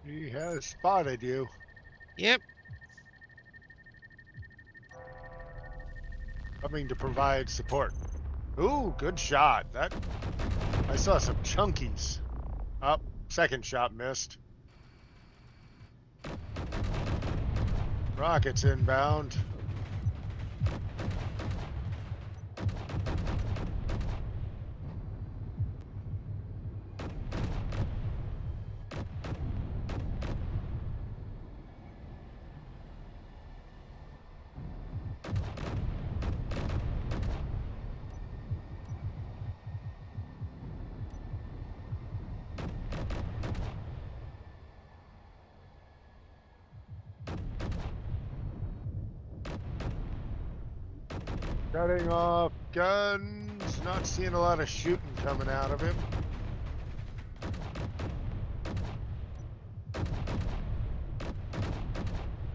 [SPEAKER 1] He has spotted you.
[SPEAKER 2] Yep.
[SPEAKER 1] Coming to provide support. Ooh, good shot. That I saw some chunkies. Up, second shot missed. Rockets inbound. Cutting off guns. Not seeing a lot of shooting coming out of him.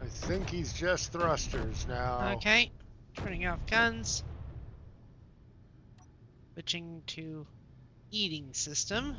[SPEAKER 1] I think he's just thrusters now.
[SPEAKER 2] Okay. Turning off guns. Switching to eating system.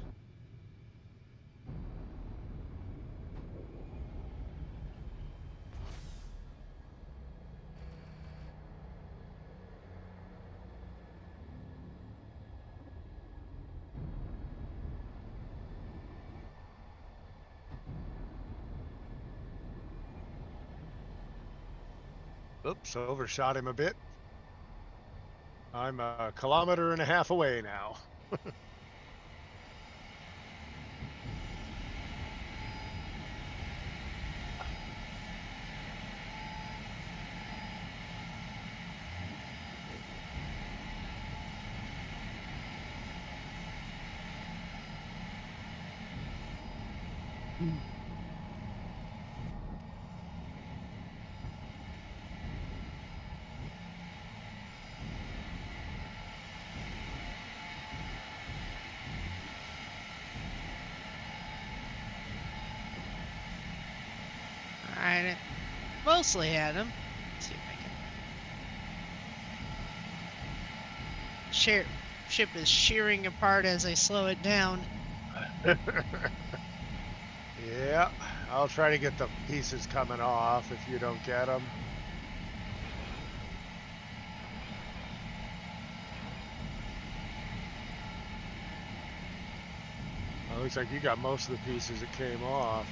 [SPEAKER 1] Oops, overshot him a bit. I'm 1.5 kilometers away now.
[SPEAKER 2] closely at him. Let's see if I can. Ship is shearing apart as I slow it down.
[SPEAKER 1] Yeah, I'll try to get the pieces coming off if you don't get them. Well, looks like you got most of the pieces that came off.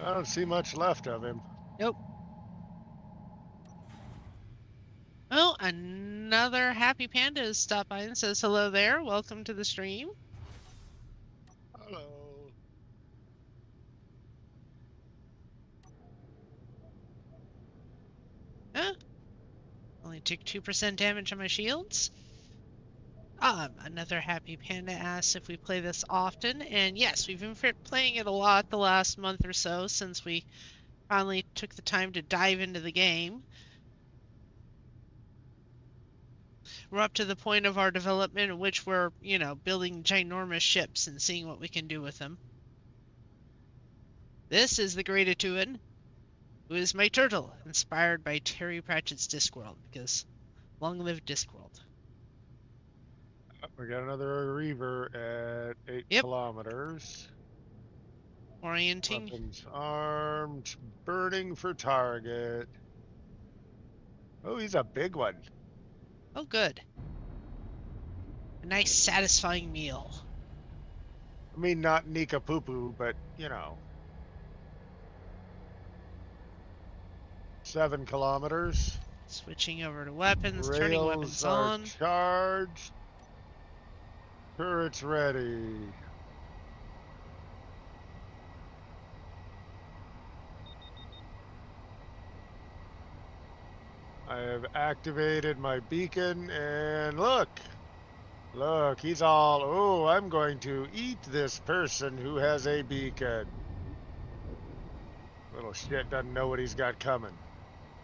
[SPEAKER 1] I don't see much left of him.
[SPEAKER 2] Nope. Oh, another happy panda has stopped by and says hello there. Welcome to the stream.
[SPEAKER 1] Hello.
[SPEAKER 2] Huh? Only took 2% damage on my shields. Another happy panda asks if we play this often, and yes, we've been playing it a lot the last month or so since we finally took the time to dive into the game. We're up to the point of our development in which we're, building ginormous ships and seeing what we can do with them. This is the Great Atuan, who is my turtle, inspired by Terry Pratchett's Discworld, because long live Discworld.
[SPEAKER 1] We got another Reaver at 8
[SPEAKER 2] Yep.
[SPEAKER 1] kilometers.
[SPEAKER 2] Orienting.
[SPEAKER 1] Weapons armed, burning for target. Oh, he's a big one.
[SPEAKER 2] Oh, good. A nice, satisfying meal.
[SPEAKER 1] I mean, not Nika Poo Poo, but, 7 kilometers.
[SPEAKER 2] Switching over to weapons, turning
[SPEAKER 1] Rails
[SPEAKER 2] weapons
[SPEAKER 1] are
[SPEAKER 2] on.
[SPEAKER 1] charged. Turrets ready. I have activated my beacon, and look, he's all, oh, I'm going to eat this person who has a beacon. Little shit doesn't know what he's got coming.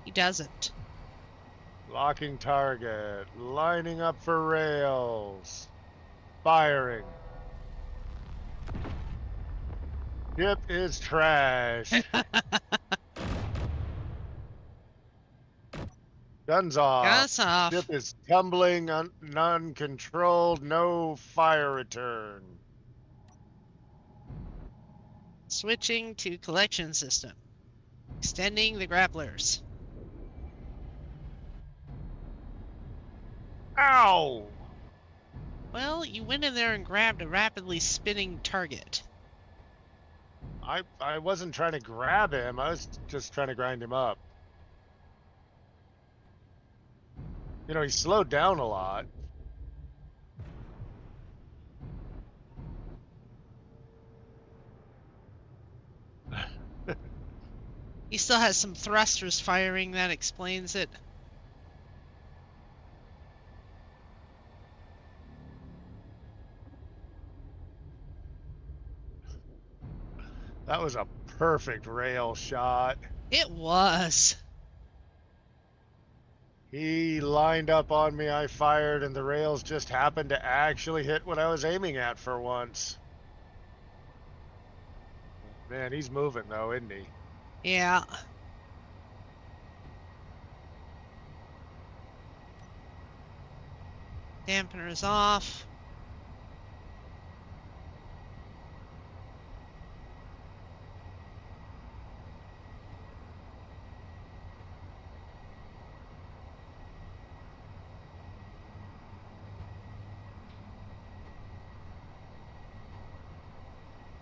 [SPEAKER 2] He doesn't.
[SPEAKER 1] Locking target, lining up for rails, firing. Ship is trash. Guns off.
[SPEAKER 2] Guns off.
[SPEAKER 1] Ship is tumbling, uncontrolled, no fire return.
[SPEAKER 2] Switching to collection system. Extending the grapplers.
[SPEAKER 1] Ow!
[SPEAKER 2] Well, you went in there and grabbed a rapidly spinning target.
[SPEAKER 1] I wasn't trying to grab him. I was just trying to grind him up. He slowed down a lot.
[SPEAKER 2] He still has some thrusters firing, that explains it.
[SPEAKER 1] That was a perfect rail shot.
[SPEAKER 2] It was.
[SPEAKER 1] He lined up on me, I fired, and the rails just happened to actually hit what I was aiming at for once. Man, he's moving though, isn't he?
[SPEAKER 2] Yeah. Dampener's off.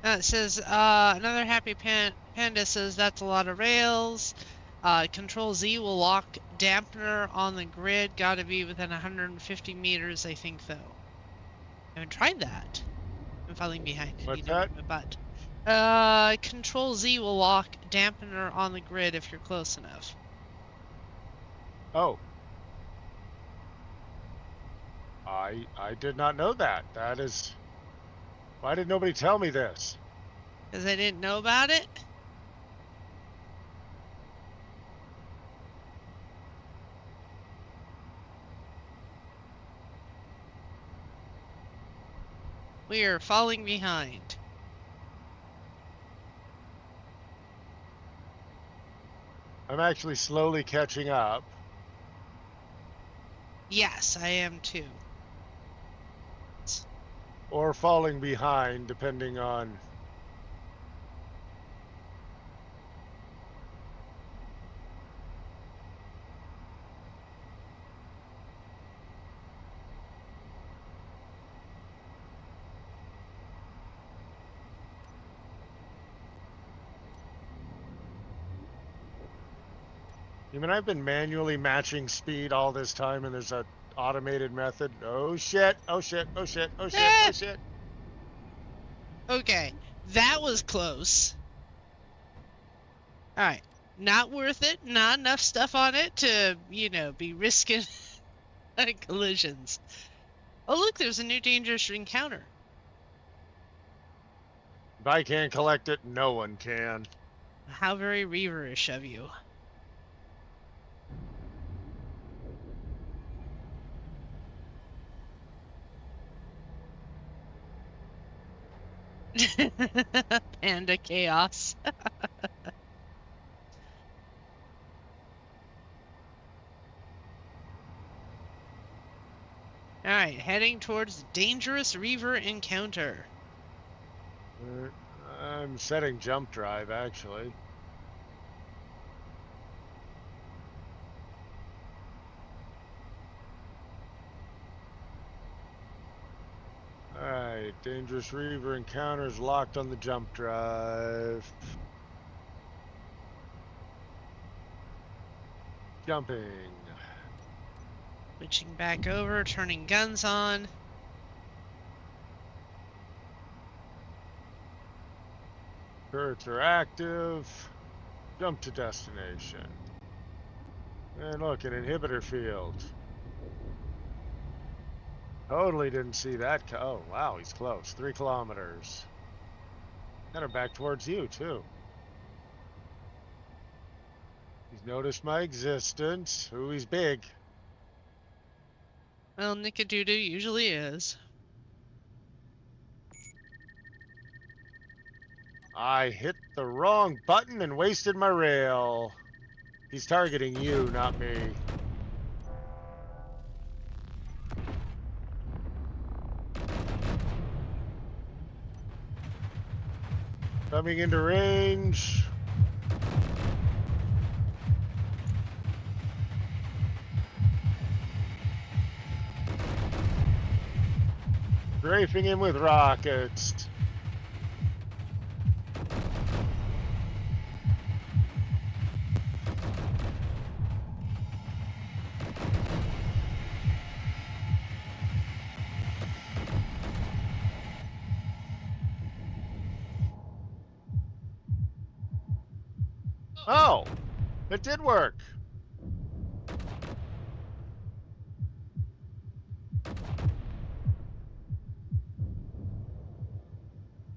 [SPEAKER 2] It says, another happy panda says that's a lot of rails. Control Z will lock dampener on the grid. Gotta be within 150 meters, I think, though. I haven't tried that. I'm falling behind.
[SPEAKER 1] What's that?
[SPEAKER 2] My butt. Control Z will lock dampener on the grid if you're close enough.
[SPEAKER 1] Oh. I did not know that. That is... Why did nobody tell me this?
[SPEAKER 2] Because I didn't know about it? We are falling behind.
[SPEAKER 1] I'm actually slowly catching up.
[SPEAKER 2] Yes, I am too.
[SPEAKER 1] Or falling behind, depending on... I mean, I've been manually matching speed all this time, and there's a automated method. Oh shit, oh shit, oh shit, oh shit, oh shit.
[SPEAKER 2] Okay, that was close. All right, not worth it. Not enough stuff on it to, you know, be risking collisions. Oh, look, there's a new dangerous encounter.
[SPEAKER 1] If I can't collect it, no one can.
[SPEAKER 2] How very Reaverish of you. Panda chaos. Alright, heading towards dangerous Reaver encounter.
[SPEAKER 1] I'm setting jump drive, actually. Alright, dangerous Reaver encounters locked on the jump drive. Jumping.
[SPEAKER 2] Switching back over, turning guns on.
[SPEAKER 1] Turrets are active. Jump to destination. And look, an inhibitor field. Totally didn't see that. Oh, wow, he's close. 3 kilometers. Kind of back towards you, too. He's noticed my existence. Ooh, he's big.
[SPEAKER 2] Well, Nickadoodoo usually is.
[SPEAKER 1] I hit the wrong button and wasted my rail. He's targeting you, not me. Coming into range. Strafing him with rockets. Oh, it did work.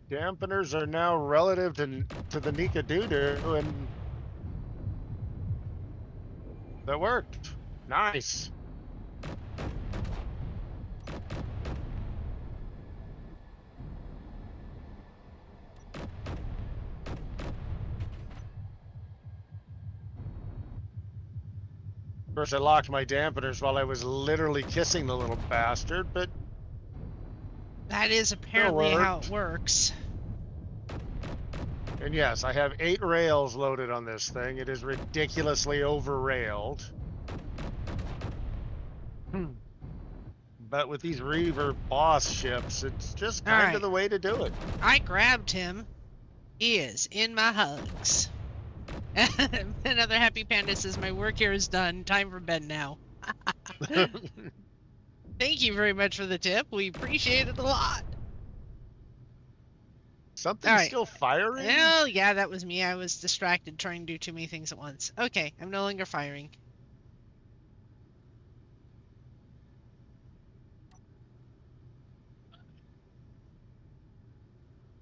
[SPEAKER 1] Dampeners are now relative to the Nickadoodoo, and that worked. Nice. Of course, I locked my dampeners while I was literally kissing the little bastard, but
[SPEAKER 2] That is apparently how it works.
[SPEAKER 1] And yes, I have 8 rails loaded on this thing. It is ridiculously over-railed. But with these Reaver boss ships, it's just kind of the way to do it.
[SPEAKER 2] I grabbed him. He is in my hugs. Another happy panda says, my work here is done. Time for bed now. Thank you very much for the tip. We appreciate it a lot.
[SPEAKER 1] Something's still firing?
[SPEAKER 2] Well, yeah, that was me. I was distracted trying to do too many things at once. Okay, I'm no longer firing.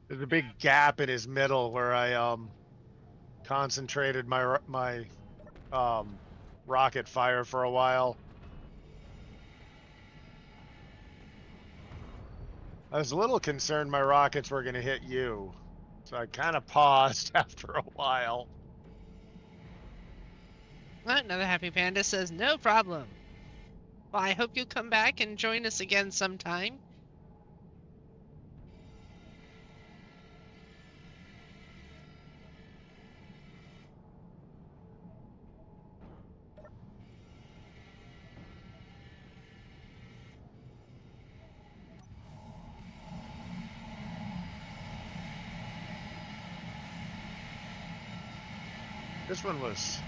[SPEAKER 1] There's a big gap in his middle where I concentrated my rocket fire for a while. I was a little concerned my rockets were going to hit you, so I kind of paused after a while.
[SPEAKER 2] Another happy panda says, no problem. Well, I hope you'll come back and join us again sometime.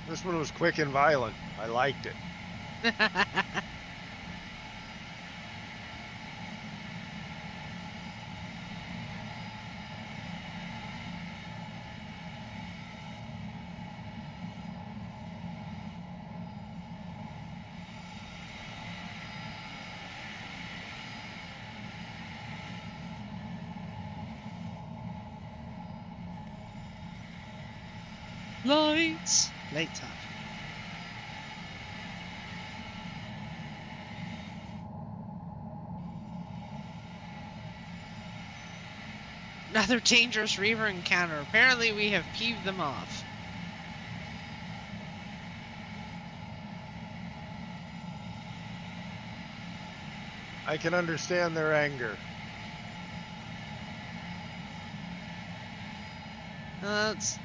[SPEAKER 1] This one was quick and violent. I liked it.
[SPEAKER 2] Lights. Lights off. Another dangerous Reaver encounter. Apparently we have peeved them off.
[SPEAKER 1] I can understand their anger.
[SPEAKER 2] Let's...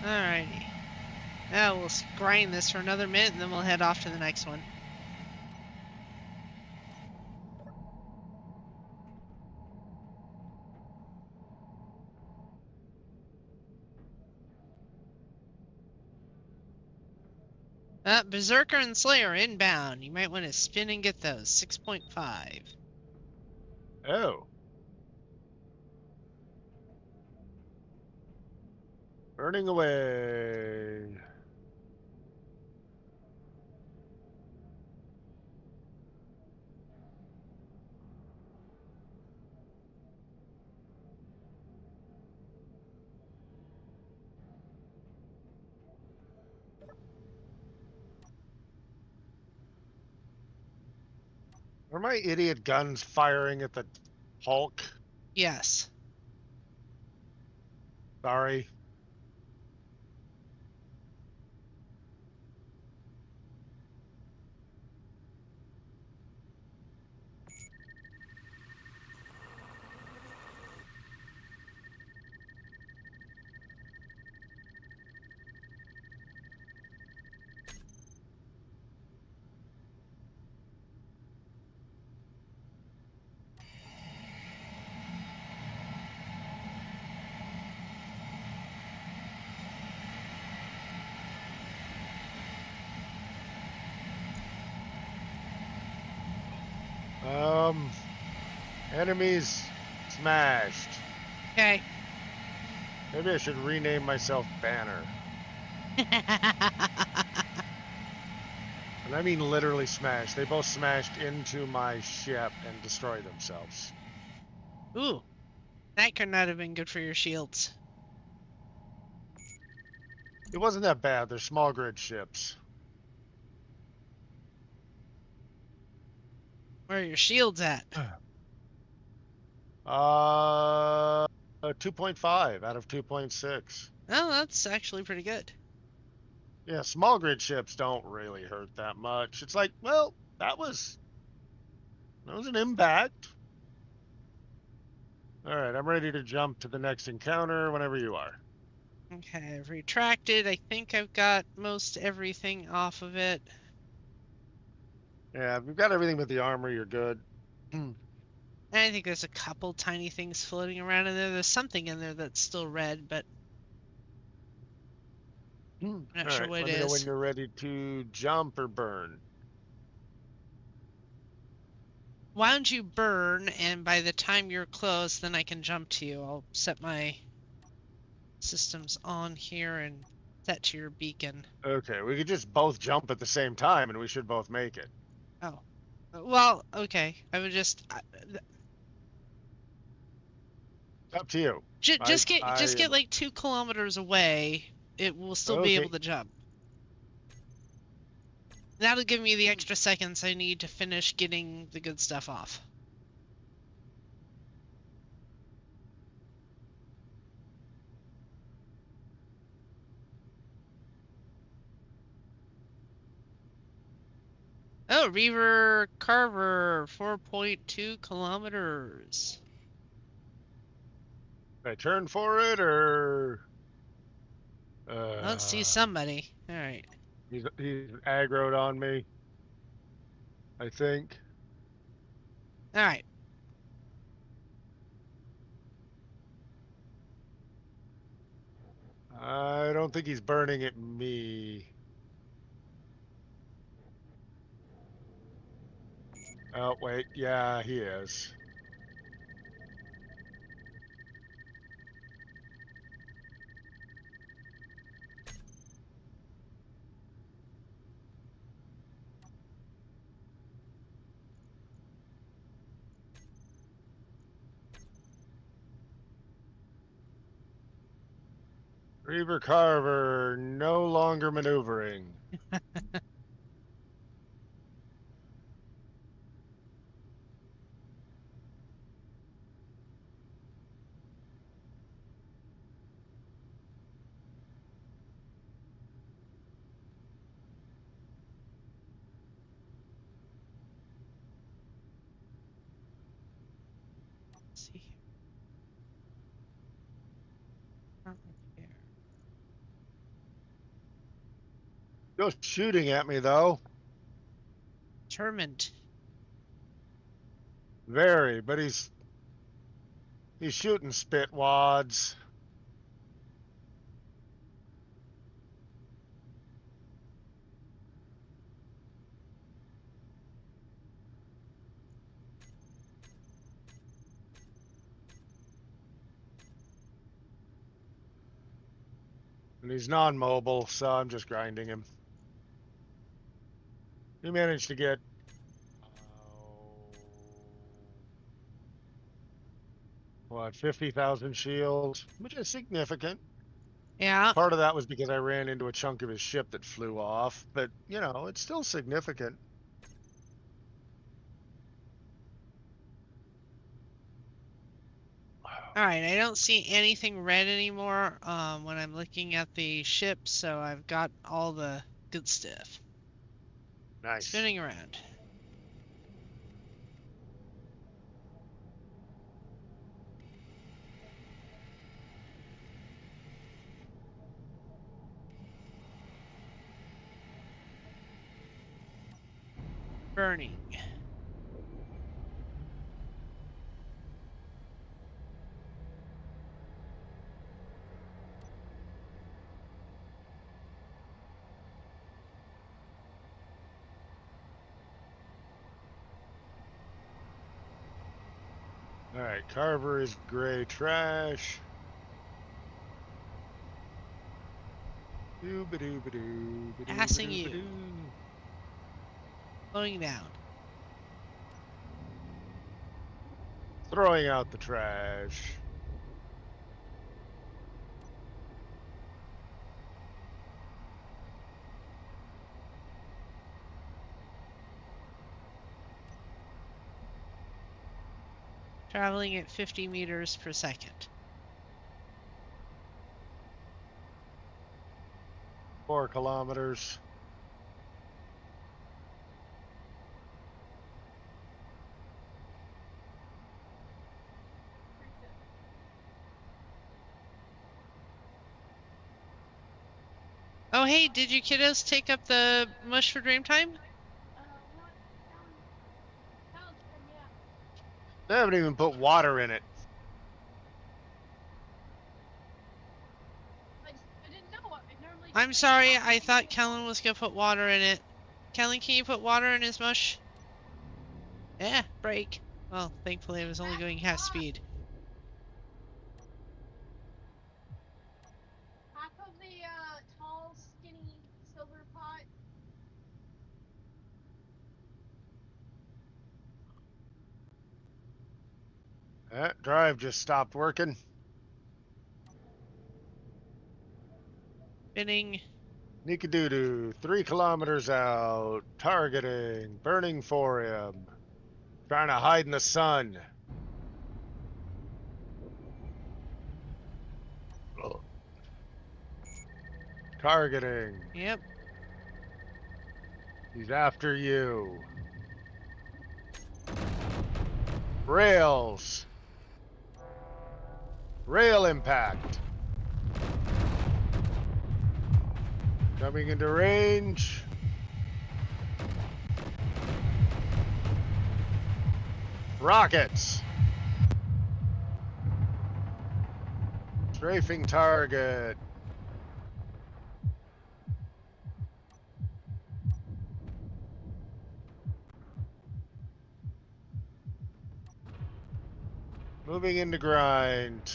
[SPEAKER 2] Alrighty. Now we'll grind this for another minute and then we'll head off to the next one. Berserker and Slayer inbound. You might want to spin and get those. 6.5.
[SPEAKER 1] Oh. Burning away. Are my idiot guns firing at the Hulk?
[SPEAKER 2] Yes.
[SPEAKER 1] Sorry. Enemies smashed.
[SPEAKER 2] Okay.
[SPEAKER 1] Maybe I should rename myself Banner. And I mean literally smashed. They both smashed into my ship and destroyed themselves.
[SPEAKER 2] Ooh. That could not have been good for your shields.
[SPEAKER 1] It wasn't that bad. They're small grid ships.
[SPEAKER 2] Where are your shields at?
[SPEAKER 1] 2.5 out of 2.6.
[SPEAKER 2] Oh, that's actually pretty good.
[SPEAKER 1] Yeah, small grid ships don't really hurt that much. It's like, well, that was an impact. All right, I'm ready to jump to the next encounter whenever you are.
[SPEAKER 2] Okay, I've retracted. I think I've got most everything off of it.
[SPEAKER 1] Yeah, if you've got everything but the armor, you're good.
[SPEAKER 2] And I think there's a couple tiny things floating around in there. There's something in there that's still red, but I'm not sure what it
[SPEAKER 1] Let me know when
[SPEAKER 2] is.
[SPEAKER 1] you're ready to jump or burn.
[SPEAKER 2] Why don't you burn, and by the time you're close, then I can jump to you. I'll set my systems on here and set to your beacon.
[SPEAKER 1] Okay, we could just both jump at the same time, and we should both make it.
[SPEAKER 2] Oh. Well, okay. I would just
[SPEAKER 1] It's up to you.
[SPEAKER 2] just
[SPEAKER 1] I
[SPEAKER 2] get like 2 kilometers away. It will still be able
[SPEAKER 1] Okay.
[SPEAKER 2] to jump. That'll give me the extra seconds I need to finish getting the good stuff off. Oh, Reaver Carver, 4.2 kilometers.
[SPEAKER 1] I turn for it, or
[SPEAKER 2] Let's see somebody. All right.
[SPEAKER 1] he's aggroed on me, I think.
[SPEAKER 2] All right.
[SPEAKER 1] I don't think he's burning at me. Oh, wait. Yeah, he is. Reaver Carver no longer maneuvering.
[SPEAKER 2] Let's see here. Front repair.
[SPEAKER 1] Still shooting at me, though.
[SPEAKER 2] Determined.
[SPEAKER 1] Very, but he's shooting spit wads. And he's non-mobile, so I'm just grinding him. He managed to get... what, 50,000 shields, which is significant.
[SPEAKER 2] Yeah.
[SPEAKER 1] Part of that was because I ran into a chunk of his ship that flew off, but, you know, it's still significant.
[SPEAKER 2] All right. I don't see anything red anymore when I'm looking at the ship, so I've got all the good stuff.
[SPEAKER 1] Nice.
[SPEAKER 2] Spinning around. Burning.
[SPEAKER 1] All right, Carver is gray trash.
[SPEAKER 2] Passing you. Slowing down.
[SPEAKER 1] Throwing out the trash.
[SPEAKER 2] Traveling at 50 meters per second.
[SPEAKER 1] 4 kilometers.
[SPEAKER 2] Oh, hey, did you kiddos take up the mush for Dreamtime?
[SPEAKER 3] What? Talisman, yeah.
[SPEAKER 1] They haven't even put water in it.
[SPEAKER 3] I didn't know. I normally.
[SPEAKER 2] I'm sorry, I thought Kellen was gonna put water in it. Kellen, can you put water in his mush? Brake. Well, thankfully I was only going half speed.
[SPEAKER 3] Half of the tall, skinny silver pot.
[SPEAKER 1] Drive just stopped working.
[SPEAKER 2] Spinning.
[SPEAKER 1] Nikadoodoo, 3 kilometers out, targeting, burning for him, trying to hide in the sun. Ugh. Targeting.
[SPEAKER 2] Yep.
[SPEAKER 1] He's after you. Rails. Rail impact. Coming into range. Rockets. Strafing target. Moving into grind.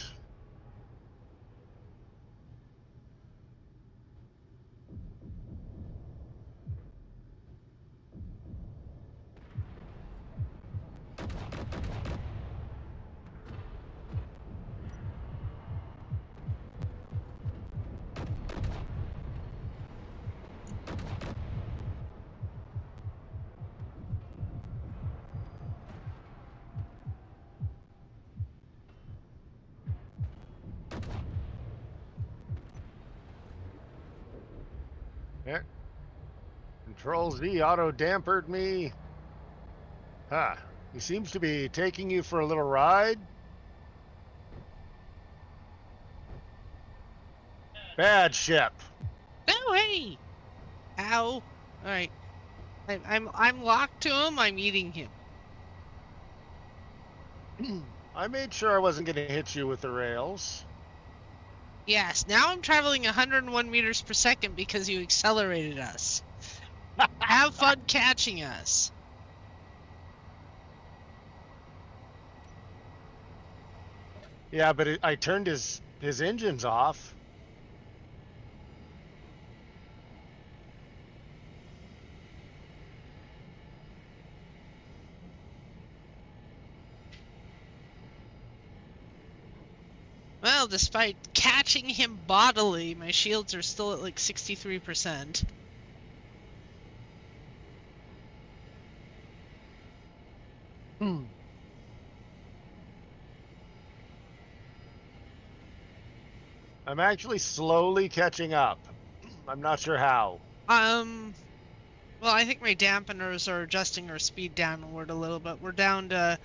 [SPEAKER 1] Yeah. Control Z auto dampered me. Huh. He seems to be taking you for a little ride. Bad ship.
[SPEAKER 2] Oh, hey! Ow. Alright. I'm locked to him. I'm eating him.
[SPEAKER 1] I made sure I wasn't going to hit you with the rails.
[SPEAKER 2] Yes, now I'm traveling 101 meters per second because you accelerated us. Have fun catching us.
[SPEAKER 1] Yeah, but I turned his engines off.
[SPEAKER 2] Well, despite catching him bodily, my shields are still at like 63%.
[SPEAKER 1] I'm actually slowly catching up. I'm not sure how.
[SPEAKER 2] Well, I think my dampeners are adjusting our speed downward a little bit. We're down to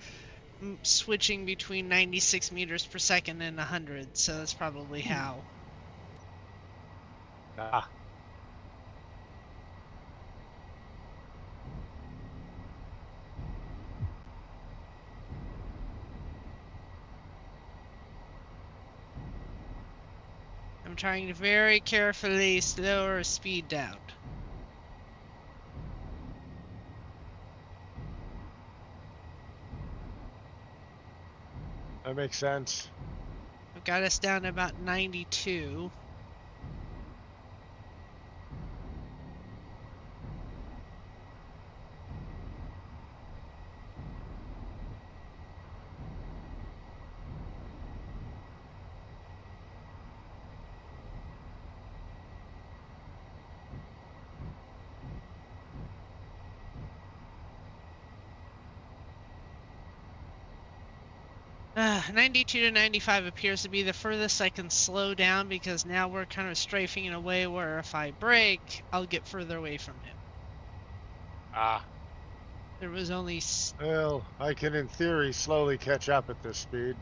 [SPEAKER 2] switching between 96 meters per second and 100, so that's probably how.
[SPEAKER 1] Ah.
[SPEAKER 2] I'm trying to very carefully slow our speed down.
[SPEAKER 1] That makes sense.
[SPEAKER 2] I've got us down to about 92. Uh, 92 to 95 appears to be the furthest I can slow down because now we're kind of strafing in a way where if I brake, I'll get further away from him.
[SPEAKER 1] Ah.
[SPEAKER 2] There was only...
[SPEAKER 1] Well, I can in theory slowly catch up at this speed.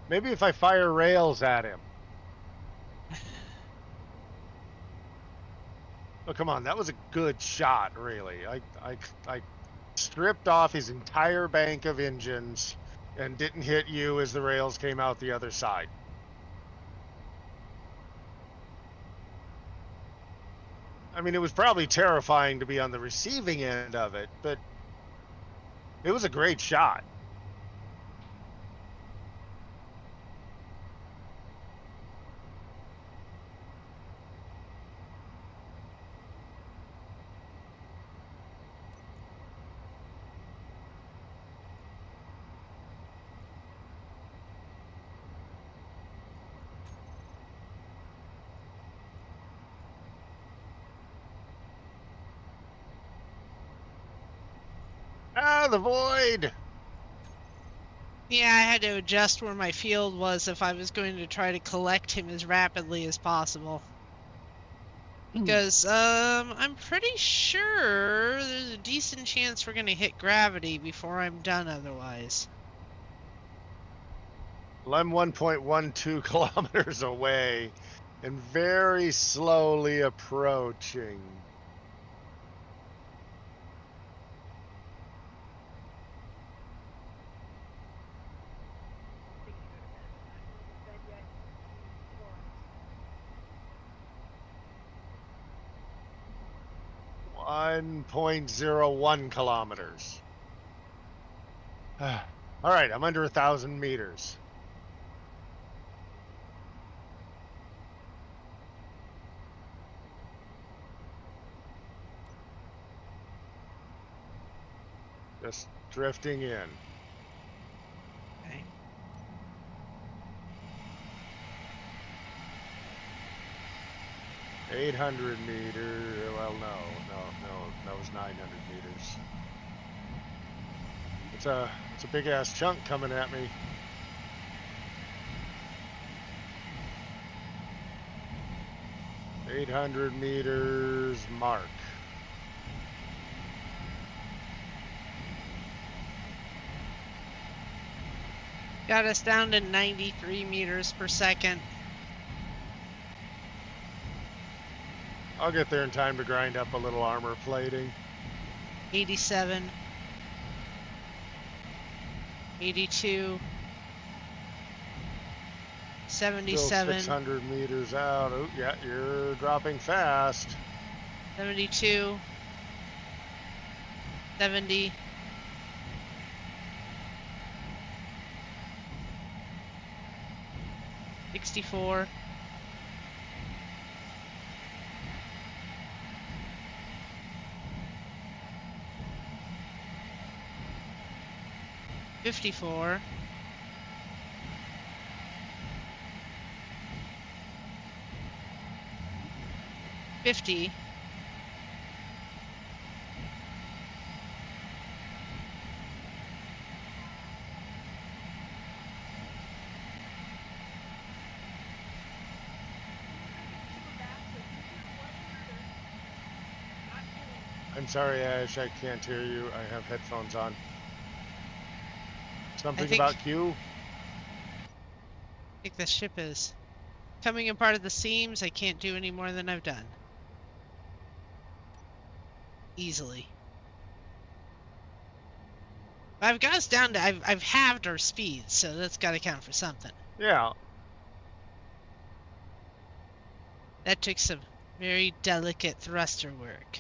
[SPEAKER 1] Maybe if I fire rails at him. Oh, come on. That was a good shot, really. I stripped off his entire bank of engines and didn't hit you as the rails came out the other side. I mean, it was probably terrifying to be on the receiving end of it, but It was a great shot. Ah, the void!
[SPEAKER 2] Yeah, I had to adjust where my field was if I was going to try to collect him as rapidly as possible. Because, I'm pretty sure there's a decent chance we're gonna hit gravity before I'm done otherwise.
[SPEAKER 1] Well, I'm 1.12 kilometers away and very slowly approaching.
[SPEAKER 3] Thinking to go to bed, but not going to bed yet. Boys.
[SPEAKER 1] 1.01 kilometers. All right, I'm under 1,000 meters. Just drifting in.
[SPEAKER 2] Okay.
[SPEAKER 1] $800 meters. Well, no, that was 900 meters. It's a big ass chunk coming at me. $800 mark.
[SPEAKER 2] Got us down to 93 meters per second.
[SPEAKER 1] I'll get there in time to grind up a little armor plating.
[SPEAKER 2] 87. 82.
[SPEAKER 1] Still
[SPEAKER 2] 77.
[SPEAKER 1] 600 meters out. Oh, yeah, you're dropping fast.
[SPEAKER 2] 72. 70. 64. 54. 50.
[SPEAKER 3] 100.
[SPEAKER 1] I'm sorry, Ash, I can't hear you. I have headphones on. Something
[SPEAKER 2] think-
[SPEAKER 1] about Q?
[SPEAKER 2] I think the ship is coming apart at the seams. I can't do any more than I've done. Easily. I've got us down to, I've halved our speed, so that's got to count for something.
[SPEAKER 1] Yeah.
[SPEAKER 2] That took some very delicate thruster work.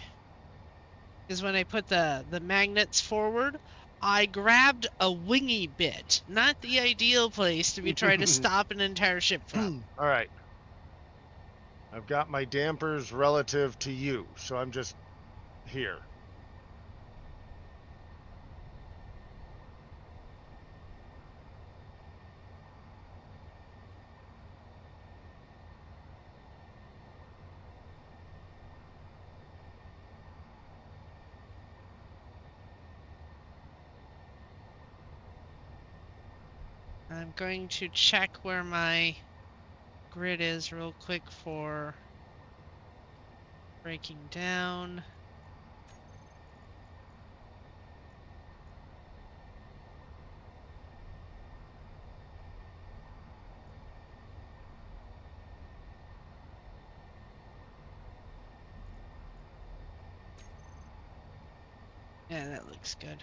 [SPEAKER 2] Because when I put the magnets forward, I grabbed a wingy bit. Not the ideal place to be trying to stop an entire ship from.
[SPEAKER 1] All right. I've got my dampers relative to you, so I'm just here.
[SPEAKER 2] I'm going to check where my grid is real quick for breaking down. Yeah, that looks good.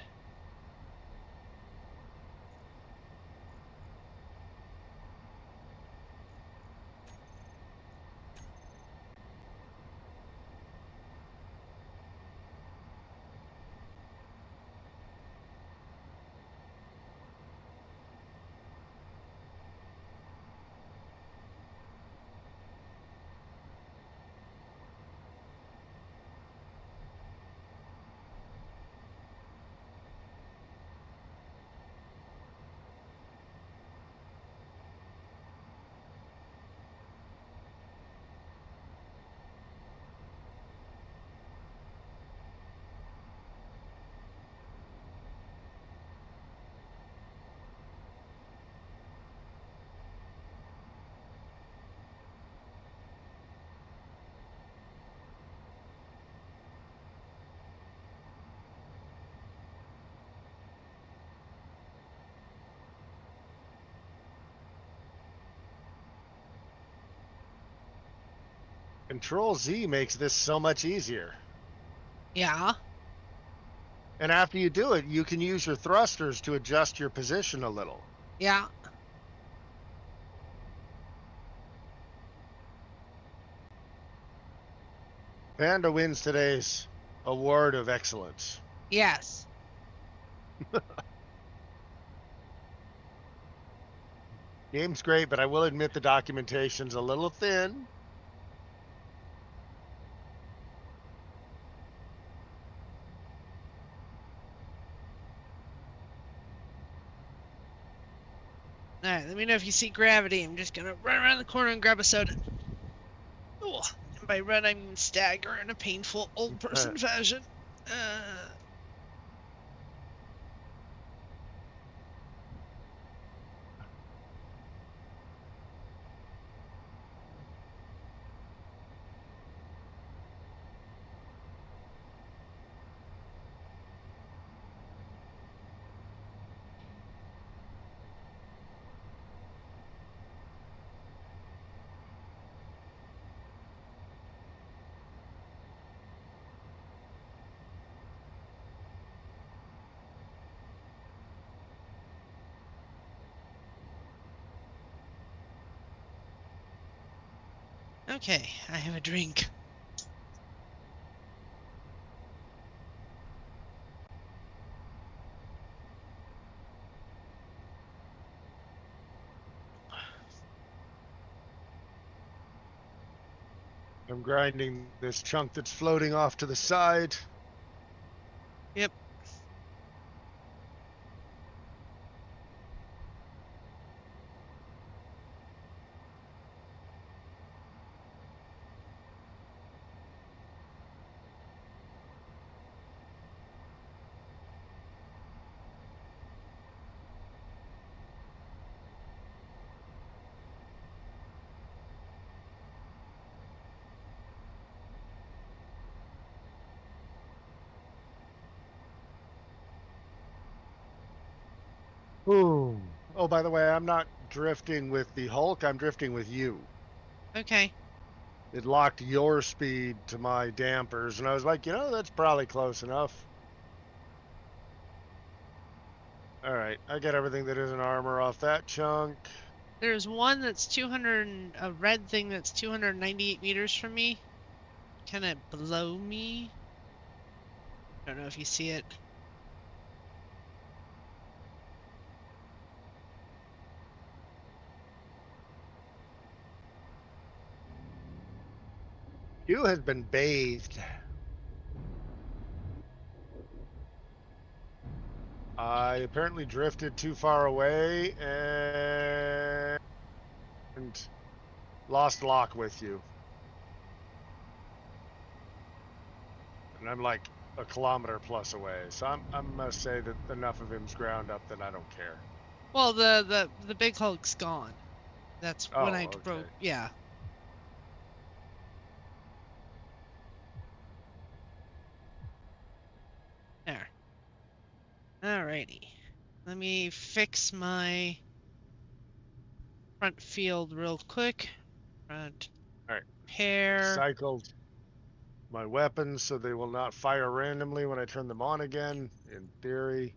[SPEAKER 1] Control Z makes this so much easier.
[SPEAKER 2] Yeah.
[SPEAKER 1] And after you do it, you can use your thrusters to adjust your position a little.
[SPEAKER 2] Yeah.
[SPEAKER 1] Panda wins today's award of excellence.
[SPEAKER 2] Yes.
[SPEAKER 1] Game's great, but I will admit the documentation's a little thin.
[SPEAKER 2] Alright, let me know if you see gravity. I'm just gonna run around the corner and grab a soda. Oh, and by run, I mean stagger in a painful old person fashion. Okay, I have a drink.
[SPEAKER 1] I'm grinding this chunk that's floating off to the side.
[SPEAKER 2] Yep.
[SPEAKER 1] Ooh. Oh, by the way, I'm not drifting with the Hulk. I'm drifting with you.
[SPEAKER 2] Okay.
[SPEAKER 1] It locked your speed to my dampers, and I was like, that's probably close enough. All right, I got everything that isn't armor off that chunk.
[SPEAKER 2] There's one that's 200, a red thing that's 298 meters from me. Kind of below me. Don't know if you see it.
[SPEAKER 1] You has been bathed. I apparently drifted too far away and lost lock with you. And I'm like a kilometer plus away. So I must say that enough of him's ground up that I don't care.
[SPEAKER 2] Well, the big Hulk's gone. That's when I
[SPEAKER 1] okay.
[SPEAKER 2] broke. Yeah. There. Alrighty. Let me fix my front field real quick. Front
[SPEAKER 1] All right.
[SPEAKER 2] pair.
[SPEAKER 1] Cycled my weapons so they will not fire randomly when I turn them on again, in theory.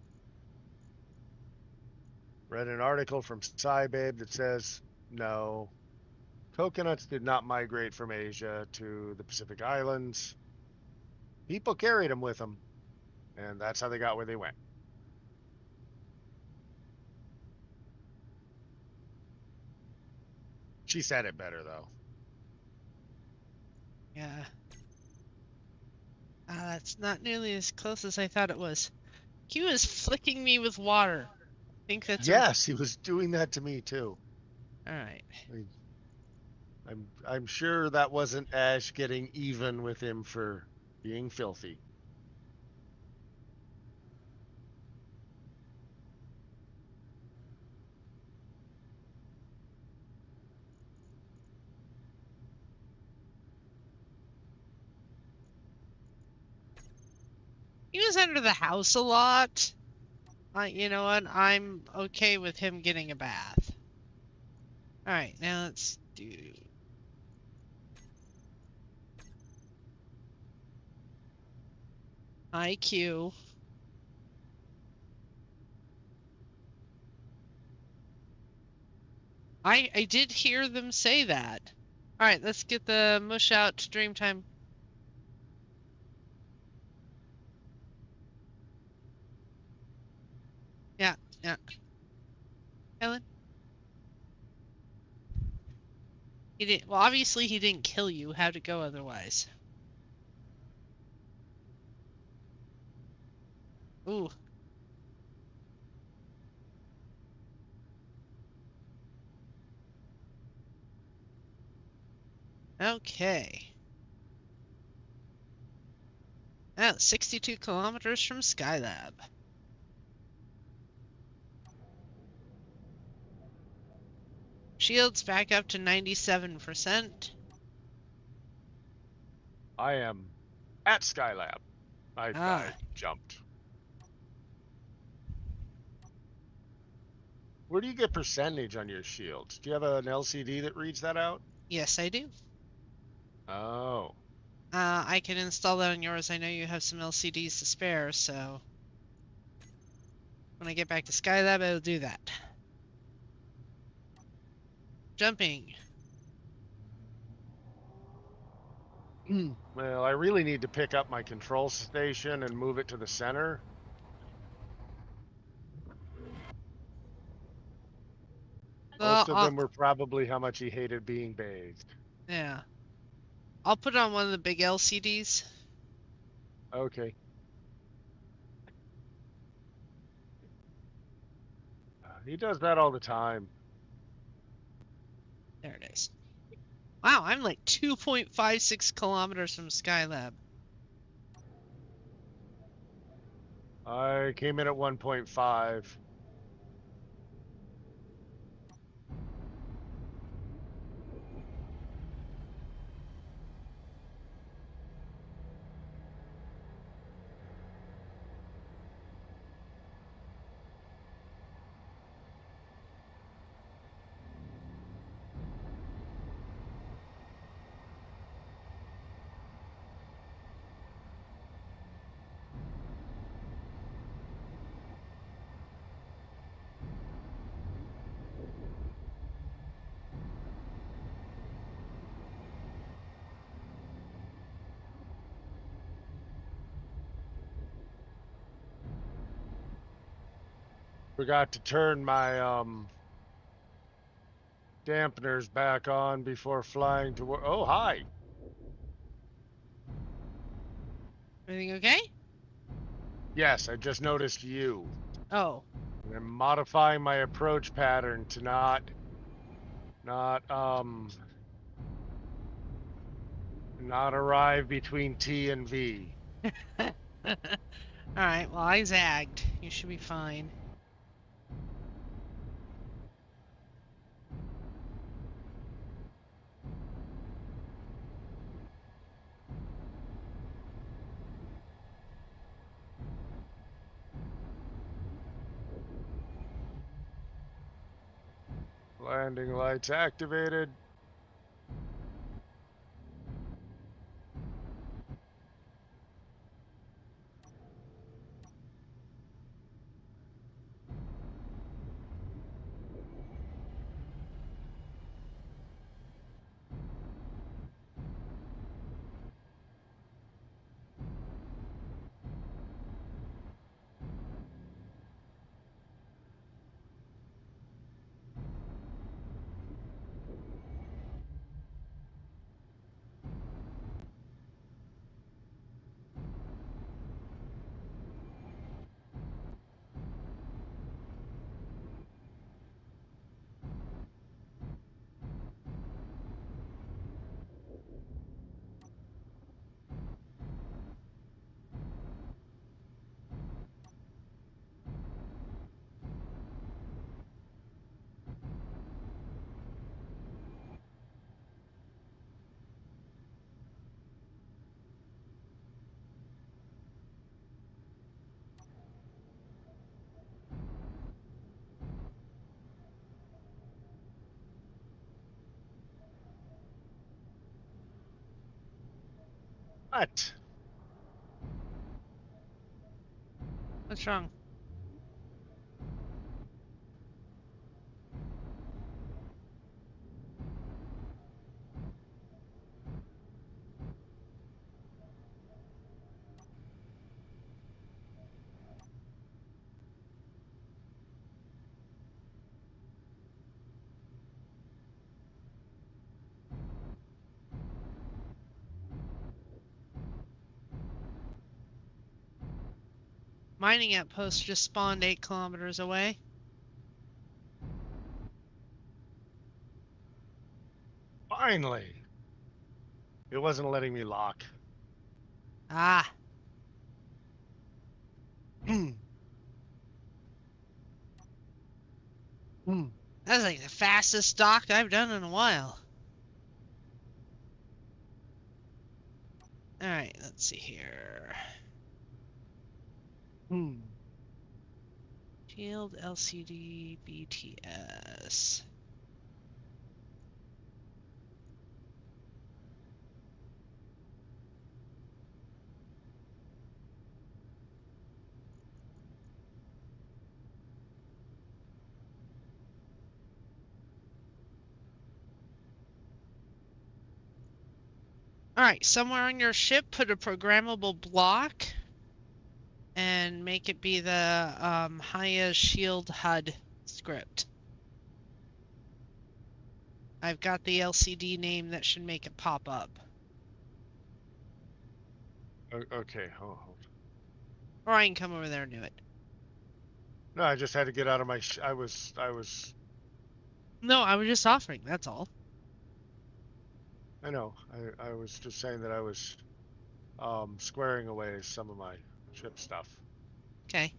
[SPEAKER 1] Read an article from SciBabe that says, no, coconuts did not migrate from Asia to the Pacific Islands. People carried them with them, and that's how they got where they went. She said it better, though.
[SPEAKER 2] Yeah. That's not nearly as close as I thought it was. He was flicking me with water. I think that's
[SPEAKER 1] Yes, he was doing that to me, too.
[SPEAKER 2] Alright.
[SPEAKER 1] I'm sure that wasn't Ash getting even with him for being filthy.
[SPEAKER 2] He was under the house a lot. You know what? I'm okay with him getting a bath. Alright, now let's do... IQ. I did hear them say that. All right, let's get the mush out to Dreamtime. Yeah, yeah. Helen? He didn't. Well, obviously he didn't kill you. How'd it go otherwise? Ooh. Okay. Oh, 62 kilometers from Skylab. Shields back up to 97%.
[SPEAKER 1] I am at Skylab. I
[SPEAKER 2] Ah,
[SPEAKER 1] jumped. Where do you get percentage on your shields? Do you have an LCD that reads that out?
[SPEAKER 2] yes, I do.
[SPEAKER 1] Oh.
[SPEAKER 2] I can install that on yours. I know you have some LCDs to spare, so when I get back to Skylab, I'll do that. Jumping.
[SPEAKER 1] Well, I really need to pick up my control station and move it to the center.
[SPEAKER 2] Well,
[SPEAKER 1] Most of them were probably how much he hated being bathed.
[SPEAKER 2] yeah. I'll put it on one of the big LCDs.
[SPEAKER 1] Okay. He does that all the time.
[SPEAKER 2] There it is. Wow, I'm like 2.56 kilometers from Skylab.
[SPEAKER 1] I came in at 1.5. Forgot to turn my dampeners back on before flying to work. Oh, hi.
[SPEAKER 2] Everything okay?
[SPEAKER 1] Yes, I just noticed you.
[SPEAKER 2] Oh,
[SPEAKER 1] And I'm modifying my approach pattern to not arrive between T and V.
[SPEAKER 2] all right. Well, I zagged. You should be fine.
[SPEAKER 1] Landing lights activated. What?
[SPEAKER 2] What's wrong? Mining outpost just spawned 8 kilometers away.
[SPEAKER 1] Finally. It wasn't letting me lock.
[SPEAKER 2] Ah,
[SPEAKER 1] Hmm. Hmm.
[SPEAKER 2] that's like the fastest dock I've done in a while. Alright, let's see here.
[SPEAKER 1] Hmm.
[SPEAKER 2] Shield LCD BTS. Alright, somewhere on your ship, put a programmable block and make it be the Haya Shield HUD script. I've got the LCD name that should make it pop up.
[SPEAKER 1] Okay, hold.
[SPEAKER 2] Or I can come over there and do it.
[SPEAKER 1] No, I just had to get out of my. I was.
[SPEAKER 2] No, I was just offering, that's all.
[SPEAKER 1] I know. I was just saying that I was, squaring away some of my ship stuff.
[SPEAKER 2] Okay.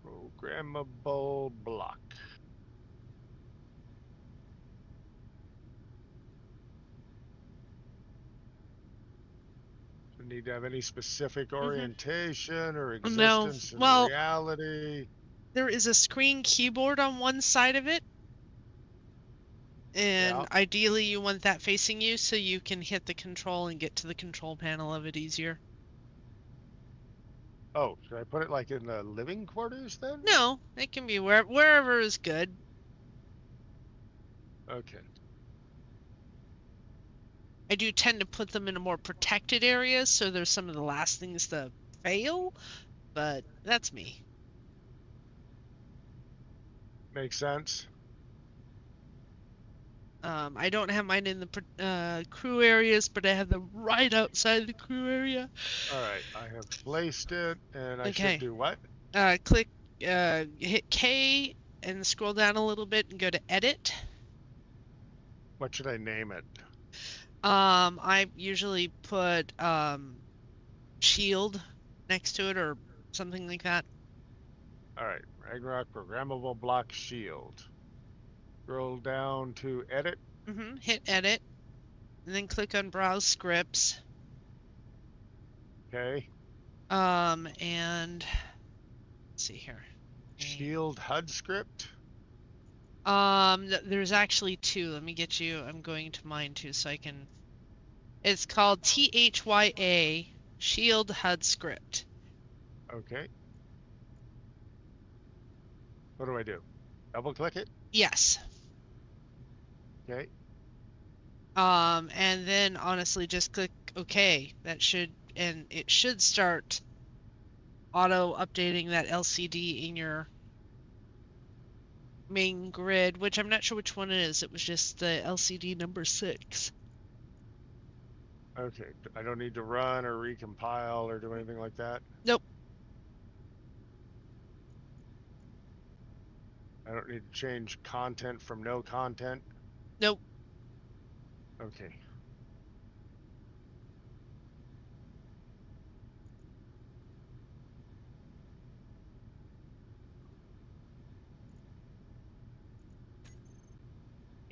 [SPEAKER 1] Programmable block. Need to have any specific orientation or
[SPEAKER 2] No,
[SPEAKER 1] existence in
[SPEAKER 2] well,
[SPEAKER 1] reality.
[SPEAKER 2] there is a screen keyboard on one side of it. And
[SPEAKER 1] Yeah.
[SPEAKER 2] ideally you want that facing you so you can hit the control and get to the control panel of it easier.
[SPEAKER 1] Oh, should I put it like in the living quarters then?
[SPEAKER 2] No, it can be wherever is good.
[SPEAKER 1] Okay.
[SPEAKER 2] I do tend to put them in a more protected area, so there's some of the last things to fail, but that's me.
[SPEAKER 1] Makes sense.
[SPEAKER 2] I don't have mine in the crew areas, but I have them right outside the crew area.
[SPEAKER 1] All right. I have placed it, and I should
[SPEAKER 2] Okay.
[SPEAKER 1] do what?
[SPEAKER 2] Hit K and scroll down a little bit and go to Edit.
[SPEAKER 1] What should I name it?
[SPEAKER 2] I usually put Shield next to it or something like that.
[SPEAKER 1] All right. Ragnarok programmable block shield. Scroll down to edit.
[SPEAKER 2] Hit Edit, and then click on Browse Scripts.
[SPEAKER 1] Okay.
[SPEAKER 2] And let's see here.
[SPEAKER 1] Shield HUD script.
[SPEAKER 2] There's actually 2. Let me get you. I'm going to mine too, so I can. It's called THYA Shield HUD Script.
[SPEAKER 1] Okay. What do I do? Double click it.
[SPEAKER 2] Yes.
[SPEAKER 1] Okay.
[SPEAKER 2] And then honestly, just click OK. That should, and it should start auto updating that LCD in your main grid, which I'm not sure which one it is. It was just the LCD number 6.
[SPEAKER 1] Okay. I don't need to run or recompile or do anything like that.
[SPEAKER 2] Nope.
[SPEAKER 1] I don't need to change content from no content.
[SPEAKER 2] Nope.
[SPEAKER 1] Okay.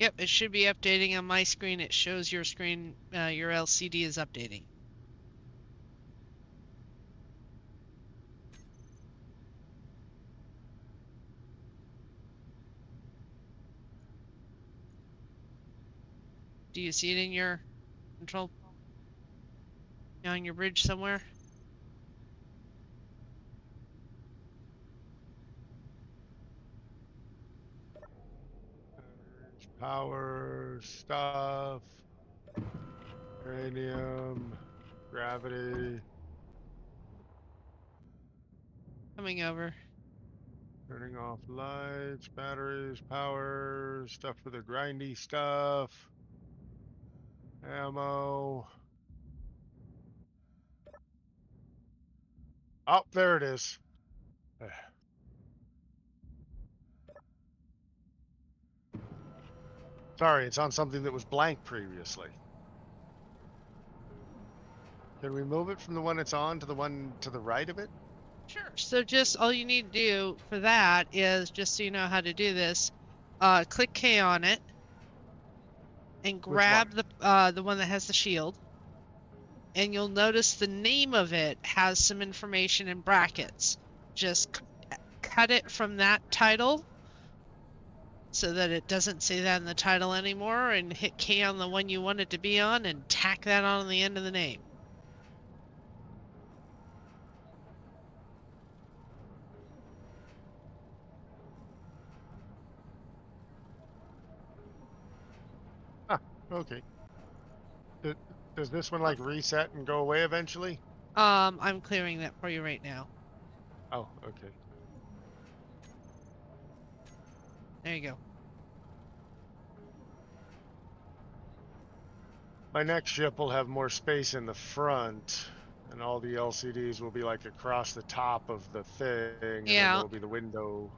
[SPEAKER 2] Yep, it should be updating on my screen. It shows your screen, your LCD is updating. Do you see it in your control? You on your bridge somewhere?
[SPEAKER 1] Batteries, power, stuff, uranium, gravity,
[SPEAKER 2] Coming over.
[SPEAKER 1] turning off lights, batteries, power, stuff for the grindy stuff, ammo. Oh, there it is. Sorry, it's on something that was blank previously. Can we move it from the one it's on to the one to the right of it?
[SPEAKER 2] Sure. So just all you need to do for that is, just so you know how to do this, click K on it and grab the one that has the shield. And you'll notice the name of it has some information in brackets. Just cut it from that title so that it doesn't say that in the title anymore, and hit K on the one you want it to be on and tack that on the end of the name.
[SPEAKER 1] Ah, okay. Does this one like reset and go away eventually?
[SPEAKER 2] I'm clearing that for you right now.
[SPEAKER 1] Oh, okay.
[SPEAKER 2] There you go.
[SPEAKER 1] My next ship will have more space in the front, and all the LCDs will be like across the top of the thing, and then
[SPEAKER 2] Yeah.
[SPEAKER 1] there'll be the window.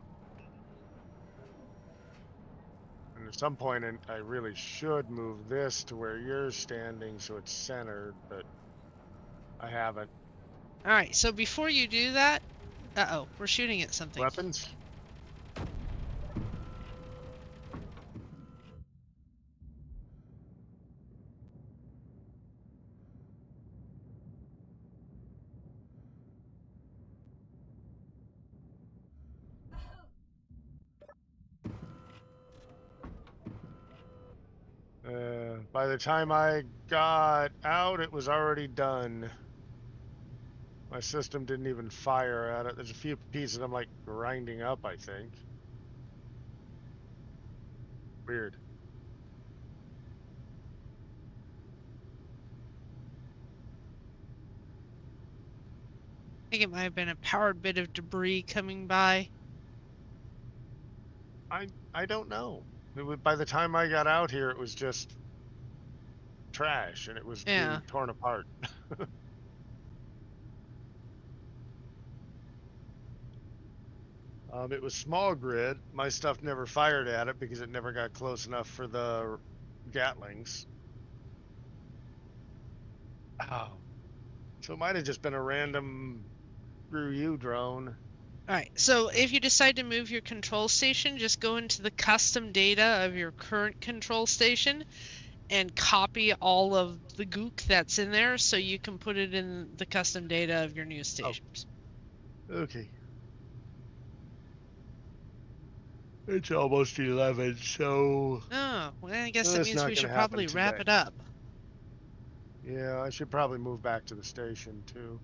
[SPEAKER 1] And at some point, I really should move this to where you're standing so it's centered, but I haven't.
[SPEAKER 2] All right. So before you do that, uh-oh, we're shooting at something.
[SPEAKER 1] Weapons? By the time I got out, it was already done. My system didn't even fire at it. There's a few pieces I'm like grinding up, I think. Weird.
[SPEAKER 2] I think it might have been a powered bit of debris coming by.
[SPEAKER 1] I don't know. By the time I got out here, it was just trash and it was
[SPEAKER 2] Yeah.
[SPEAKER 1] being torn apart. It was small grid. My stuff never fired at it because it never got close enough for the Gatlings. Oh. So it might have just been a random screw you drone.
[SPEAKER 2] All right, so if you decide to move your control station, just go into the custom data of your current control station and copy all of the gook that's in there so you can put it in the custom data of your new stations.
[SPEAKER 1] Oh. Okay. It's almost 11, so...
[SPEAKER 2] Oh, well, I guess that
[SPEAKER 1] it's
[SPEAKER 2] means
[SPEAKER 1] not
[SPEAKER 2] we
[SPEAKER 1] gonna
[SPEAKER 2] should
[SPEAKER 1] happen
[SPEAKER 2] probably
[SPEAKER 1] today.
[SPEAKER 2] wrap it up.
[SPEAKER 1] Yeah, I should probably move back to the station, too.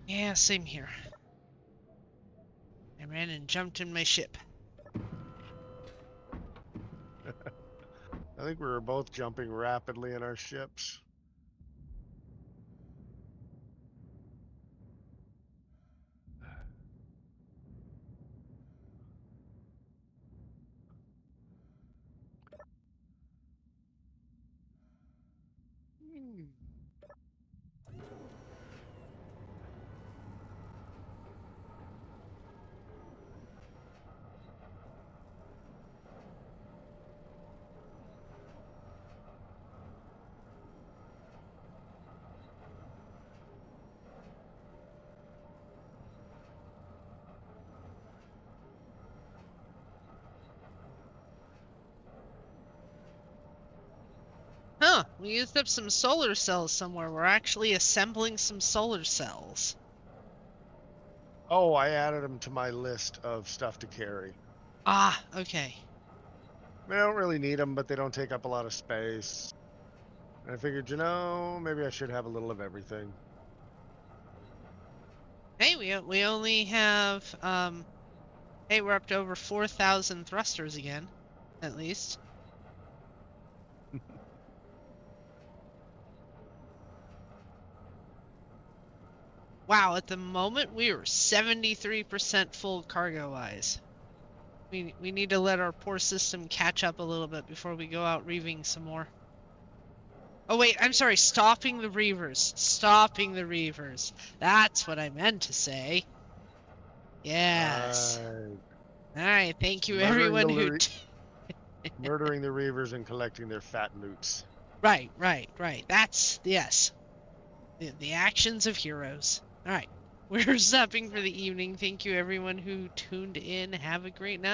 [SPEAKER 2] Yeah, same here. I ran and jumped in my ship.
[SPEAKER 1] I think we were both jumping rapidly in our ships.
[SPEAKER 2] Huh, we used up some solar cells somewhere. We're actually assembling some solar cells.
[SPEAKER 1] Oh, I added them to my list of stuff to carry.
[SPEAKER 2] Ah, okay.
[SPEAKER 1] I don't really need them, but they don't take up a lot of space. I figured, you know, maybe I should have a little of everything.
[SPEAKER 2] Hey, we only have hey, we're up to over 4,000 thrusters again, at least. Wow, at the moment we are 73% full cargo-wise. We need to let our poor system catch up a little bit before we go out reaving some more. Oh wait, I'm sorry, stopping the Reavers. Stopping the Reavers. That's what I meant to say. Yes. Alright, thank you
[SPEAKER 1] Murdering
[SPEAKER 2] everyone
[SPEAKER 1] the
[SPEAKER 2] who...
[SPEAKER 1] murdering the Reavers and collecting their fat loots.
[SPEAKER 2] Right. That's... Yes. The actions of heroes. Alright. We're stopping for the evening. Thank you everyone who tuned in. Have a great night.